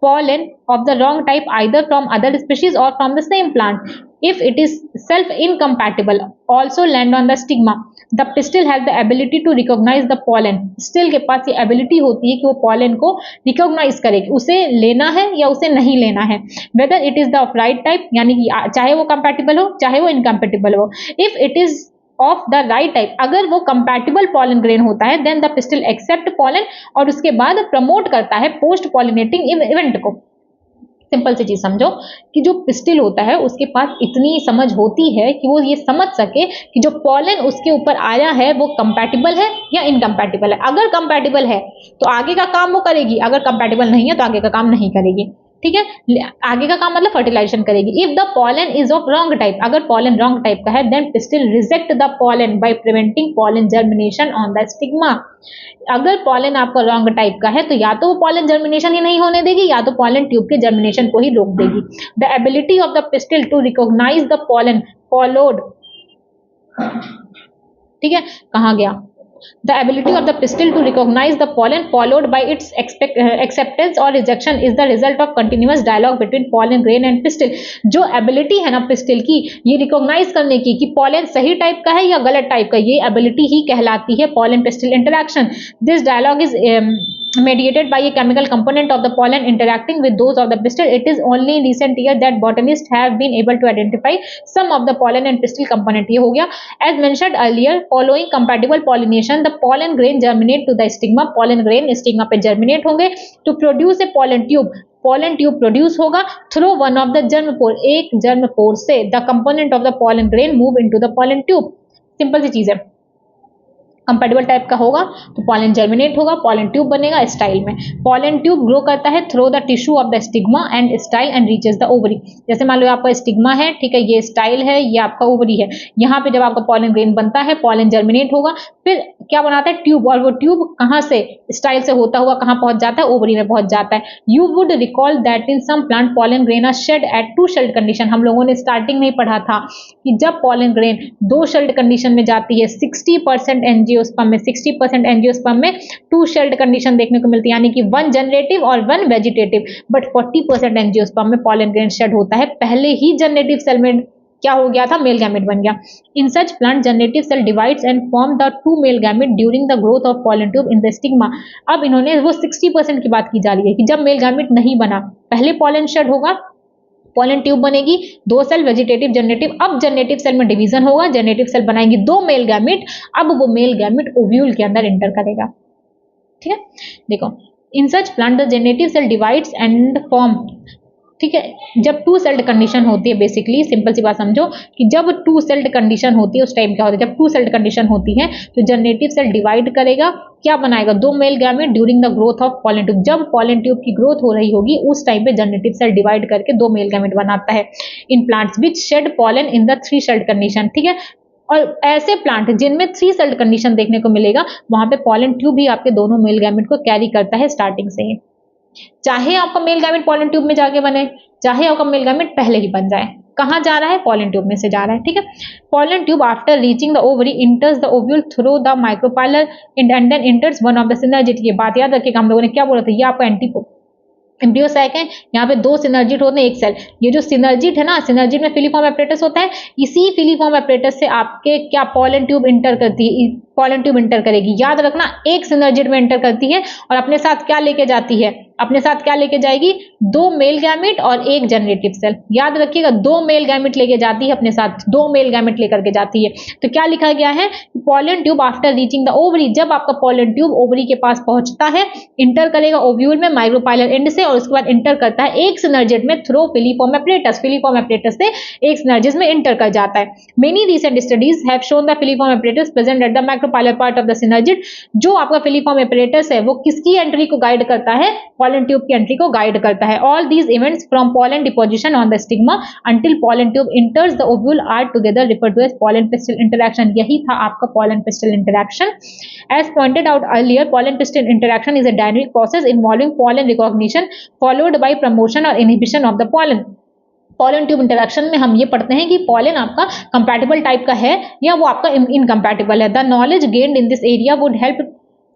pollen of the wrong type either from other species or from the same plant, if it is self incompatible also land on the stigma। The pistil has the ability to recognize the pollen। pistil के पास ये ability होती है कि वो pollen को recognize करेगी, उसे लेना है या उसे नहीं लेना है, whether it is the right type, यानी कि चाहे वो compatible हो चाहे वो incompatible हो। If it is of the right type, अगर वो कंपैटिबल पॉलन ग्रेन होता है, then the pistil accept pollen और उसके बाद प्रमोट करता है पोस्ट पॉलिनेटिंग इवेंट को। सिंपल सी चीज समझो कि जो पिस्टिल होता है उसके पास इतनी समझ होती है कि वो ये समझ सके कि जो पॉलन उसके ऊपर आया है वो कंपैटिबल है या इनकम्पैटिबल है। अगर कंपैटिबल है तो आगे का काम वो करेगी, अगर कंपैटिबल नहीं है तो आगे का काम नहीं करेगी, ठीक है। आगे का काम मतलब फर्टिलाइजेशन करेगी। If the pollen is of wrong type, अगर पॉलन रॉन्ग टाइप का है, then pistil reject the pollen by preventing pollen germination on the stigma. अगर पॉलन आपका रॉन्ग टाइप का है तो या तो वो पॉलन जर्मिनेशन ही नहीं होने देगी या तो पॉलन ट्यूब के जर्मिनेशन को ही रोक देगी। The ability of the pistil to recognise the pollen followed, ठीक है, कहाँ गया, The ability of the pistil to recognize the pollen followed by its acceptance or rejection is the result of continuous dialogue between pollen grain and pistil। जो ability है ना पिस्टिल की ये recognize करने की कि pollen सही टाइप का है या गलत टाइप का, ये ability ही कहलाती है pollen pistil interaction। This dialogue is mediated by a chemical component of the pollen interacting with those of the pistil. It is only in recent year that botanists have been able to identify some of the pollen and pistil component. ये हो गया. As mentioned earlier, following compatible pollination, the pollen grain germinate to the stigma. Pollen grain stigma पे germinate होंगे to produce a pollen tube. pollen tube produce होगा through one of the germ pore. एक germ pore से the component of the pollen grain move into the pollen tube. Simple सी चीज है. कंपैटिबल टाइप का होगा तो पॉलन जर्मिनेट होगा, पॉलन ट्यूब बनेगा स्टाइल में. पॉलन ट्यूब ग्रो करता है through the tissue of the stigma and style and reaches the ovary. जैसे मान लो आपका स्टिग्मा है, ठीक है, ये स्टाइल है, ये आपका ओवरी है. यहाँ पे जब आपका पॉलन ग्रेन बनता है, पॉलन जर्मिनेट होगा, फिर क्या बनाता है ट्यूब, और वो ट्यूब कहाँ से स्टाइल से होता हुआ कहाँ पहुंच जाता है, ओवरी में पहुंच जाता है. You would recall that in some plant pollen grain are shed at two celled condition. हम लोगों ने स्टार्टिंग में ही पढ़ा था कि जब पॉलन ग्रेन दो शेल्ड कंडीशन में जाती है, 60% एंजियोस्पर्म में, 60% एंजियोस्पर्म में टू शेल्ड कंडीशन देखने को मिलती है, यानी कि वन जनरेटिव और वन वेजिटेटिव. बट 40% एंजियोस्पर्म में पॉलन ग्रेन शेड होता है. पहले ही जनरेटिव सेल में क्या हो गया था, मेल गैमेट बन गया. In such plant generative cell divides and form the two male gamete during the growth of pollen tube in the stigma. अब इन्होंने वो 60% की बात की जा रही है कि जब मेल गैमेट नहीं बना, पहले पॉलन शेड होगा, पॉलन ट्यूब बनेगी, दो सेल वेजिटेटिव जनरेटिव. अब जनरेटिव सेल में डिवीजन होगा, जनरेटिव सेल बनाएंगी दो मेल गैमेट. अब वो मेल गैमेट ओव्यूल के अंदर एंटर करेगा. ठीक है, देखो, in such plant the generative cell divides and form. ठीक है, जब टू सेल्ड कंडीशन होती है, बेसिकली सिंपल सी बात समझो कि जब टू सेल्ड कंडीशन होती है उस टाइम क्या होता है, जब टू सेल्ड कंडीशन होती है तो जनरेटिव सेल डिवाइड करेगा, क्या बनाएगा, दो mail gamete during the growth of pollen tube. जब पॉलन ट्यूब की ग्रोथ हो रही होगी उस टाइम पे जनरेटिव सेल डिवाइड करके दो मेल गैमेट बनाता है. In plants which shed pollen in the three celled condition. ठीक है, और ऐसे प्लांट जिनमें थ्री सेल्ड कंडीशन देखने को मिलेगा, वहां पे पॉलन ट्यूब भी आपके दोनों मेल गैमेट को कैरी करता है स्टार्टिंग से ही. चाहे आपका मेल गैमेट पॉलन ट्यूब में जाके बने, चाहे आपका मेल गैमेट पहले ही बन जाए. कहां जा रहा है, पॉलन ट्यूब में से जा रहा है. ठीक है, pollen tube after reaching the ovary enters the ovule through the micropylar and then enters one of the synergid. ये बात याद रखिएगा, हम लोगों ने क्या बोला था, ये आपका एम्ब्रियो सैक है, यहाँ पे दो सिनर्जिट होते हैं एक सेल. ये जो सिनर्जिट है ना, सिनर्जिट में फिलीफॉर्म एपरेटस होता है. इसी फिलीफॉर्म एपरेटस से आपके क्या पॉलन ट्यूब इंटर करती है, पॉलन ट्यूब इंटर करेगी. याद रखना, एक सिनर्जिट में इंटर करती है और अपने साथ क्या लेके जाती है, अपने साथ क्या लेके जाएगी, दो मेल गैमेट और एक जनरेटिव सेल. याद रखिएगा, दो मेल गैमेट लेके जाती है अपने साथ, दो मेल गैमेट लेकर के जाती है. तो क्या लिखा गया है, pollen tube after reaching the ovary, जब आपका पॉलन ट्यूब ओवरी के पास पहुंचता है, इंटर करेगा ओव्यूल में माइक्रोपाइलर एंड से, और उसके बाद इंटर करता है एक सिनर्जिट में through filiform apparatus. Filiform apparatus से एक सिनर्जिट में इंटर कर जाता है. Many recent studies have shown the filiform apparatus present at the micropylar part of the synergid. जो आपका फिलीफॉर्म एपरेटस है वो किसकी एंट्री को गाइड करता है, पॉलन ट्यूब की एंट्री को गाइड करता है. All these events from pollen deposition on the stigma until pollen tube enters the ovule are together referred to as pollen pistil interaction. यही था आपका pollen pistil interaction. As pointed out earlier, pollen pistil interaction is a dynamic process involving pollen recognition followed by promotion और inhibition of the pollen. Pollen tube interaction में हम ये पढ़ते हैं कि पॉलन आपका कंपैटिबल टाइप का है या वो आपका इनकम्पैटिबल है. The knowledge gained in this area would help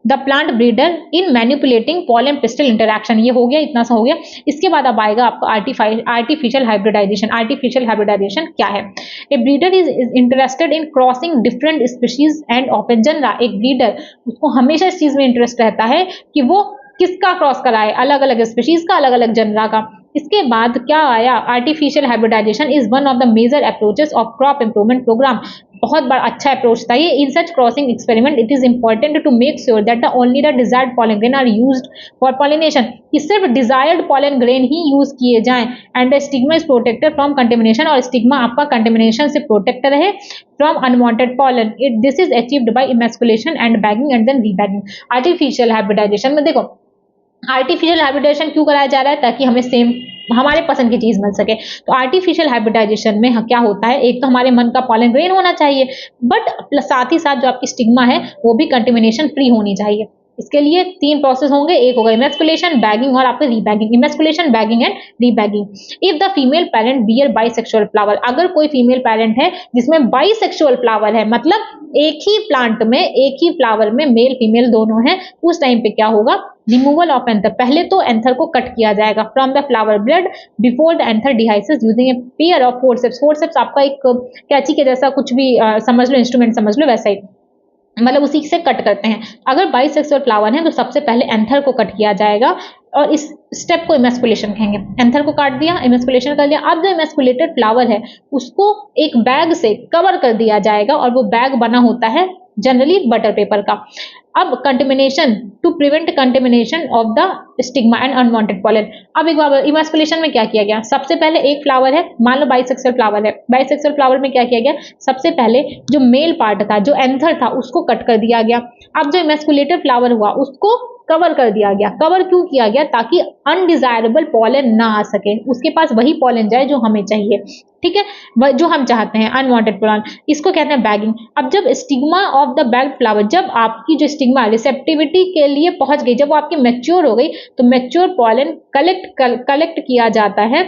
the plant breeder in manipulating pollen pistil interaction. ये हो गया, इतना सा हो गया. इसके बाद अब आएगा आपका आर्टिफिशियल हाइब्रिडाइजेशन. आर्टिफिशियल हाइब्रिडाइजेशन क्या है, a breeder is interested in crossing different species and of a genera. एक ब्रीडर, उसको हमेशा इस चीज में इंटरेस्ट रहता है कि वो किसका क्रॉस कराए, अलग अलग स्पीशीज का, अलग अलग जनरा का. इसके बाद क्या आया, artificial hybridisation is one of the major approaches of crop improvement programme. बहुत बड़ा अच्छा अप्रोच था ये. In such crossing experiment it is important to make sure that the only the desired pollen grain are used for pollination. कि सिर्फ डिजायर्ड पॉलन ग्रेन ही यूज किए जाएं and the stigma is protected from contamination. और स्टिग्मा आपका कंटेमिनेशन से प्रोटेक्ट रहे from unwanted pollen. This is achieved by emasculation and bagging and then rebagging. Artificial hybridisation में देखो, आर्टिफिशियल हाइब्रिडाइजेशन क्यों कराया जा रहा है, ताकि हमें सेम हमारे पसंद की चीज मिल सके. तो आर्टिफिशियल हाइब्रिडाइजेशन में क्या होता है, एक तो हमारे मन का पॉलन ग्रेन होना चाहिए, बट साथ ही साथ जो आपकी स्टिग्मा है वो भी कंटेमिनेशन फ्री होनी चाहिए. इसके लिए तीन प्रोसेस होंगे, एक होगा इमेस्कुलेशन, बैगिंग और आपके rebagging. Emasculation, bagging and rebagging. If the female parent bear bisexual flower, अगर कोई फीमेल पेरेंट है जिसमें बाइसेक्सुअल फ्लावर है, मतलब एक ही प्लांट में, एक ही फ्लावर में मेल फीमेल दोनों हैं, उस टाइम पे क्या होगा, रिमूवल ऑफ एंथर. पहले तो एंथर को कट किया जाएगा from the flower bud before the anther dehiscence using a pair of forceps. Forceps आपका एक कैंची के जैसा कुछ भी समझ लो, इंस्ट्रूमेंट समझ लो, वैसा ही. मतलब उसी से कट करते हैं। अगर बाइसेक्सुअल फ्लावर है तो सबसे पहले एंथर को कट किया जाएगा और इस स्टेप को इमेस्कुलेशन कहेंगे। एंथर को काट दिया, इमेस्कुलेशन कर दिया। अब जो इमेस्कुलेटेड फ्लावर है उसको एक बैग से कवर कर दिया जाएगा और वो बैग बना होता है जनरली बटर पेपर का। अब contamination, to prevent contamination of the stigma and unwanted pollen. अब एक बार इमेस्कुलेशन में क्या किया गया, सबसे पहले एक फ्लावर है, मान लो बाइसेक्सुअल फ्लावर है, बाइसेक्सुअल फ्लावर में क्या किया गया, सबसे पहले जो मेल पार्ट था, जो एंथर था, उसको कट कर दिया गया। अब जो इमेस्कुलेटेड फ्लावर हुआ उसको कवर कर दिया गया। कवर क्यों किया गया, ताकि अनडिजायरेबल पॉलन ना आ सके, उसके पास वही पॉलन जाए जो हमें चाहिए, ठीक है, जो हम चाहते हैं, अनवांटेड पॉलन। इसको कहते हैं बैगिंग। अब जब stigma of the bagged flower, जब आपकी जो स्टिग्मा रिसेप्टिविटी के लिए पहुंच गई, जब वो आपकी मैच्योर हो गई, तो मैच्योर पॉलन कलेक्ट किया जाता है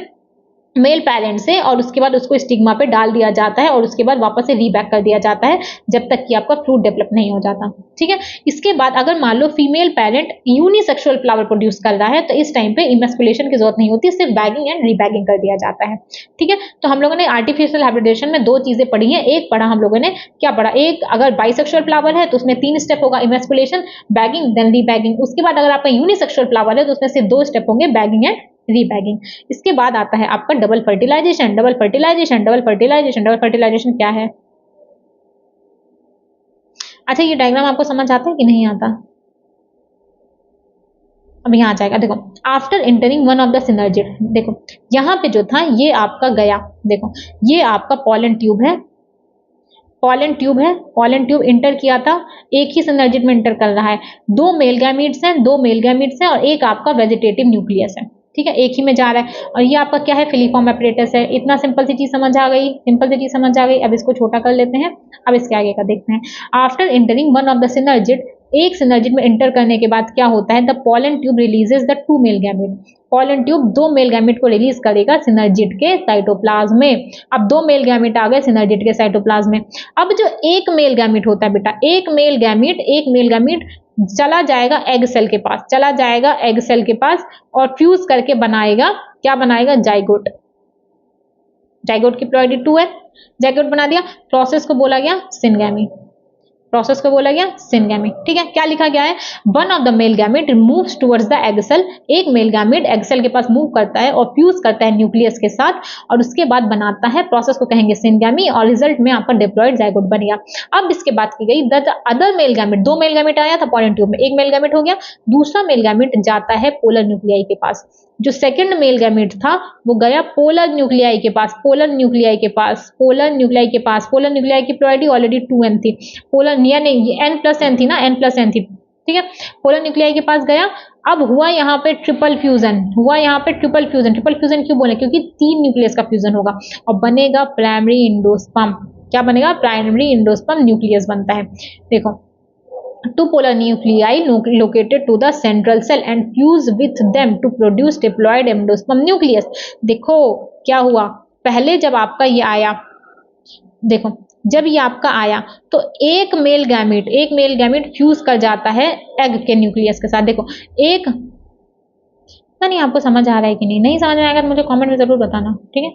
मेल पैरेंट से और उसके बाद उसको स्टिग्मा पे डाल दिया जाता है और उसके बाद वापस से रीबैक कर दिया जाता है जब तक कि आपका फ्रूट डेवलप नहीं हो जाता, ठीक है। इसके बाद अगर मान लो female parent unisexual flower produce कर रहा है तो इस टाइम पे इमेस्कुलेशन की जरूरत नहीं होती, सिर्फ बैगिंग एंड रीबैगिंग कर दिया जाता है, ठीक है। तो हम लोगों ने आर्टिफिशियल हाइब्रिडेशन में दो चीजें पढ़ी है। एक पढ़ा हम लोगों ने, क्या पढ़ा, एक अगर बाइसेक्सुअल फ्लावर है तो उसमें 3 स्टेप होगा, इमेस्कुलेशन, बैगिंग, देन रीबैगिंग। उसके बाद अगर आपका यूनिसेक्सुअल फ्लावर है तो उसमें सिर्फ 2 स्टेप होंगे, बैगिंग एंड रीबैगिंग। इसके बाद आता है आपका double fertilisation. Double fertilisation, double fertilisation, double fertilisation क्या है? अच्छा, ये डायग्राम आपको समझ आता है कि नहीं आता? अब यहाँ आ जाएगा, देखो, after entering one of the synergid, देखो यहाँ पे जो था ये आपका गया, देखो ये आपका पॉलन ट्यूब है, पॉलन ट्यूब है, पॉलन ट्यूब इंटर किया था, एक ही सिनर्जिड में इंटर कर रहा है, 2 मेल गैमीट्स हैं, 2 मेल गैमीट्स हैं और एक आपका वेजिटेटिव न्यूक्लियस है, ठीक है, एक ही में जा रहा है। और ये आपका क्या है, फिलीफॉर्म एपरेटस है। इतना सिंपल सी चीज समझ आ गई, सिंपल सी चीज समझ आ गई। अब इसको छोटा कर लेते हैं, अब इसके आगे का देखते हैं। After entering one of the synergid, एक सिनर्जिड में इंटर करने के बाद क्या होता है, the pollen tube releases the 2 male gamete. Pollen tube 2 male gamete को रिलीज करेगा सिनर्जिड के साइटोप्लाज्म में। अब 2 मेल गैमेट आ गए सिनर्जिड के साइटोप्लाज्म में। अब जो एक मेल गैमेट होता है बेटा, एक मेल गैमेट चला जाएगा एग सेल के पास, चला जाएगा एग सेल के पास और फ्यूज करके बनाएगा, क्या बनाएगा, जाइगोट। जाइगोट की प्लॉइडी 2 है, जाइगोट बना दिया। प्रोसेस को बोला गया सिनगैमी, प्रोसेस को बोला गया सिनगैमी, ठीक है। क्या लिखा गया है, one of the male gamete moves towards the egg cell, एक मेल गैमेट एग सेल के पास मूव करता है और फ्यूज करता है न्यूक्लियस के साथ और उसके बाद बनाता है, प्रोसेस को कहेंगे सिनगैमी और रिजल्ट में आपका डिप्लॉयड जाइगोट बन गया। अब इसके बात की गई the other male gamete, 2 male gamete आया था पॉलन ट्यूब में, एक मेल गैमेट हो गया, दूसरा मेल गैमेट जाता है पोलर न्यूक्लियाई के पास। जो सेकंड मेल गैमेट था वो गया पोलर न्यूक्लियाई के पास, पोलर न्यूक्लियाई के पास, पोलर न्यूक्लियाई के पास। पोलर न्यूक्लियाई की प्लॉइडी ऑलरेडी 2n थी, पोलर नहीं n+n थी ना, n+n थी, ठीक है। पोलर न्यूक्लियाई के पास गया। अब हुआ यहाँ पे ट्रिपल फ्यूजन, हुआ यहाँ पे ट्रिपल फ्यूजन। ट्रिपल फ्यूजन क्यों बोले, क्योंकि 3 न्यूक्लियस का फ्यूजन होगा और बनेगा प्राइमरी इंडोस्पर्म। क्या बनेगा, प्राइमरी इंडोस्पर्म न्यूक्लियस बनता है। देखो, 2 polar nuclei located to the central cell and fuse with them to produce diploid endosperm nucleus। देखो क्या हुआ, पहले जब आपका ये आया, देखो जब ये आपका आया तो एक मेल गैमेट फ्यूज कर जाता है एग के न्यूक्लियस के साथ। देखो एक, पता नहीं आपको समझ आ रहा है कि नहीं, नहीं समझ में आएगा तो मुझे कमेंट में जरूर बताना, ठीक है।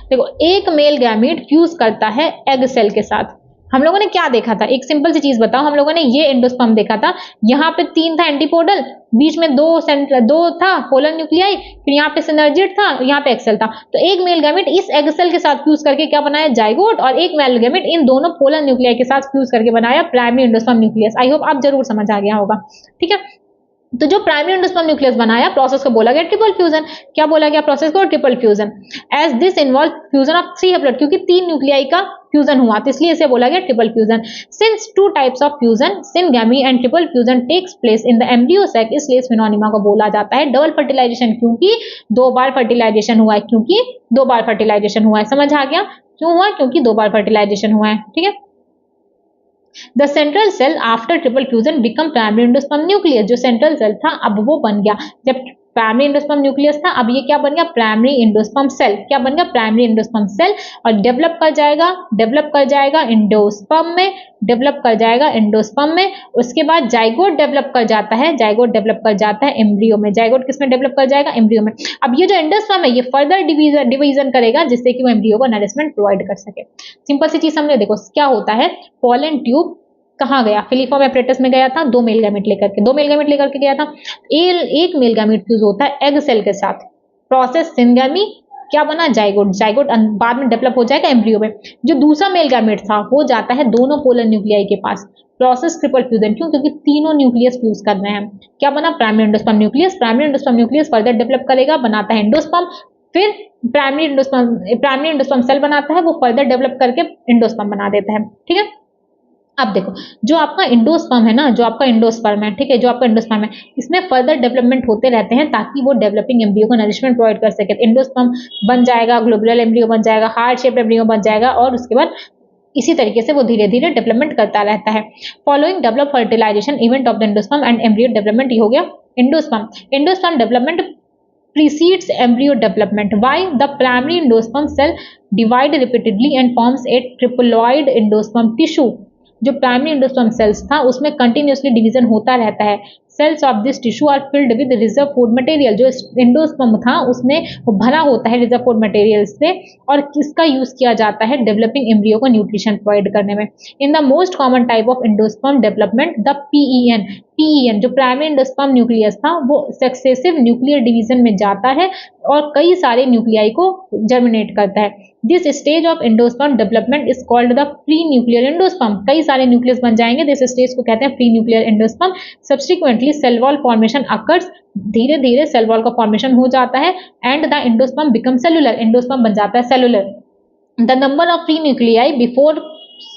देखो एक मेल गैमेट फ्यूज करता है एग सेल के साथ। हम लोगों ने क्या देखा था, एक सिंपल सी चीज बताओ, हम लोगों ने ये एंडोस्पर्म देखा था, यहाँ पे 3 था एंटीपोडल, बीच में 2 था पोलर न्यूक्लियाई, फिर यहाँ पे सिनर्जिड था, यहाँ पे एक्सेल था। तो एक मेल गैमेट इस एग सेल के साथ फ्यूज करके क्या बनाया, जाइगोट, और एक मेल गैमेट इन दोनों पोलर न्यूक्लियाई के साथ फ्यूज करके बनाया primary endosperm nucleus. I hope आप जरूर समझ आ गया होगा, ठीक है। तो जो प्राइमरी एंडोस्पर्म न्यूक्लियस बनाया, प्रोसेस को बोला गया ट्रिपल फ्यूजन। क्या बोला गया प्रोसेस को, triple fusion. As this involve fusion of 3 haploid, क्योंकि 3 न्यूक्लियाई का फ्यूजन हुआ तो इसलिए इसे बोला गया triple fusion. Since 2 types of fusion, syngamy and triple fusion takes place in the embryo sac, इसलिए इस फिनोनिमा को बोला जाता है डबल फर्टिलाइजेशन, क्योंकि 2 बार फर्टिलाइजेशन हुआ है, क्योंकि 2 बार फर्टिलाइजेशन हुआ है। समझ आ गया क्यों हुआ, क्योंकि 2 बार फर्टिलाइजेशन हुआ है, ठीक है। The central cell after triple fusion become primary endosperm nucleus, जो सेंट्रल सेल था अब वो बन गया, जब प्राइमरी एंडोस्पर्म न्यूक्लियस था अब ये क्या बन गया, प्राइमरी एंडोस्पर्म सेल। क्या बन गया, प्राइमरी एंडोस्पर्म सेल, और डेवलप कर जाएगा एंडोस्पर्म में, डेवलप कर जाएगा एंडोस्पर्म में। उसके बाद जाइगोट डेवलप कर जाता है, जाइगोट डेवलप कर जाता है एम्ब्रियो में। जाइगोट किसमें डेवलप कर जाएगा, एम्ब्रियो में। अब ये जो एंडोस्पर्म है ये फर्दर डिवीजन करेगा जिससे कि वो एम्ब्रियो को नरिशमेंट प्रोवाइड कर सके। सिंपल सी चीज समझे, देखो क्या होता है, पॉलन ट्यूब कहाँ गया, फिलीफॉर्म एपरेटस में गया था, 2 मेल गैमेट लेकर के, 2 मेल गैमेट लेकर के गया था। एक मेल गैमेट फ्यूज होता है एग सेल के साथ, प्रोसेस सिनगैमी, क्या बना, जाइगोट, जाइगोट बाद में डेवलप हो जाएगा एम्ब्रियो में। जो दूसरा मेल गैमेट था वो जाता है दोनों पोलर न्यूक्लियाई के पास, प्रोसेस ट्रिपल फ्यूजन, क्यों, क्योंकि तीनों न्यूक्लियस फ्यूज कर रहे हैं। क्या बना, primary endosperm nucleus, primary endosperm nucleus further develop करेगा, बनाता है एंडोस्पर्म, फिर प्राइमरी एंडोस्पर्म सेल बनाता है, वो फर्दर डेवलप करके एंडोस्पर्म बना देता है। ठीक है, अब देखो जो आपका एंडोस्पर्म है ना, जो आपका एंडोस्पर्म है, ठीक है, जो आपका एंडोस्पर्म है, इसमें फर्दर डेवलपमेंट होते रहते हैं ताकि वो डेवलपिंग एम्ब्रियो को नरिशमेंट प्रोवाइड कर सके। एंडोस्पर्म बन जाएगा, ग्लोबुलर एम्ब्रियो बन जाएगा, हार्ट शेप्ड एम्ब्रियो बन जाएगा, और उसके बाद इसी तरीके से वो धीरे धीरे डेवलपमेंट करता रहता है। Following develop fertilisation event of the endosperm and embryo development, ये हो गया endosperm. Endosperm development precedes embryo development. Why? The primary endosperm cell divide repeatedly and forms a triploid endosperm tissue. जो प्राइमरी एंडोस्पर्म सेल्स था उसमें कंटिन्यूसली डिवीजन होता रहता है। Cells of this tissue are filled with reserve food material, जो एंडोस्पर्म था उसमें वो भरा होता है रिजर्व फूड मटेरियल से, और किसका यूज किया जाता है, डेवलपिंग एम्ब्रियो को न्यूट्रिशन प्रोवाइड करने में। In the most common type of endosperm development, the PEN जो प्राइमरी एंडोस्पर्म न्यूक्लियस था वो सक्सेसिव न्यूक्लियर डिवीजन में जाता है और कई सारे न्यूक्लियाई को जर्मिनेट करता है। This stage of endosperm development is called the pre nuclear endosperm. कई सारे न्यूक्लियस बन जाएंगे, दिस स्टेज को कहते हैं free nuclear endosperm. Subsequently cell wall formation occurs, धीरे धीरे सेल वॉल का फॉर्मेशन हो जाता है, and the endosperm become cellular, endosperm बन जाता है cellular. The number of free nuclei before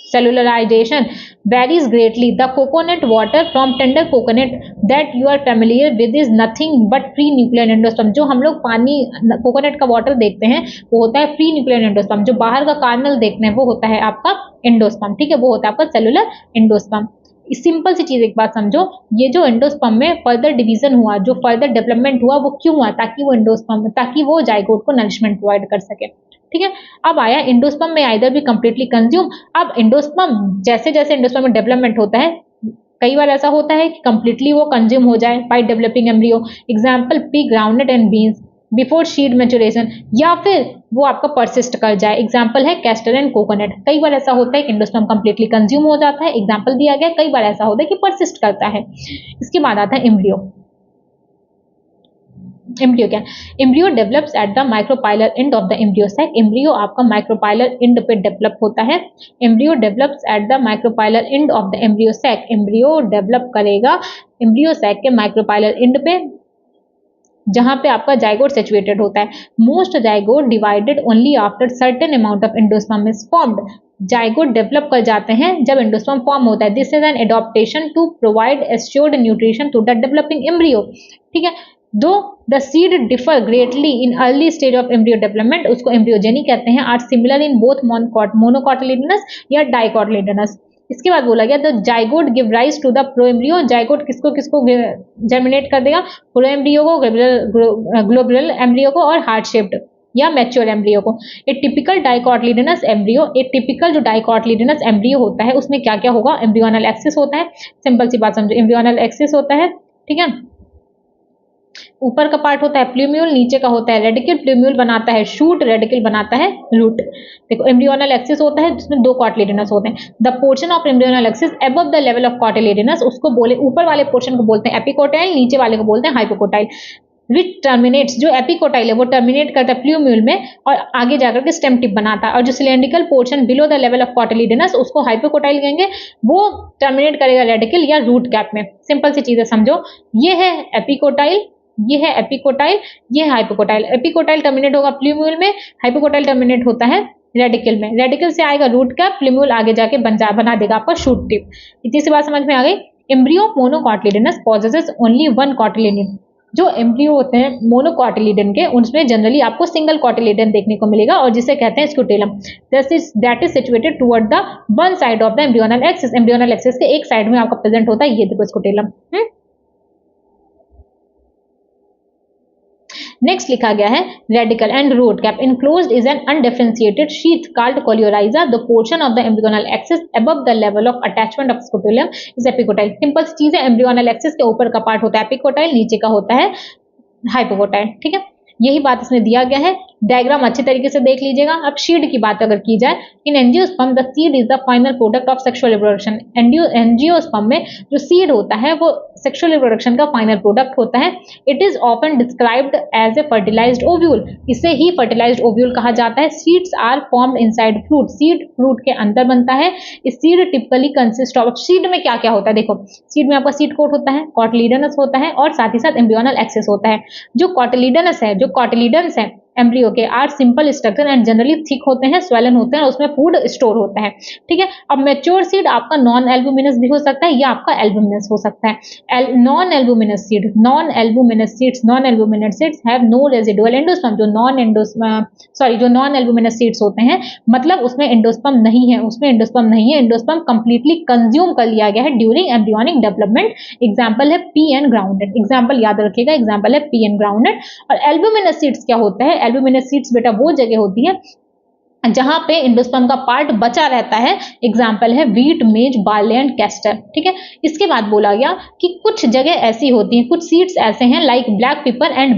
cellularization varies greatly. The coconut water from tender coconut that you are familiar with is nothing but pre-nuclear endosperm. जो हम लोग पानी कोकोनट का वाटर देखते हैं वो होता है प्री न्यूक्लियर एंडोस्पर्म। जो बाहर का कार्नल देखते हैं वो होता है आपका एंडोस्पर्म। ठीक है, वो होता है आपका सेलुलर एंडोस्पर्म। सिंपल सी चीज एक बात समझो, ये जो एंडोस्पर्म में फर्दर डिवीजन हुआ, जो फर्दर डेवलपमेंट हुआ, वो क्यों हुआ, ताकि वो जाइगोट को नरिशमेंट प्रोवाइड कर सके। ठीक है, अब आया एंडोस्पर्म में आइदर भी कंप्लीटली कंज्यूम। अब एंडोस्पर्म जैसे जैसे एंडोस्पर्म में डेवलपमेंट होता है, कई बार ऐसा होता है कि कंप्लीटली वो कंज्यूम हो जाए by developing embryo. Example P groundnut and beans before seed maturation, या फिर वो आपका परसिस्ट कर जाए। एग्जांपल है कैस्टर एंड कोकोनट। कई बार ऐसा होता है कि एंडोस्पर्म कंप्लीटली कंज्यूम हो जाता है, एग्जांपल दिया गया। कई बार ऐसा होता है कि परसिस्ट करता है। इसके बाद आता है एम्ब्रियो। एम्ब्रियो क्या, embryo develops at the micropylar end of the embryo sac. Embryo आपका माइक्रोपाइलर एंड पे डेवलप होता है। Embryo develops at the micropylar end of the embryo sac. Embryo develop करेगा एम्ब्रियो सैक के माइक्रोपाइलर एंड पे, जहां पे आपका जाइगोट सिचुएटेड होता है। Most zygote divided only after certain amount of endosperm is formed. Zygote develop कर जाते हैं जब एंडोस्पर्म फॉर्म होता है। This is an adaptation to provide assured nutrition to the developing embryo. ठीक है, though the seed differ greatly in early stage of embryo development, उसको एम्ब्रियोजेनी कहते हैं, are similar in both monocotyledonous या डाइकॉटिलिडनस। इसके बाद बोला गया the zygote give rise to the proembryo. Zygote किसको किसको जर्मिनेट कर देगा, प्रोएम्ब्रियो को, ग्लोबुलर एम्ब्रियो को, और हार्ट शेप्ड या मैच्योर एम्ब्रियो को। ए टिपिकल डाइकॉटिलिडनस एम्ब्रियो, एक टिपिकल जो डाइकॉटिलिडनस एम्ब्रियो होता है उसमें क्या क्या होगा, एम्ब्रियोनल एक्सिस होता है। सिंपल सी बात समझो, एम्ब्रियोनल एक्सिस होता है। ठीक है, ऊपर का पार्ट होता है प्लूम्यूल, नीचे का होता है रेडिकल। प्लूम्यूल बनाता है शूट, रेडिकल बनाता है रूट। देखो एम्ब्रियोनल एक्सिस होता है जिसमें 2 कॉटिलिडनस होते हैं। The portion of embryonal axis above the level of cotyledons, उसको बोले ऊपर वाले पोर्शन को बोलते हैं एपिकोटाइल, नीचे वाले को बोलते हैं हाइपोकोटाइल। विच टर्मिनेट्स, जो एपिकोटाइल है वो टर्मिनेट करता है प्लूम्यूल में और आगे जाकर के स्टेम टिप बनाता है, और जो cylindrical portion below the level of cotyledons उसको हाइपोकोटाइल कहेंगे, वो टर्मिनेट करेगा रेडिकल या रूट कैप में। सिंपल सी चीजें समझो, ये है एपिकोटाइल, ये है एपिकोटाइल, ये है हाइपोकोटाइल। एपिकोटाइल टर्मिनेट होगा प्लूम्यूल में, हाइपोकोटाइल टर्मिनेट होता है रेडिकल में। रेडिकल से आएगा रूट कैप, प्लूम्यूल आगे जाके बना देगा आपका शूट टिप। इतनी सी बात समझ में आ गई। Embryo monocotyledonous possesses only 1 cotyledon. जो एम्ब्रियो होते हैं मोनोकॉटिलिडन के, उनमें जनरली आपको सिंगल कॉटिलिडन देखने को मिलेगा, और जिसे कहते हैं scutellum. That is situated toward the one side of the embryonal axis. Embryonal axis के एक साइड में आपका प्रेजेंट होता है, ये देखो स्क्यूटेलम। नेक्स्ट लिखा गया है radicle and root cap enclosed is an undifferentiated sheath called coleorhiza. The portion of the embryonal axis above the level of attachment of scutellum is epicotyl. Simple चीज है, एम्ब्रियोनल एक्सिस के ऊपर का पार्ट होता है एपिकोटाइल, नीचे का होता है हाइपोकोटाइल। ठीक है, यही बात इसमें दिया गया है डायग्राम अच्छे तरीके से देख लीजिएगा। अब सीड की बात अगर की जाए, in angiosperm the seed is the final product of sexual reproduction. Angiosperm में जो सीड होता है वो सेक्सुअल रिप्रोडक्शन का फाइनल प्रोडक्ट होता है। It is often described as a fertilised ovule, इसे ही फर्टिलाइज्ड ओव्यूल कहा जाता है। Seeds are formed inside fruit, seed fruit के अंदर बनता है। Seed typically consist of, seed में क्या क्या होता है देखो, सीड में आपका सीड कोट होता है, कॉटिलीडनस होता है और साथ ही साथ एम्ब्रियोनल एक्सिस होता है। जो कॉटिलीडनस है, जो कॉटिलीडन्स है एम्ब्रियो के, are simple structure and generally thick होते हैं, स्वेलन होते हैं और उसमें फूड स्टोर होता है। ठीक है, अब मैच्योर सीड आपका नॉन एल्बुमिनस भी हो सकता है या आपका एल्बुमिनस हो सकता है। Non albuminous seed, non albuminous seeds have no residual endosperm. जो नॉन एल्बुमिनस सीड्स होते हैं मतलब उसमें एंडोस्पर्म नहीं है, एंडोस्पर्म कंप्लीटली कंज्यूम कर लिया गया है ड्यूरिंग एम्ब्रियोनिक डेवलपमेंट। एग्जांपल है पी एन ग्राउंडेड, एग्जांपल याद रखिएगा, एग्जांपल है पी एन ग्राउंडेड। और एल्बुमिनस सीड्स क्या होता है, एल्बुमिनस सीड्स बेटा वो जगह होती है जहां पे एंडोस्पर्म का पार्ट बचा रहता है। एग्जांपल है व्हीट, मेज, बार्ले एंड कैस्टर। ठीक है, इसके बाद बोला गया कि कुछ जगह ऐसी होती हैं, कुछ सीड्स ऐसे हैं like black pepper and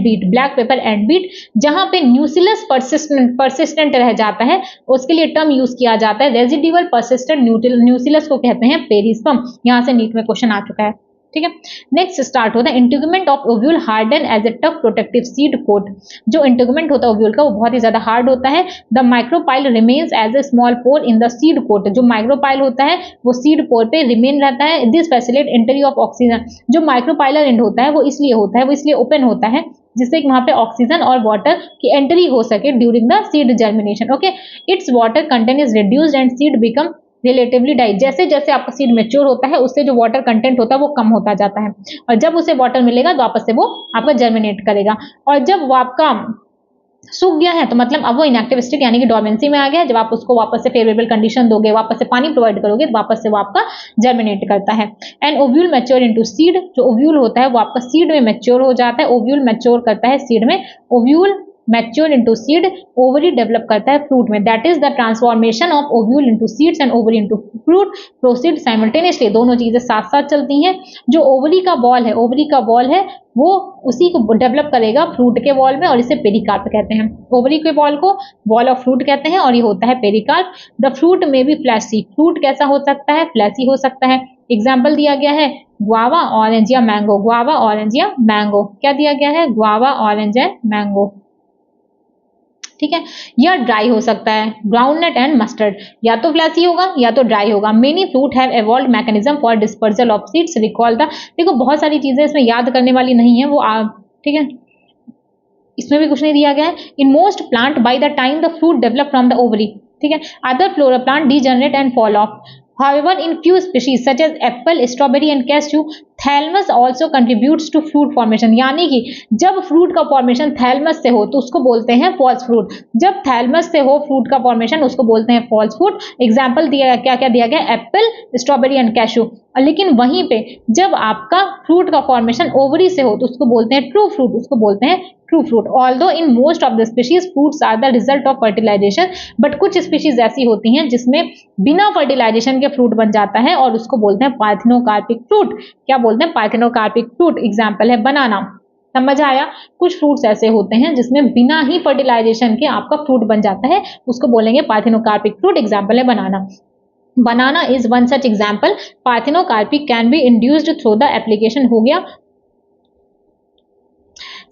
beet, जहां पे न्यूसिलस परसिस्टेंट रह जाता है, उसके लिए टर्म यूज किया जाता है रेजिडुअल परसिस्टेंट न्यूसिलस को कहते हैं पेरिस्पर्म। यहां से नीट में क्वेश्चन आ चुका है। ठीक है, नेक्स्ट स्टार्ट होता है integument of ovule harden as a tough protective seed coat. जो इंटीग्यूमेंट होता है ओव्यूल का वो बहुत ही ज्यादा हार्ड होता है। The micropyle remains as a small pore in the seed coat, जो माइक्रोपाइल होता है वो सीड पोर पे रिमेन रहता है। This facilitate entry of oxygen, जो माइक्रोपाइलर एंड होता है वो इसलिए ओपन होता है जिससे कि वहां पे ऑक्सीजन और वाटर की एंट्री हो सके during the seed germination. Okay, its water content is reduced and seed become relatively dry. जैसे जैसे आपका सीड मैच्योर होता है उससे जो वाटर कंटेंट होता है वो कम होता जाता है, और जब उसे वाटर मिलेगा तो वापस से वो आपका जर्मिनेट करेगा। और जब वो आपका सूख गया है तो मतलब अब वो इनएक्टिव स्टेट यानी कि डोर्मेंसी में आ गया है। जब आप उसको वापस से फेवरेबल कंडीशन दोगे, वापस से पानी प्रोवाइड करोगे तो वापस से वो आपका जर्मिनेट करता है। And ovule mature into seed, जो ओव्यूल होता है वो आपका सीड में मैच्योर हो जाता है। ओव्यूल मैच्योर करता है सीड में, ovule mature into seed, ovary develop करता है फ्रूट में। That is the transformation of ovule into seeds and ovary into fruit proceed simultaneously, दोनों चीजें साथ साथ चलती हैं। जो ओवरी का बॉल है वो उसी को डेवलप करेगा फ्रूट के वॉल में और इसे पेरिकार्प कहते हैं। ओवरी के बॉल को बॉल ऑफ फ्रूट कहते हैं और ये होता है पेरिकार्प। द फ्रूट में भी फ्लैशी, फ्रूट कैसा हो सकता है, फ्लैशी हो सकता है। एग्जाम्पल दिया गया है गुआवा, ऑरेंज या मैंगो। गुआवा, ऑरेंज या मैंगो, क्या दिया गया है, गुआवा, ऑरेंज एंड मैंगो। ठीक है, या ड्राई हो सकता है, ग्राउंडनट एंड मस्टर्ड, या तो फ्लैसी होगा या तो ड्राई होगा। Many fruit have evolved mechanism for dispersal of seeds, recall the, देखो बहुत सारी चीजें इसमें याद करने वाली नहीं है वो ठीक है, इसमें भी कुछ नहीं दिया गया है। In most plant by the time the fruit develop from the ovary, ठीक है, other flora plant degenerate and fall of. However, in few species such as apple, strawberry and cashew, thalamus also contributes to fruit formation, यानी कि जब फ्रूट का फॉर्मेशन थैलमस से हो तो उसको बोलते हैं फॉल्स फ्रूट, जब थैलमस से हो फ्रूट का फॉर्मेशन उसको बोलते हैं फॉल्स फ्रूट। एग्जाम्पल दिया क्या क्या दिया गया, एप्पल, स्ट्रॉबेरी एंड कैशू। लेकिन वहीं पे जब आपका फ्रूट का फॉर्मेशन ओवरी से हो तो उसको बोलते हैं ट्रू फ्रूट, उसको बोलते हैं true fruit. Although in most of the species fruits are the result of fertilization, but कुछ स्पीशीज ऐसी होती हैं जिसमें बिना फर्टिलाइजेशन के फ्रूट बन जाता है और उसको बोलते हैं पार्थिनोकार्पिक फ्रूट। क्या बोलते हैं, पार्थिनोकार्पिक फ्रूट। एग्जाम्पल है बनाना, समझ आया। कुछ फ्रूट्स ऐसे होते हैं जिसमें बिना ही फर्टिलाइजेशन के आपका फ्रूट बन जाता है, उसको बोलेंगे पार्थिनोकार्पिक फ्रूट। एग्जाम्पल है बनाना। Banana is one such example. Parthenocarpy can be induced through the application, हो गया।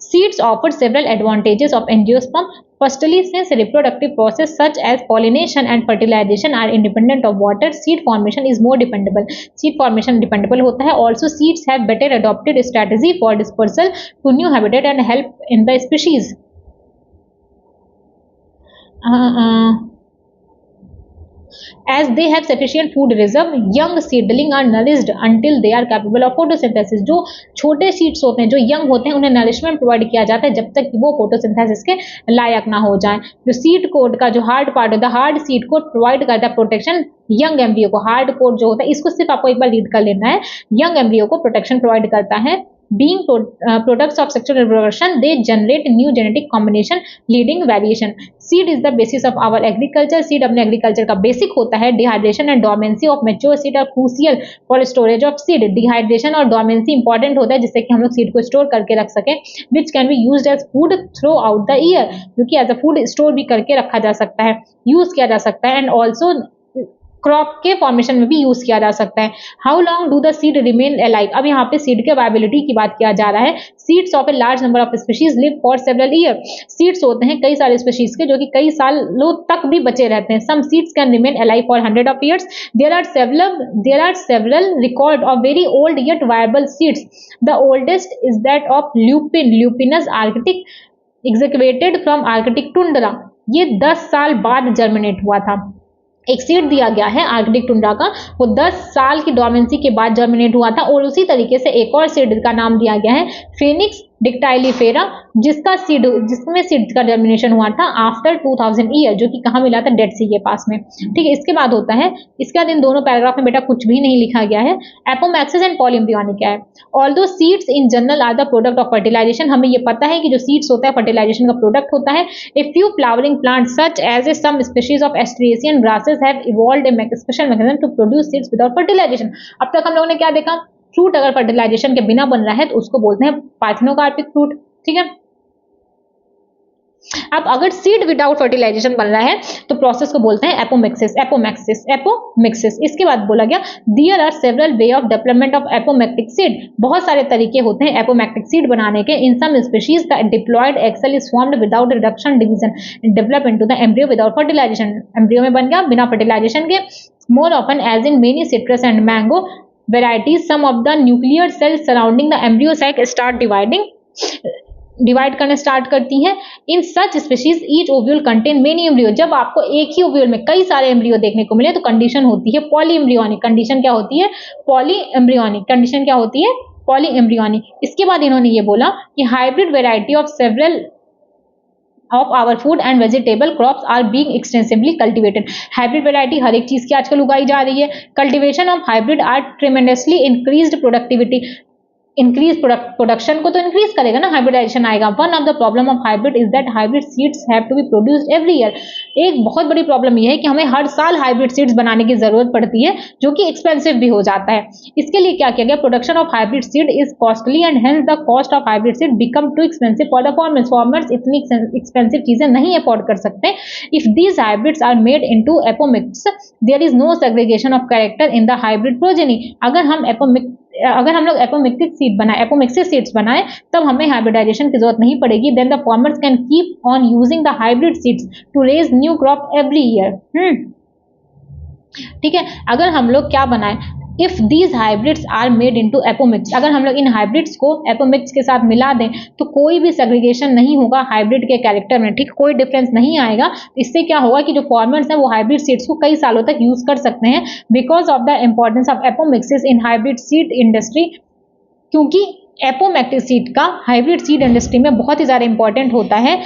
Seeds offer several advantages of angiosperm. Firstly, since reproductive process such as pollination and fertilization are independent of water, seed formation is more dependable. Seed formation dependable होता है. Also, seeds have better adopted strategy for dispersal to new habitat and help in the species. As they have sufficient food reserve, young seedling are nourished until they are capable of photosynthesis. जो छोटे सीड्स होते हैं, जो यंग होते हैं, उन्हें नरिशमेंट प्रोवाइड किया जाता है जब तक कि वो फोटोसिंथेसिस के लायक ना हो जाएं। जो सीड कोड का जो हार्ड पार्ट होता है, हार्ड सीड कोड प्रोवाइड करता है प्रोटेक्शन यंग एम्ब्रियो को। हार्ड कोड जो होता है इसको सिर्फ आपको एक बार रीड कर लेना है। यंग एम्ब्रियो को प्रोटेक्शन प्रोवाइड करता है being products of sexual reproduction, they generate new genetic combination leading variation. Seed is the basis of our agriculture. Seed अपने agriculture का basic होता है. Dehydration and dormancy of mature seed are crucial for storage of seed. Dehydration और dormancy important होता है जिससे कि हम लोग seed को store करके रख सकें, which can be used as food throughout the year, जो कि as a food store भी करके रखा जा सकता है, use किया जा सकता है, and also क्रॉप के फॉर्मेशन में भी यूज किया जा सकता है. How long do the seed remain alive? अब यहाँ पे सीड के वायबिलिटी की बात किया जा रहा है. Seeds of A large number of species live for several year. Seeds होते हैं कई सारे स्पीशीज के जो कि कई सालों तक भी बचे रहते हैं. Some seeds can remain alive for 100 of years. There are several record of very old yet viable seeds. The oldest is that of lupin, Lupinus arctic, excavated from Arctic tundra. ये 10 साल बाद जर्मिनेट हुआ था. एक सीड दिया गया है आर्कटिक टुंड्रा का, वो 10 साल की डोमेंसी के बाद जर्मिनेट हुआ था. और उसी तरीके से एक और सीड का नाम दिया गया है फेनिक्स डिक्टाइलिफेरा, जिसमें सीड का जर्मिनेशन हुआ था आफ्टर 2000 ईयर, जो कि कहाँ मिला था? डेड सी के पास में. ठीक है, इसके बाद होता है, इसके बाद इन दोनों पैराग्राफ में बेटा कुछ भी नहीं लिखा गया है. एपोमैक्सिस एंड पॉलीएम्ब्रियोनिक क्या है? Although seeds in general are the product of fertilization. हमें ये पता है कि जो सीड्स होता है फर्टिलाइजेशन का प्रोडक्ट होता है. A few flowering plants such as a some species of asteraceae grasses have evolved a special mechanism to produce seeds without fertilisation. अब तक हम लोगों ने क्या देखा? फ्रूट अगर फर्टिलाइजेशन के बिना बन रहा है तो उसको बोलते हैं पार्थिनोकार्पिक फ्रूट. ठीक है, अब अगर सीड विदाउट फर्टिलाइजेशन बन रहा है तो प्रोसेस को बोलते हैं एपोमिक्सिस. इसके बाद बोला गया there are several way of development of apomictic seed. बहुत सारे तरीके होते हैं एपोमैक्टिक सीड बनाने के. In some species the diploid egg cell is formed without reduction division and develop into the embryo without fertilisation. Embryo में बन गया बिना फर्टिलाइजेशन के. More often as in many citrus and mango varieties, some of the nuclear cells surrounding the embryo sac start divide करना स्टार्ट करती हैं. In such species each ovule contain many embryo. जब आपको एक ही ओव्यूल में कई सारे एम्ब्रियो देखने को मिले तो कंडीशन होती है पॉली एम्ब्रियोनिक. कंडीशन क्या होती है? Poly embryonic. कंडीशन क्या होती है? Poly embryonic. इसके बाद इन्होंने ये बोला कि hybrid variety of several of our food and vegetable crops are being extensively cultivated. Hybrid variety हर एक चीज की आजकल उगाई जा रही है. Cultivation of hybrid are tremendously increased productivity. Increase production को तो इंक्रीज करेगा ना, हाइब्रिडाइजेशन आएगा. One of the problem of hybrid is that hybrid seeds have to be produced every year. एक बहुत बड़ी प्रॉब्लम यह है कि हमें हर साल हाइब्रिड सीड्स बनाने की जरूरत पड़ती है, जो कि एक्सपेंसिव भी हो जाता है. इसके लिए क्या किया गया? Production of hybrid seed is costly and hence the cost of hybrid seed become too expensive for the farmers. Farmers इतनी एक्सपेंसिव चीजें नहीं अफोर्ड कर सकते. If these hybrids are made into apomicts there is no segregation of character in the hybrid progeny. अगर हम लोग एपोमिक्सिस सीड्स बनाए तब हमें हाइब्रिडाइजेशन की जरूरत नहीं पड़ेगी. Then the farmers can keep on using the hybrid seeds to raise new crop every year. ठीक है, अगर हम लोग क्या बनाए? If these hybrids are made into apomicts, अगर हम लोग इन हाइब्रिड्स को एपोमिक्स के साथ मिला दें तो कोई भी सेग्रीगेशन नहीं होगा हाइब्रिड के कैरेक्टर में. ठीक, कोई डिफरेंस नहीं आएगा. इससे क्या होगा कि जो फार्मर्स हैं वो हाइब्रिड सीड्स को कई सालों तक यूज कर सकते हैं. Because of the importance of apomixis in hybrid seed industry, क्योंकि एपोमैक्टिक सीड का हाइब्रिड सीड इंडस्ट्री में बहुत ही ज्यादा इंपॉर्टेंट होता है.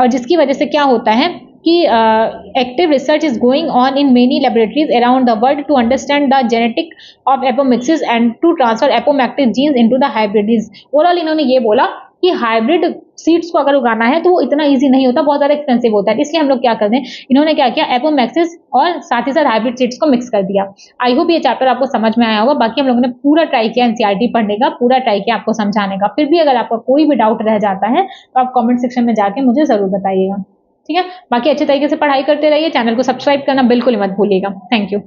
और जिसकी वजह से क्या होता है कि active research is going on in many laboratories around the world to understand the genetic of apomixis and to transfer apomactic genes into the hybrids. Overall इन्होंने ये बोला कि हाइब्रिड सीड्स को अगर उगाना है तो वो इतना इजी नहीं होता, बहुत ज़्यादा एक्सपेंसिव होता है. इसलिए हम लोग क्या करते हैं, इन्होंने क्या किया? एपोमैक्सिस और साथ ही साथ हाइब्रिड सीड्स को मिक्स कर दिया. आई होप ये चैप्टर आपको समझ में आया होगा. बाकी हम लोगों ने पूरा ट्राई किया एनसीईआरटी पढ़ने का, पूरा ट्राई किया आपको समझाने का. फिर भी अगर आपका कोई भी डाउट रह जाता है तो आप कॉमेंट सेक्शन में जाके मुझे ज़रूर बताइएगा. ठीक है, बाकी अच्छे तरीके से पढ़ाई करते रहिए. चैनल को सब्सक्राइब करना बिल्कुल मत भूलिएगा. Thank you.